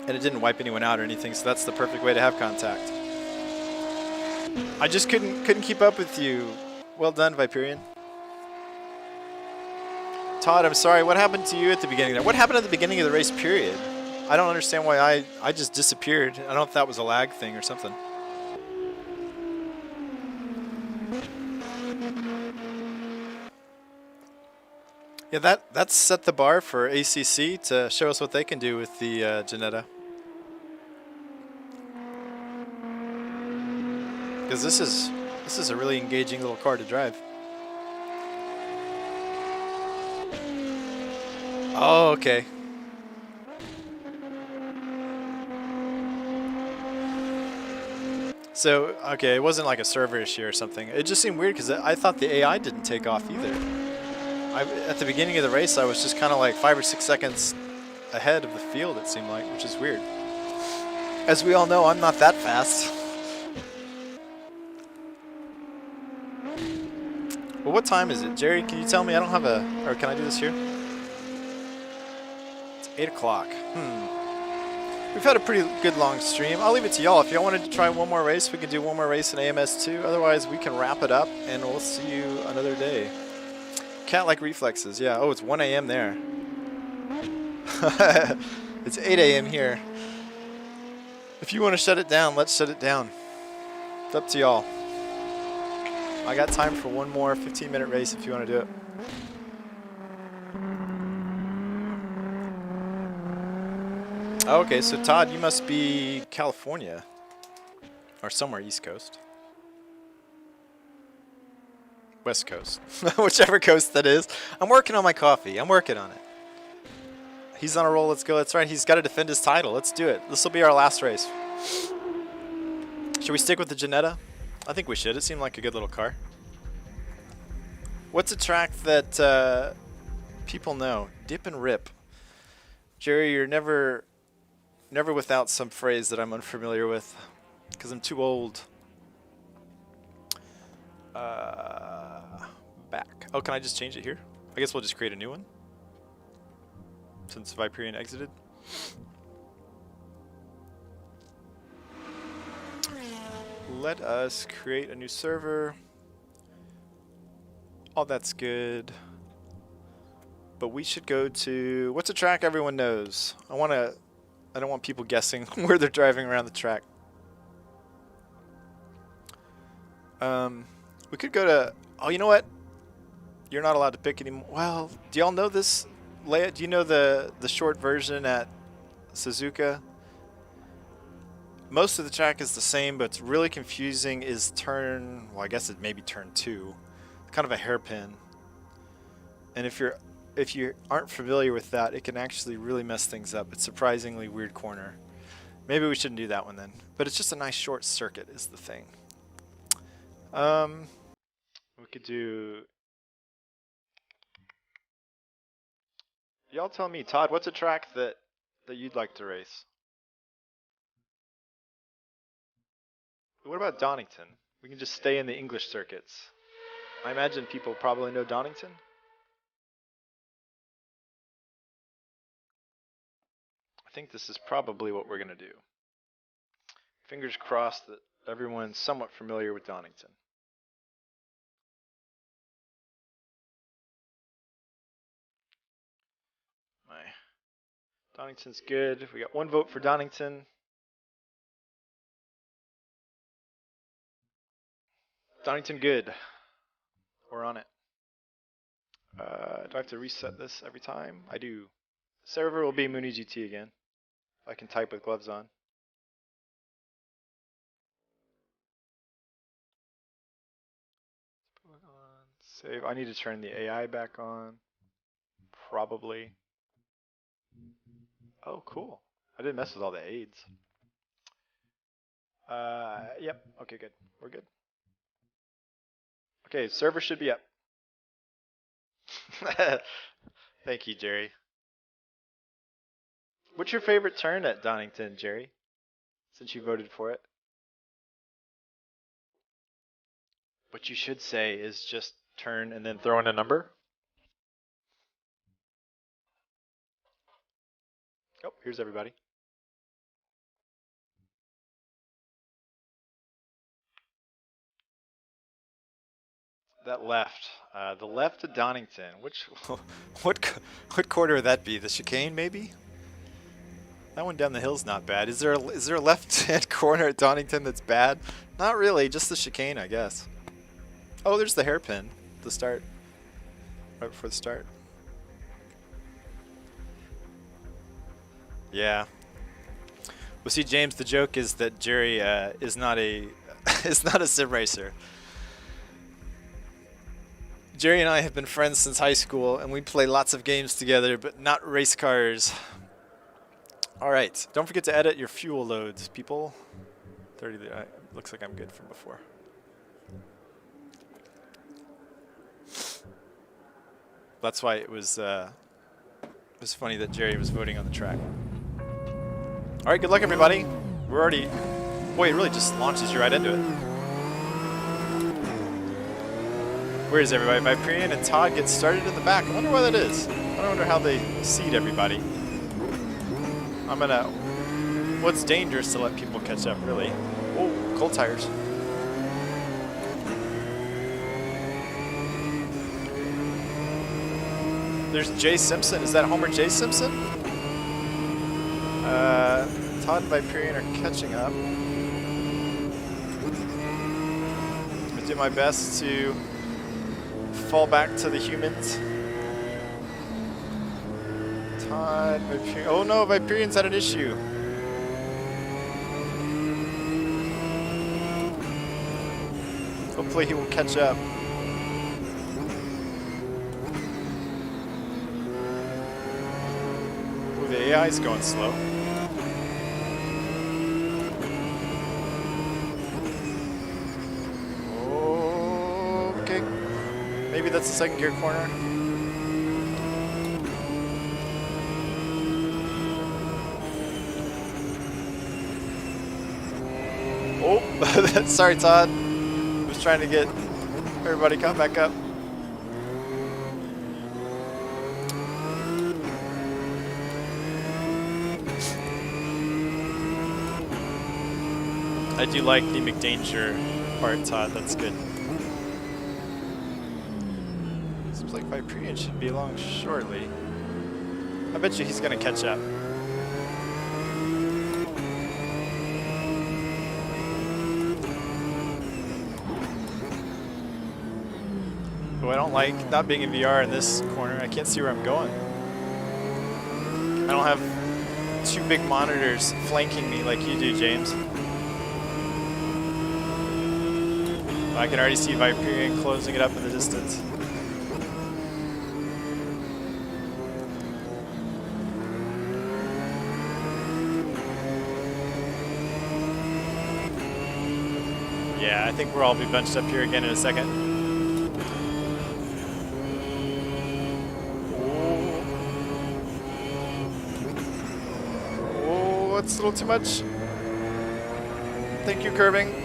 And it didn't wipe anyone out or anything, so that's the perfect way to have contact. I just couldn't keep up with you. Well done, Viperian. Todd, I'm sorry. What happened to you at the beginning there? What happened at the beginning of the race period? I don't understand why I just disappeared. I don't know if that was a lag thing or something. Yeah, that's set the bar for ACC to show us what they can do with the Janetta. Because this is a really engaging little car to drive. Oh, okay. So, okay, it wasn't like a server issue or something. It just seemed weird because I thought the AI didn't take off either. At the beginning of the race, I was just kind of like 5 or 6 seconds ahead of the field, it seemed like, which is weird. As we all know, I'm not that fast. Well, what time is it? Jerry, can you tell me? I don't have a... Or can I do this here? It's 8 o'clock. We've had a pretty good long stream. I'll leave it to y'all. If y'all wanted to try one more race, we can do one more race in AMS2. Otherwise, we can wrap it up, and we'll see you another day. Cat-like reflexes. Yeah. Oh, it's 1 a.m. there. It's 8 a.m. here. If you want to shut it down, let's shut it down. It's up to y'all. I got time for one more 15-minute race if you want to do it. Okay, so Todd, you must be California or somewhere East Coast. West Coast. Whichever coast that is. I'm working on my coffee. I'm working on it. He's on a roll. Let's go. That's right. He's got to defend his title. Let's do it. This will be our last race. Should we stick with the Janetta? I think we should. It seemed like a good little car. What's a track that people know? Dip and rip. Jerry, you're never without some phrase that I'm unfamiliar with, because I'm too old. Back. Oh, can I just change it here? I guess we'll just create a new one, since Viperian exited. Let us create a new server. All that's good. But we should go to... What's a track everyone knows? I don't want people guessing where they're driving around the track. We could go to... Oh, you know what? You're not allowed to pick anymore. Well, do y'all know this layout? Do you know the short version at Suzuka? Most of the track is the same, but it's really confusing is turn... Well, I guess it may be turn 2. Kind of a hairpin. And if you aren't familiar with that, it can actually really mess things up. It's a surprisingly weird corner. Maybe we shouldn't do that one then. But it's just a nice short circuit is the thing. We could do... Y'all tell me, Todd, what's a track that you'd like to race? What about Donington? We can just stay in the English circuits. I imagine people probably know Donington. I think this is probably what we're going to do. Fingers crossed that everyone's somewhat familiar with Donington. Donington's good. We got 1 vote for Donington. Donington good. We're on it. Do I have to reset this every time? I do. Server will be MoonieGT again. I can type with gloves on. Save. I need to turn the AI back on. Probably. Oh, cool. I didn't mess with all the aids. Yep. Okay, good. We're good. Okay, server should be up. Thank you, Jerry. What's your favorite turn at Donington, Jerry? Since you voted for it. What you should say is just turn and then throw in a number. Oh, here's everybody. That left, the left to Donington. Which, what quarter would that be? The chicane, maybe? That one down the hill's not bad. Is there a left-hand corner at Donington that's bad? Not really, just the chicane, I guess. Oh, there's the hairpin. The start, right before the start. Yeah. Well, see, James, the joke is that Jerry is not a sim racer. Jerry and I have been friends since high school, and we play lots of games together, but not race cars. All right, don't forget to edit your fuel loads, people. 30. Looks like I'm good from before. That's why it was funny that Jerry was voting on the track. All right, good luck, everybody. We're already. Boy, it really just launches you right into it. Where is everybody? Viperian and Todd get started in the back. I wonder why that is. I wonder how they seed everybody. I'm gonna. What's dangerous to let people catch up, really? Oh, cold tires. There's Jay Simpson. Is that Homer J. Simpson? Todd and Viperian are catching up. I'm gonna do my best to fall back to the humans. Todd, Viperian. Oh no, Viperian's had an issue. Hopefully he will catch up. Ooh, the AI is going slow. Okay. Maybe that's the second gear corner. Oh, sorry, Todd. I was trying to get everybody come back up. I do like the McDanger part, Todd. That's good. Seems like Viperian should be along shortly. I bet you he's going to catch up. Oh, I don't like not being in VR in this corner. I can't see where I'm going. I don't have two big monitors flanking me like you do, James. I can already see Viperian closing it up in the distance. Yeah, I think we'll all be bunched up here again in a second. Oh, that's a little too much. Thank you, curving.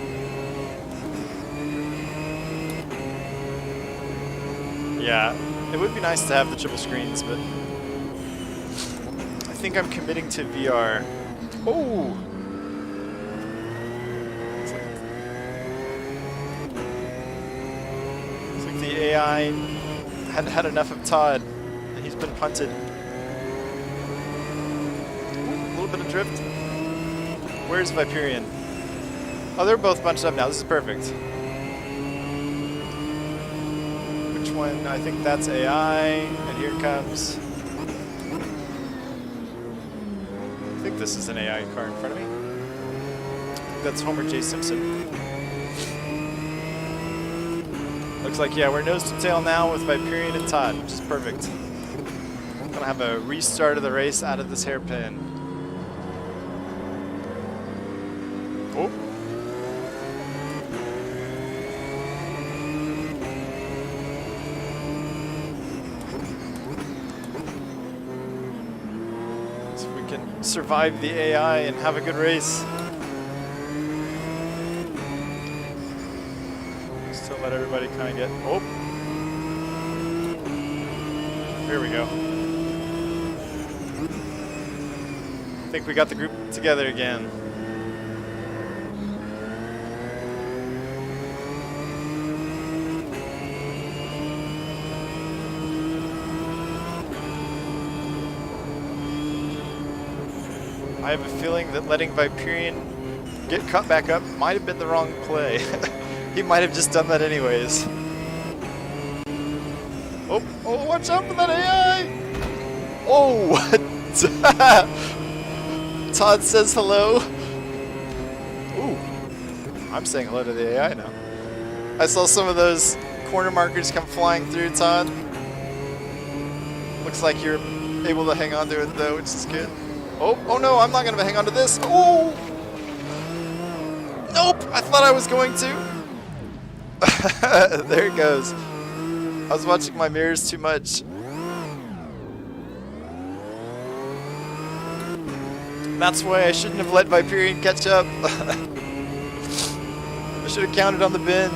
Yeah, it would be nice to have the triple screens, but I think I'm committing to VR. Oh! Looks like the AI hadn't had enough of Todd, and he's been punted. Ooh, a little bit of drift. Where's Viperian? Oh, they're both bunched up now. This is perfect. One, I think that's AI, and here it comes. I think this is an AI car in front of me. I think that's Homer J. Simpson. Looks like, yeah, we're nose to tail now with Viperian and Todd, which is perfect. Gonna have a restart of the race out of this hairpin. Oh. So we can survive the AI and have a good race. Still let everybody kind of get, oh. Here we go. I think we got the group together again. I have a feeling that letting Viperian get cut back up might have been the wrong play. He might have just done that anyways. Oh, oh, watch out for that AI! Oh, Todd says hello. Ooh, I'm saying hello to the AI now. I saw some of those corner markers come flying through, Todd. Looks like you're able to hang on to it though, which is good. Oh, oh no, I'm not gonna hang on to this. Oh! Nope, I thought I was going to. There it goes. I was watching my mirrors too much. That's why I shouldn't have let Viperian catch up. I should have counted on the bin.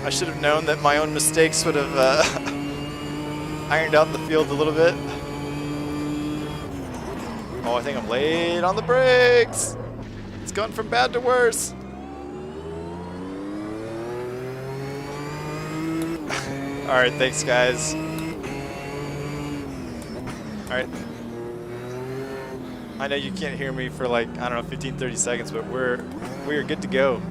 I should have known that my own mistakes would have ironed out the field a little bit. Oh, I think I'm late on the brakes. It's gone from bad to worse. All right, thanks guys. All right. I know you can't hear me for like, I don't know, 15, 30 seconds, but we are good to go.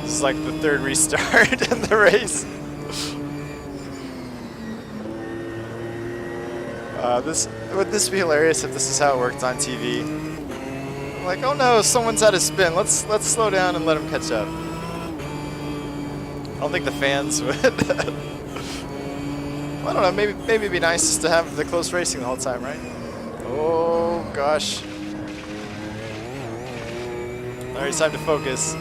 This is like the third restart in the race. Would this be hilarious if this is how it worked on TV? Like, oh no, someone's out of spin. Let's slow down and let him catch up. I don't think the fans would. Well, I don't know. Maybe it'd be nice just to have the close racing the whole time, right? Oh gosh. All right, it's time to focus.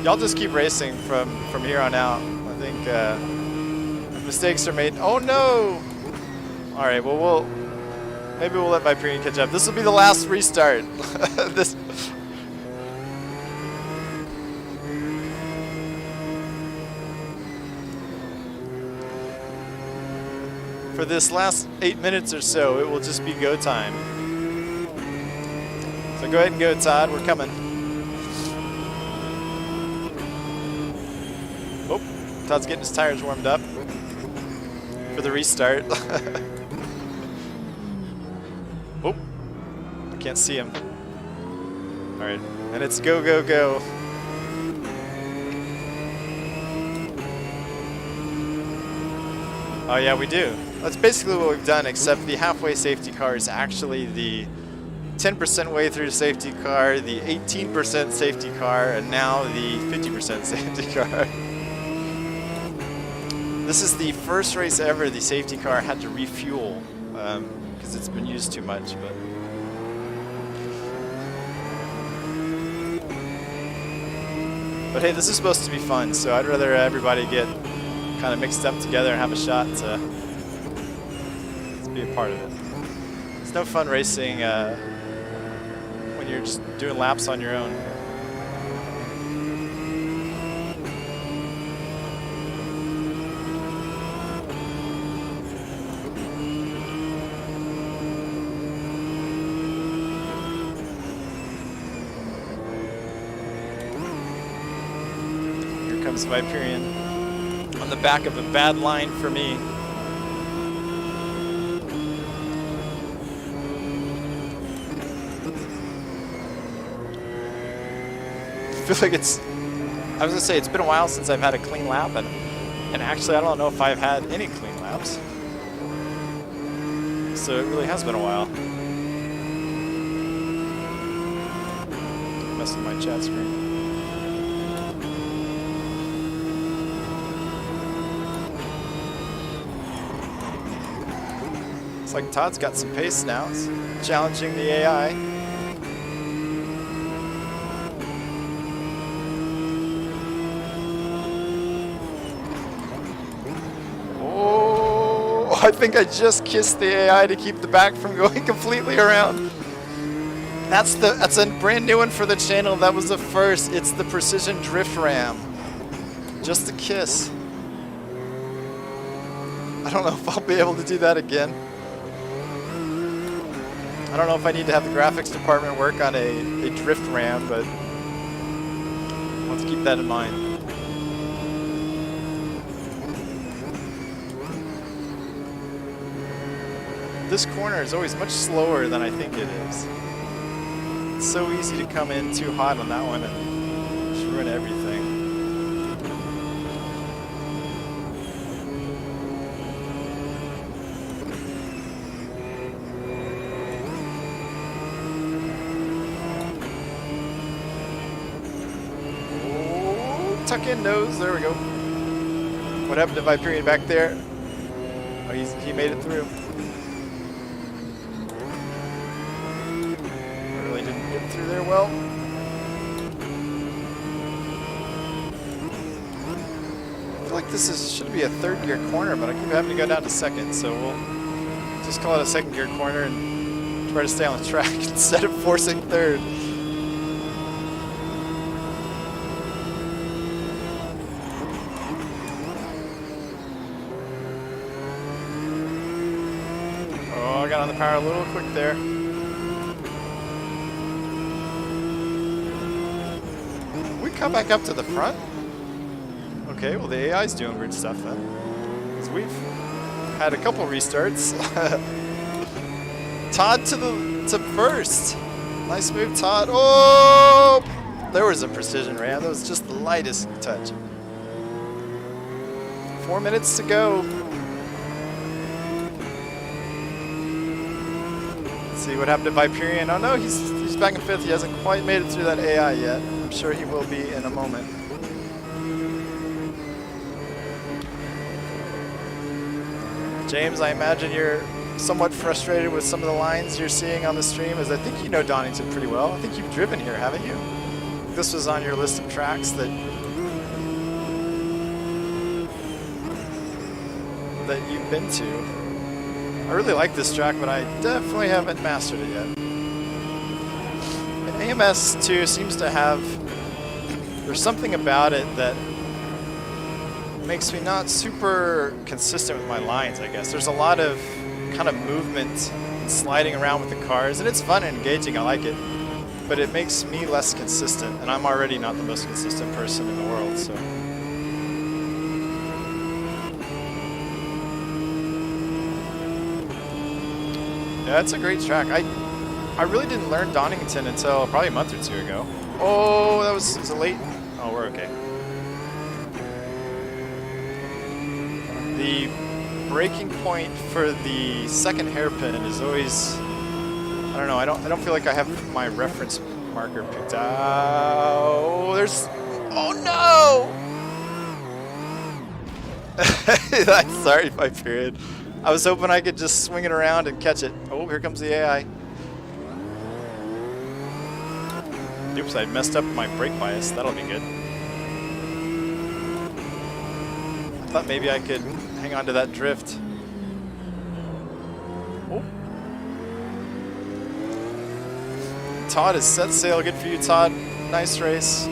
Y'all just keep racing from here on out. I think if mistakes are made. Oh no! All right, well maybe we'll let Viperian catch up. This will be the last restart. For this last 8 minutes or so, it will just be go time. So go ahead and go, Todd. We're coming. Oh, Todd's getting his tires warmed up for the restart. Oh, I can't see him. All right, and it's go, go, go. Oh yeah, we do. That's basically what we've done, except the halfway safety car is actually the 10% way through safety car, the 18% safety car, and now the 50% safety car. This is the first race ever the safety car had to refuel because it's been used too much. But hey, this is supposed to be fun, so I'd rather everybody get kind of mixed up together and have a shot to be a part of it. It's no fun racing when you're just doing laps on your own. Here comes Viperian on the back of a bad line for me. feel like it's, I was gonna say it's been a while since I've had a clean lap, and actually I don't know if I've had any clean laps. So it really has been a while. Messing with my chat screen. Looks like Todd's got some pace now. It's challenging the AI. Oh, I think I just kissed the AI to keep the back from going completely around. That's a brand new one for the channel. That was the first. It's the precision drift ram. Just a kiss. I don't know if I'll be able to do that again. I don't know if I need to have the graphics department work on a drift ram, but I'll have to keep that in mind. This corner is always much slower than I think it is. It's so easy to come in too hot on that one and just ruin everything. Tuck in nose, there we go. What happened to Viperian back there? Oh, he made it through. Really didn't get through there well. I feel like this should be a third gear corner, but I keep having to go down to second, so we'll just call it a second gear corner and try to stay on the track instead of forcing third. I got on the power a little quick there. We come back up to the front? Okay, well the AI's doing weird stuff then. 'Cause we've had a couple restarts. Todd to first. Nice move, Todd. Oh! There was a precision ram. That was just the lightest touch. 4 minutes to go. See what happened to Viperian. Oh no, he's back in fifth. He hasn't quite made it through that AI yet. I'm sure he will be in a moment. James, I imagine you're somewhat frustrated with some of the lines you're seeing on the stream, as I think you know Donington pretty well. I think you've driven here, haven't you? This was on your list of tracks that you've been to. I really like this track, but I definitely haven't mastered it yet. AMS2 seems to have, there's something about it that makes me not super consistent with my lines, I guess. There's a lot of kind of movement and sliding around with the cars, and it's fun and engaging, I like it. But it makes me less consistent, and I'm already not the most consistent person in the world, so. Yeah, it's a great track. I really didn't learn Donington until probably a month or two ago. Oh, that was a late. Oh, we're okay. The braking point for the second hairpin is always, I don't know. I don't feel like I have my reference marker picked out. Oh, there's. Oh no! Sorry, my period. I was hoping I could just swing it around and catch it. Oh, here comes the AI. Oops, I messed up my brake bias. That'll be good. I thought maybe I could hang on to that drift. Oh. Todd is set sail. Good for you, Todd. Nice race.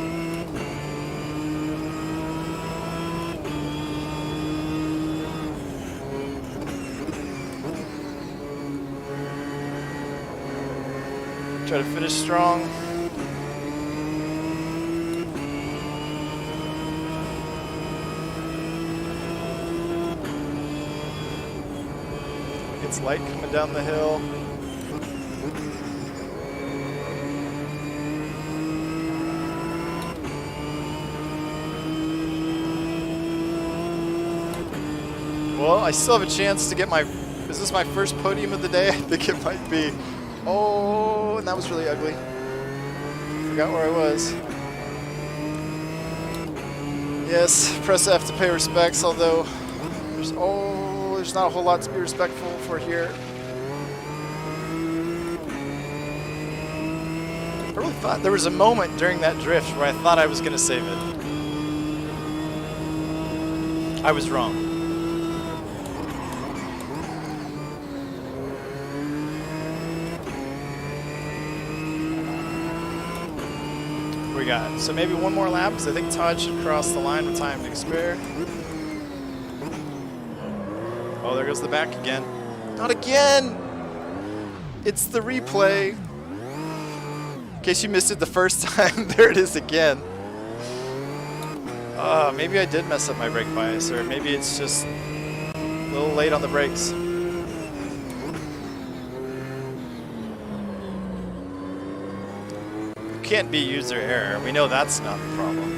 Try to finish strong. It's light coming down the hill. Well, I still have a chance to get my... Is this my first podium of the day? I think it might be. Oh, and that was really ugly. Forgot where I was. Yes, press F to pay respects, although there's not a whole lot to be respectful for here. I really thought there was a moment during that drift where I thought I was going to save it. I was wrong. What we got? So maybe one more lap, because I think Todd should cross the line with time to spare. Oh, there goes the back again. Not again! It's the replay. In case you missed it the first time, there it is again. Maybe I did mess up my brake bias, or maybe it's just a little late on the brakes. Can't be user error. We know that's not the problem.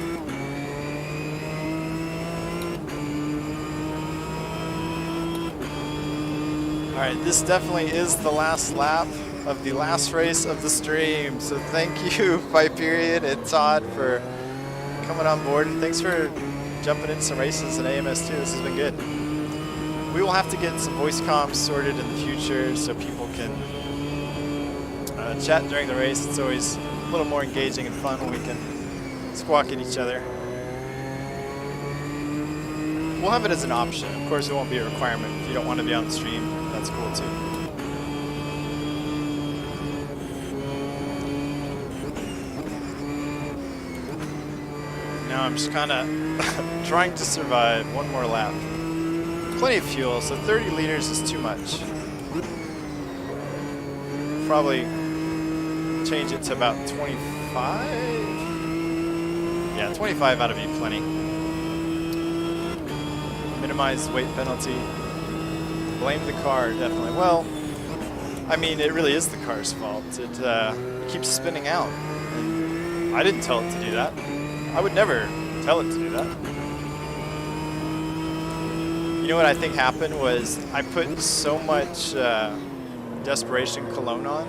Alright, this definitely is the last lap of the last race of the stream. So thank you, Viperion and Todd, for coming on board, and thanks for jumping in some races in AMS2. This has been good. We will have to get some voice comms sorted in the future so people can chat during the race. It's always a little more engaging and fun when we can squawk at each other. We'll have it as an option. Of course, it won't be a requirement. If you don't want to be on the stream, that's cool too. Now I'm just kind of trying to survive one more lap. Plenty of fuel, so 30 liters is too much. Probably change it to about 25? Yeah, 25 ought to be plenty. Minimize weight penalty. Blame the car, definitely. Well, I mean, it really is the car's fault. It keeps spinning out. And I didn't tell it to do that. I would never tell it to do that. You know what I think happened was I put so much desperation cologne on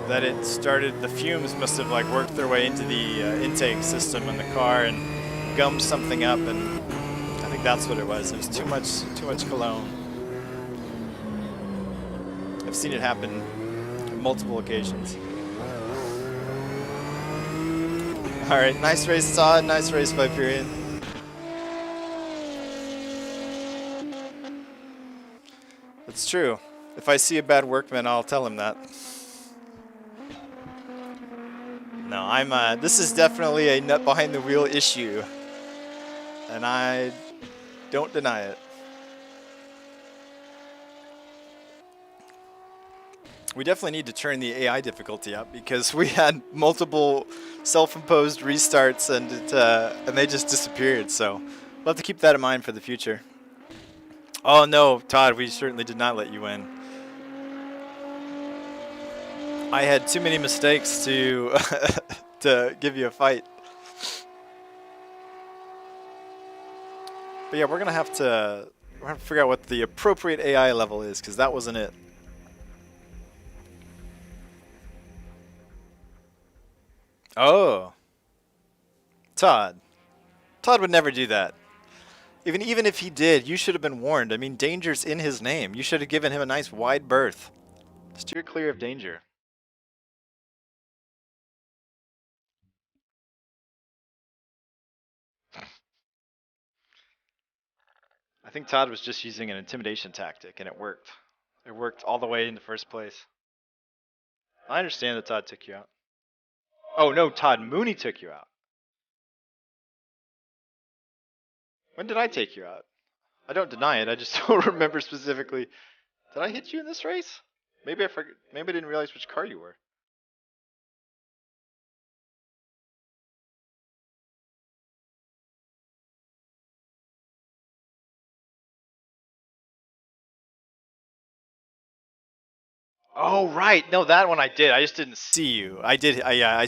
that it started, the fumes must have like worked their way into the intake system in the car and gummed something up, and I think that's what it was. It was too much cologne. I've seen it happen on multiple occasions. All right, nice race, Todd. Nice race, Viperion. It's true. If I see a bad workman, I'll tell him that. No, I'm. This is definitely a nut behind the wheel issue, and I don't deny it. We definitely need to turn the AI difficulty up because we had multiple self-imposed restarts and they just disappeared. So we'll have to keep that in mind for the future. Oh no, Todd, we certainly did not let you win. I had too many mistakes to to give you a fight. But yeah, we're gonna have to figure out what the appropriate AI level is, because that wasn't it. Oh, Todd would never do that. Even if he did, you should have been warned. I mean, danger's in his name. You should have given him a nice wide berth. Steer clear of danger. I think Todd was just using an intimidation tactic, and it worked. It worked all the way in the first place. I understand that Todd took you out. Oh no, Todd, Mooney took you out. When did I take you out? I don't deny it, I just don't remember specifically. Did I hit you in this race? Maybe I forgot. Maybe I didn't realize which car you were. Oh right, no, that one I did. I just didn't see you. I did. I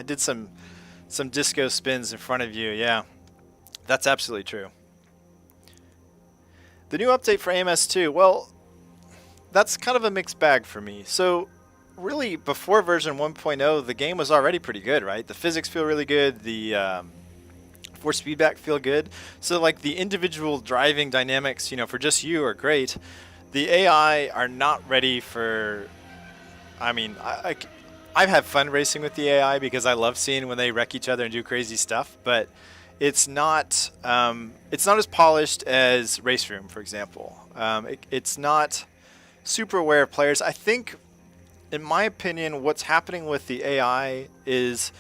did some disco spins in front of you. Yeah, that's absolutely true. The new update for AMS2, well, that's kind of a mixed bag for me. So really, before version 1.0, the game was already pretty good, right? The physics feel really good, the force feedback feel good. So like the individual driving dynamics, you know, for just you are great. The AI are not ready for, I mean, I've had fun racing with the AI because I love seeing when they wreck each other and do crazy stuff, but it's not as polished as Race Room, for example. It's not super aware of players. I think, in my opinion, what's happening with the AI is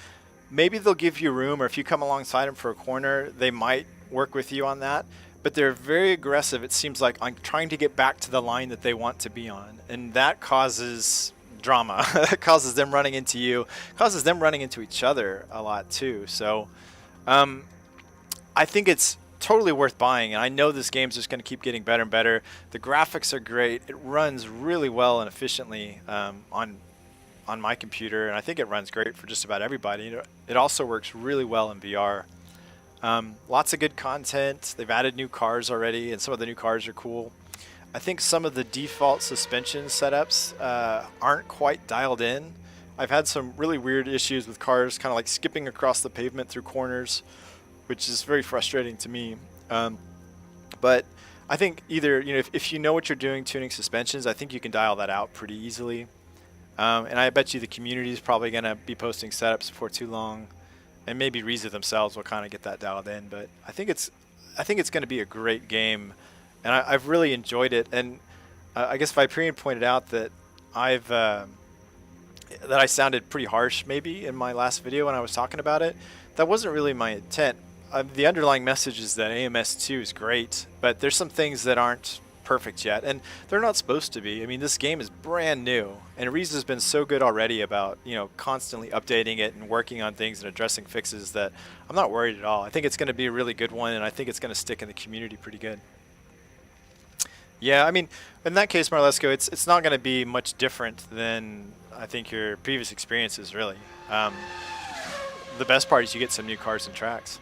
maybe they'll give you room, or if you come alongside them for a corner, they might work with you on that. But they're very aggressive, it seems like, on trying to get back to the line that they want to be on. And that causes drama. It causes them running into you, causes them running into each other a lot too. So I think it's totally worth buying, and I know this game's just going to keep getting better and better. The graphics are great. It runs really well and efficiently on my computer, and I think it runs great for just about everybody. You know, it also works really well in VR. Lots of good content. They've added new cars already, and some of the new cars are cool. I think some of the default suspension setups aren't quite dialed in. I've had some really weird issues with cars kind of like skipping across the pavement through corners, which is very frustrating to me. But I think either, you know, if you know what you're doing tuning suspensions, I think you can dial that out pretty easily. And I bet you the community is probably going to be posting setups before too long, and maybe Reza themselves will kind of get that dialed in. But I think it's going to be a great game, and I've really enjoyed it. And I guess Viperian pointed out that that I sounded pretty harsh maybe in my last video when I was talking about it. That wasn't really my intent. The underlying message is that AMS2 is great, but there's some things that aren't perfect yet, and they're not supposed to be. I mean, this game is brand new, and Reese's been so good already about, you know, constantly updating it and working on things and addressing fixes that I'm not worried at all. I think it's going to be a really good one, and I think it's going to stick in the community pretty good. Yeah, I mean, in that case, Marlesco, it's not going to be much different than I think your previous experiences, really. The best part is you get some new cars and tracks.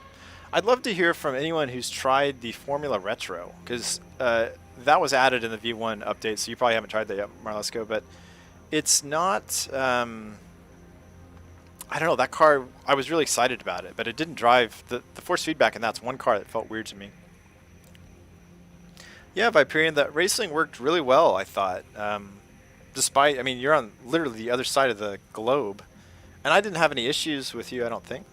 I'd love to hear from anyone who's tried the Formula Retro, because that was added in the V1 update, so you probably haven't tried that yet, Marlesco, but it's not, I don't know, that car, I was really excited about it, but it didn't drive, the force feedback, and that's one car that felt weird to me. Yeah, Viperian, that racing worked really well, I thought. Despite, I mean, you're on literally the other side of the globe, and I didn't have any issues with you, I don't think.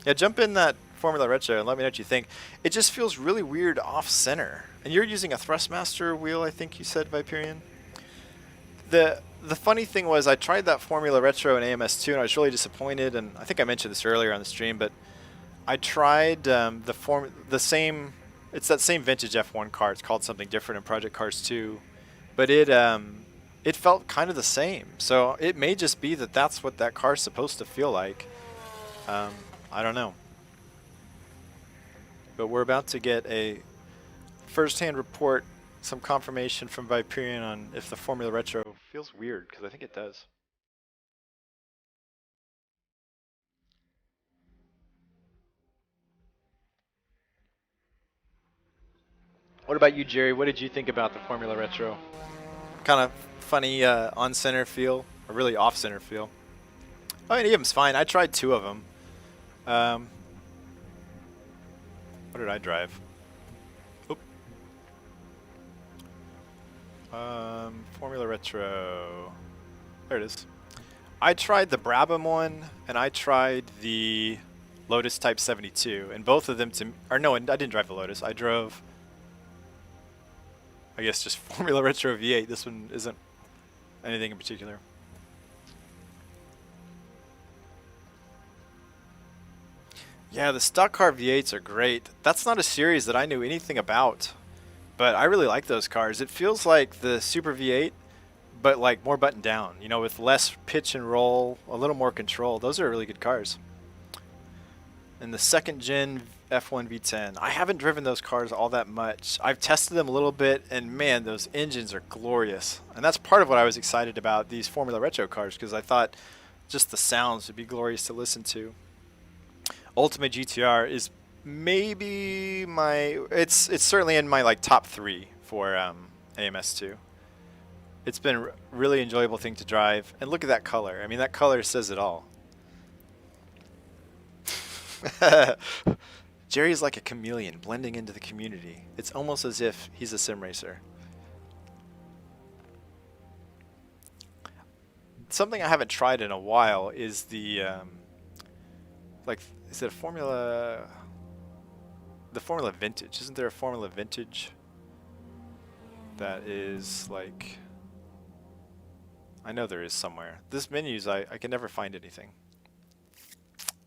Yeah, jump in that Formula Retro and let me know what you think. It just feels really weird off-center. And you're using a Thrustmaster wheel, I think you said, Viperian? The funny thing was I tried that Formula Retro in AMS2 and I was really disappointed, and I think I mentioned this earlier on the stream, but I tried the same, it's that same vintage F1 car. It's called something different in Project Cars 2, but it felt kind of the same. So it may just be that that's what that car's supposed to feel like. I don't know. But we're about to get a first-hand report, some confirmation from Viperian on if the Formula Retro feels weird, because I think it does. What about you, Jerry? What did you think about the Formula Retro? Kind of funny on-center feel, or really off-center feel. Oh, any of them's fine. I tried 2 of them. What did I drive? Oop. Formula Retro. There it is. I tried the Brabham one, and I tried the Lotus Type 72, and both of them or no, I didn't drive the Lotus. I drove, I guess, just Formula Retro V8. This one isn't anything in particular. Yeah, the stock car V8s are great. That's not a series that I knew anything about, but I really like those cars. It feels like the Super V8, but like more buttoned down, you know, with less pitch and roll, a little more control. Those are really good cars. And the second gen F1 V10, I haven't driven those cars all that much. I've tested them a little bit, and man, those engines are glorious. And that's part of what I was excited about these Formula Retro cars, because I thought just the sounds would be glorious to listen to. Ultimate GTR is maybe it's certainly in my like top 3 for AMS2. It's been a really enjoyable thing to drive, and look at that color. I mean, that color says it all. Jerry's like a chameleon blending into the community. It's almost as if he's a sim racer. Something I haven't tried in a while is the like, is it a Formula? The Formula Vintage. Isn't there a Formula Vintage that is like, I know there is somewhere. This menus, I can never find anything.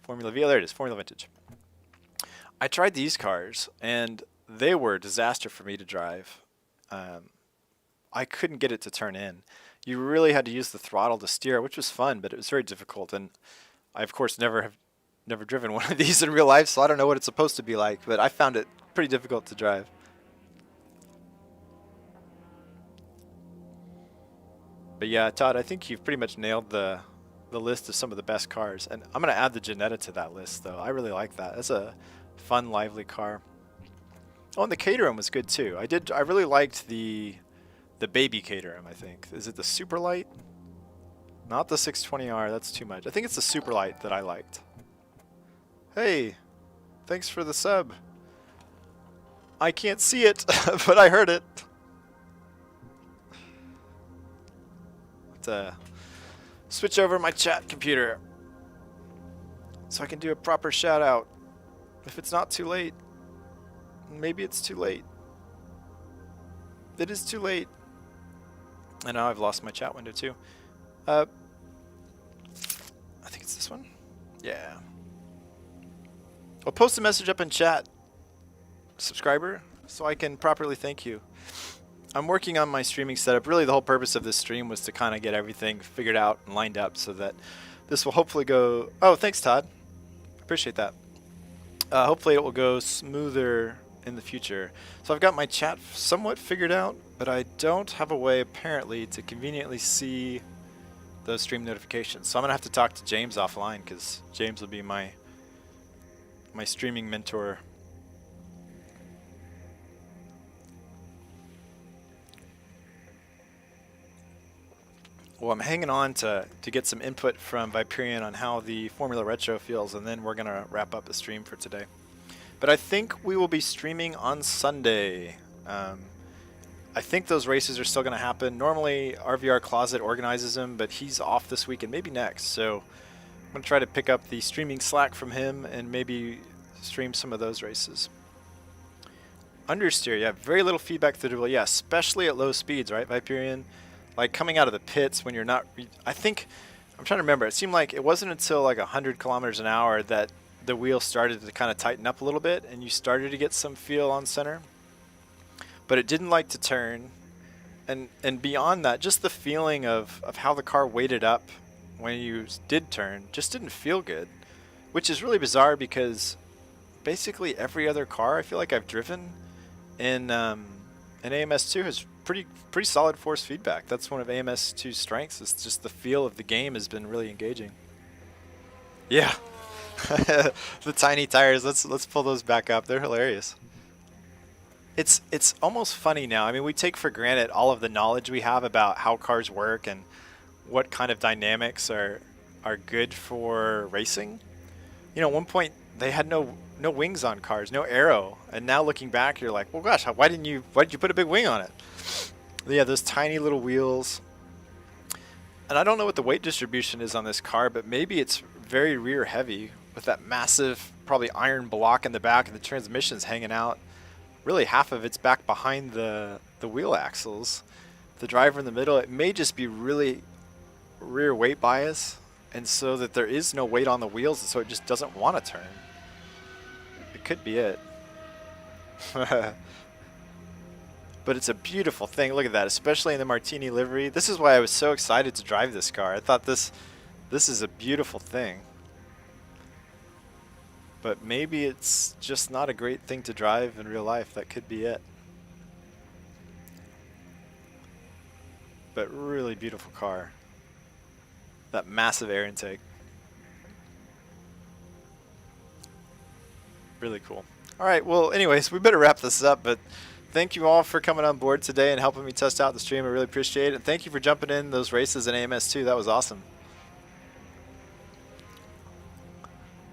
Formula V, oh, there it is, Formula Vintage. I tried these cars, and they were a disaster for me to drive. I couldn't get it to turn in. You really had to use the throttle to steer, which was fun, but it was very difficult. And I, of course, never driven one of these in real life, so I don't know what it's supposed to be like, but I found it pretty difficult to drive. But yeah, Todd, I think you've pretty much nailed the list of some of the best cars. And I'm going to add the Jannetta to that list, though. I really like that. That's a fun, lively car. Oh, and the Caterham was good, too. I really liked the baby Caterham, I think. Is it the Superlight? Not the 620R, that's too much. I think it's the Superlight that I liked. Hey, thanks for the sub. I can't see it, but I heard it. Switch over my chat computer so I can do a proper shout out. If it's not too late, maybe it's too late. It is too late. And now I've lost my chat window too. I think it's this one. Yeah. I'll post a message up in chat, subscriber, so I can properly thank you. I'm working on my streaming setup. Really, the whole purpose of this stream was to kind of get everything figured out and lined up so that this will hopefully go... Oh, thanks, Todd. Appreciate that. Hopefully it will go smoother in the future. So I've got my chat somewhat figured out, but I don't have a way, apparently, to conveniently see those stream notifications. So I'm going to have to talk to James offline, because James will be my streaming mentor. Well, I'm hanging on to get some input from Viperian on how the Formula Retro feels, and then we're going to wrap up the stream for today. But I think we will be streaming on Sunday. I think those races are still going to happen. Normally, RVR Closet organizes them, but he's off this week and maybe next. So I'm going to try to pick up the streaming slack from him and maybe stream some of those races. Understeer, yeah, very little feedback through the wheel. Yeah, especially at low speeds, right, Viperian? Like coming out of the pits when you're not, I think, I'm trying to remember, it seemed like it wasn't until like 100 kilometers an hour that the wheel started to kind of tighten up a little bit and you started to get some feel on center. But it didn't like to turn. And beyond that, just the feeling of how the car weighted up when you did turn just didn't feel good. Which is really bizarre because basically every other car I feel like I've driven in AMS2 has pretty solid force feedback. That's one of AMS2's strengths. It's just the feel of the game has been really engaging. Yeah, the tiny tires. Let's pull those back up. They're hilarious. It's almost funny now. I mean, we take for granted all of the knowledge we have about how cars work and what kind of dynamics are good for racing. You know, at one point they had no wings on cars, no aero, and now looking back, you're like, well, gosh, why did you put a big wing on it? Yeah, those tiny little wheels. And I don't know what the weight distribution is on this car, but maybe it's very rear heavy with that massive, probably iron block in the back and the transmission's hanging out. Really half of it's back behind the wheel axles. The driver in the middle, it may just be really rear weight bias, and so that there is no weight on the wheels, and so it just doesn't want to turn. It could be it. But it's a beautiful thing. Look at that, especially in the Martini livery. This is why I was so excited to drive this car. I thought this is a beautiful thing. But maybe it's just not a great thing to drive in real life. That could be it. But really beautiful car. That massive air intake. Really cool. All right, well, anyways, we better wrap this up, but thank you all for coming on board today and helping me test out the stream. I really appreciate it. And thank you for jumping in those races in AMS2. That was awesome.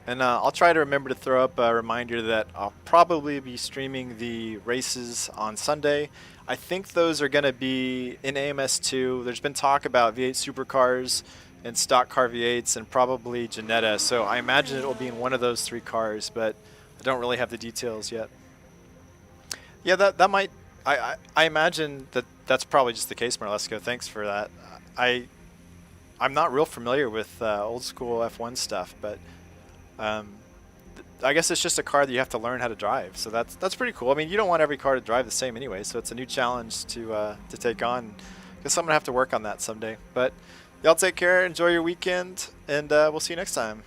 And I'll try to remember to throw up a reminder that I'll probably be streaming the races on Sunday. I think those are going to be in AMS2. There's been talk about V8 supercars and stock car V8s and probably Janetta. So I imagine it will be in one of those 3 cars, but I don't really have the details yet. Yeah, that might. I imagine that's probably just the case, Marlesko. Thanks for that. I'm not real familiar with old school F1 stuff, but I guess it's just a car that you have to learn how to drive. So that's pretty cool. I mean, you don't want every car to drive the same anyway, so it's a new challenge to take on. Guess I'm gonna have to work on that someday. But y'all take care, enjoy your weekend, and we'll see you next time.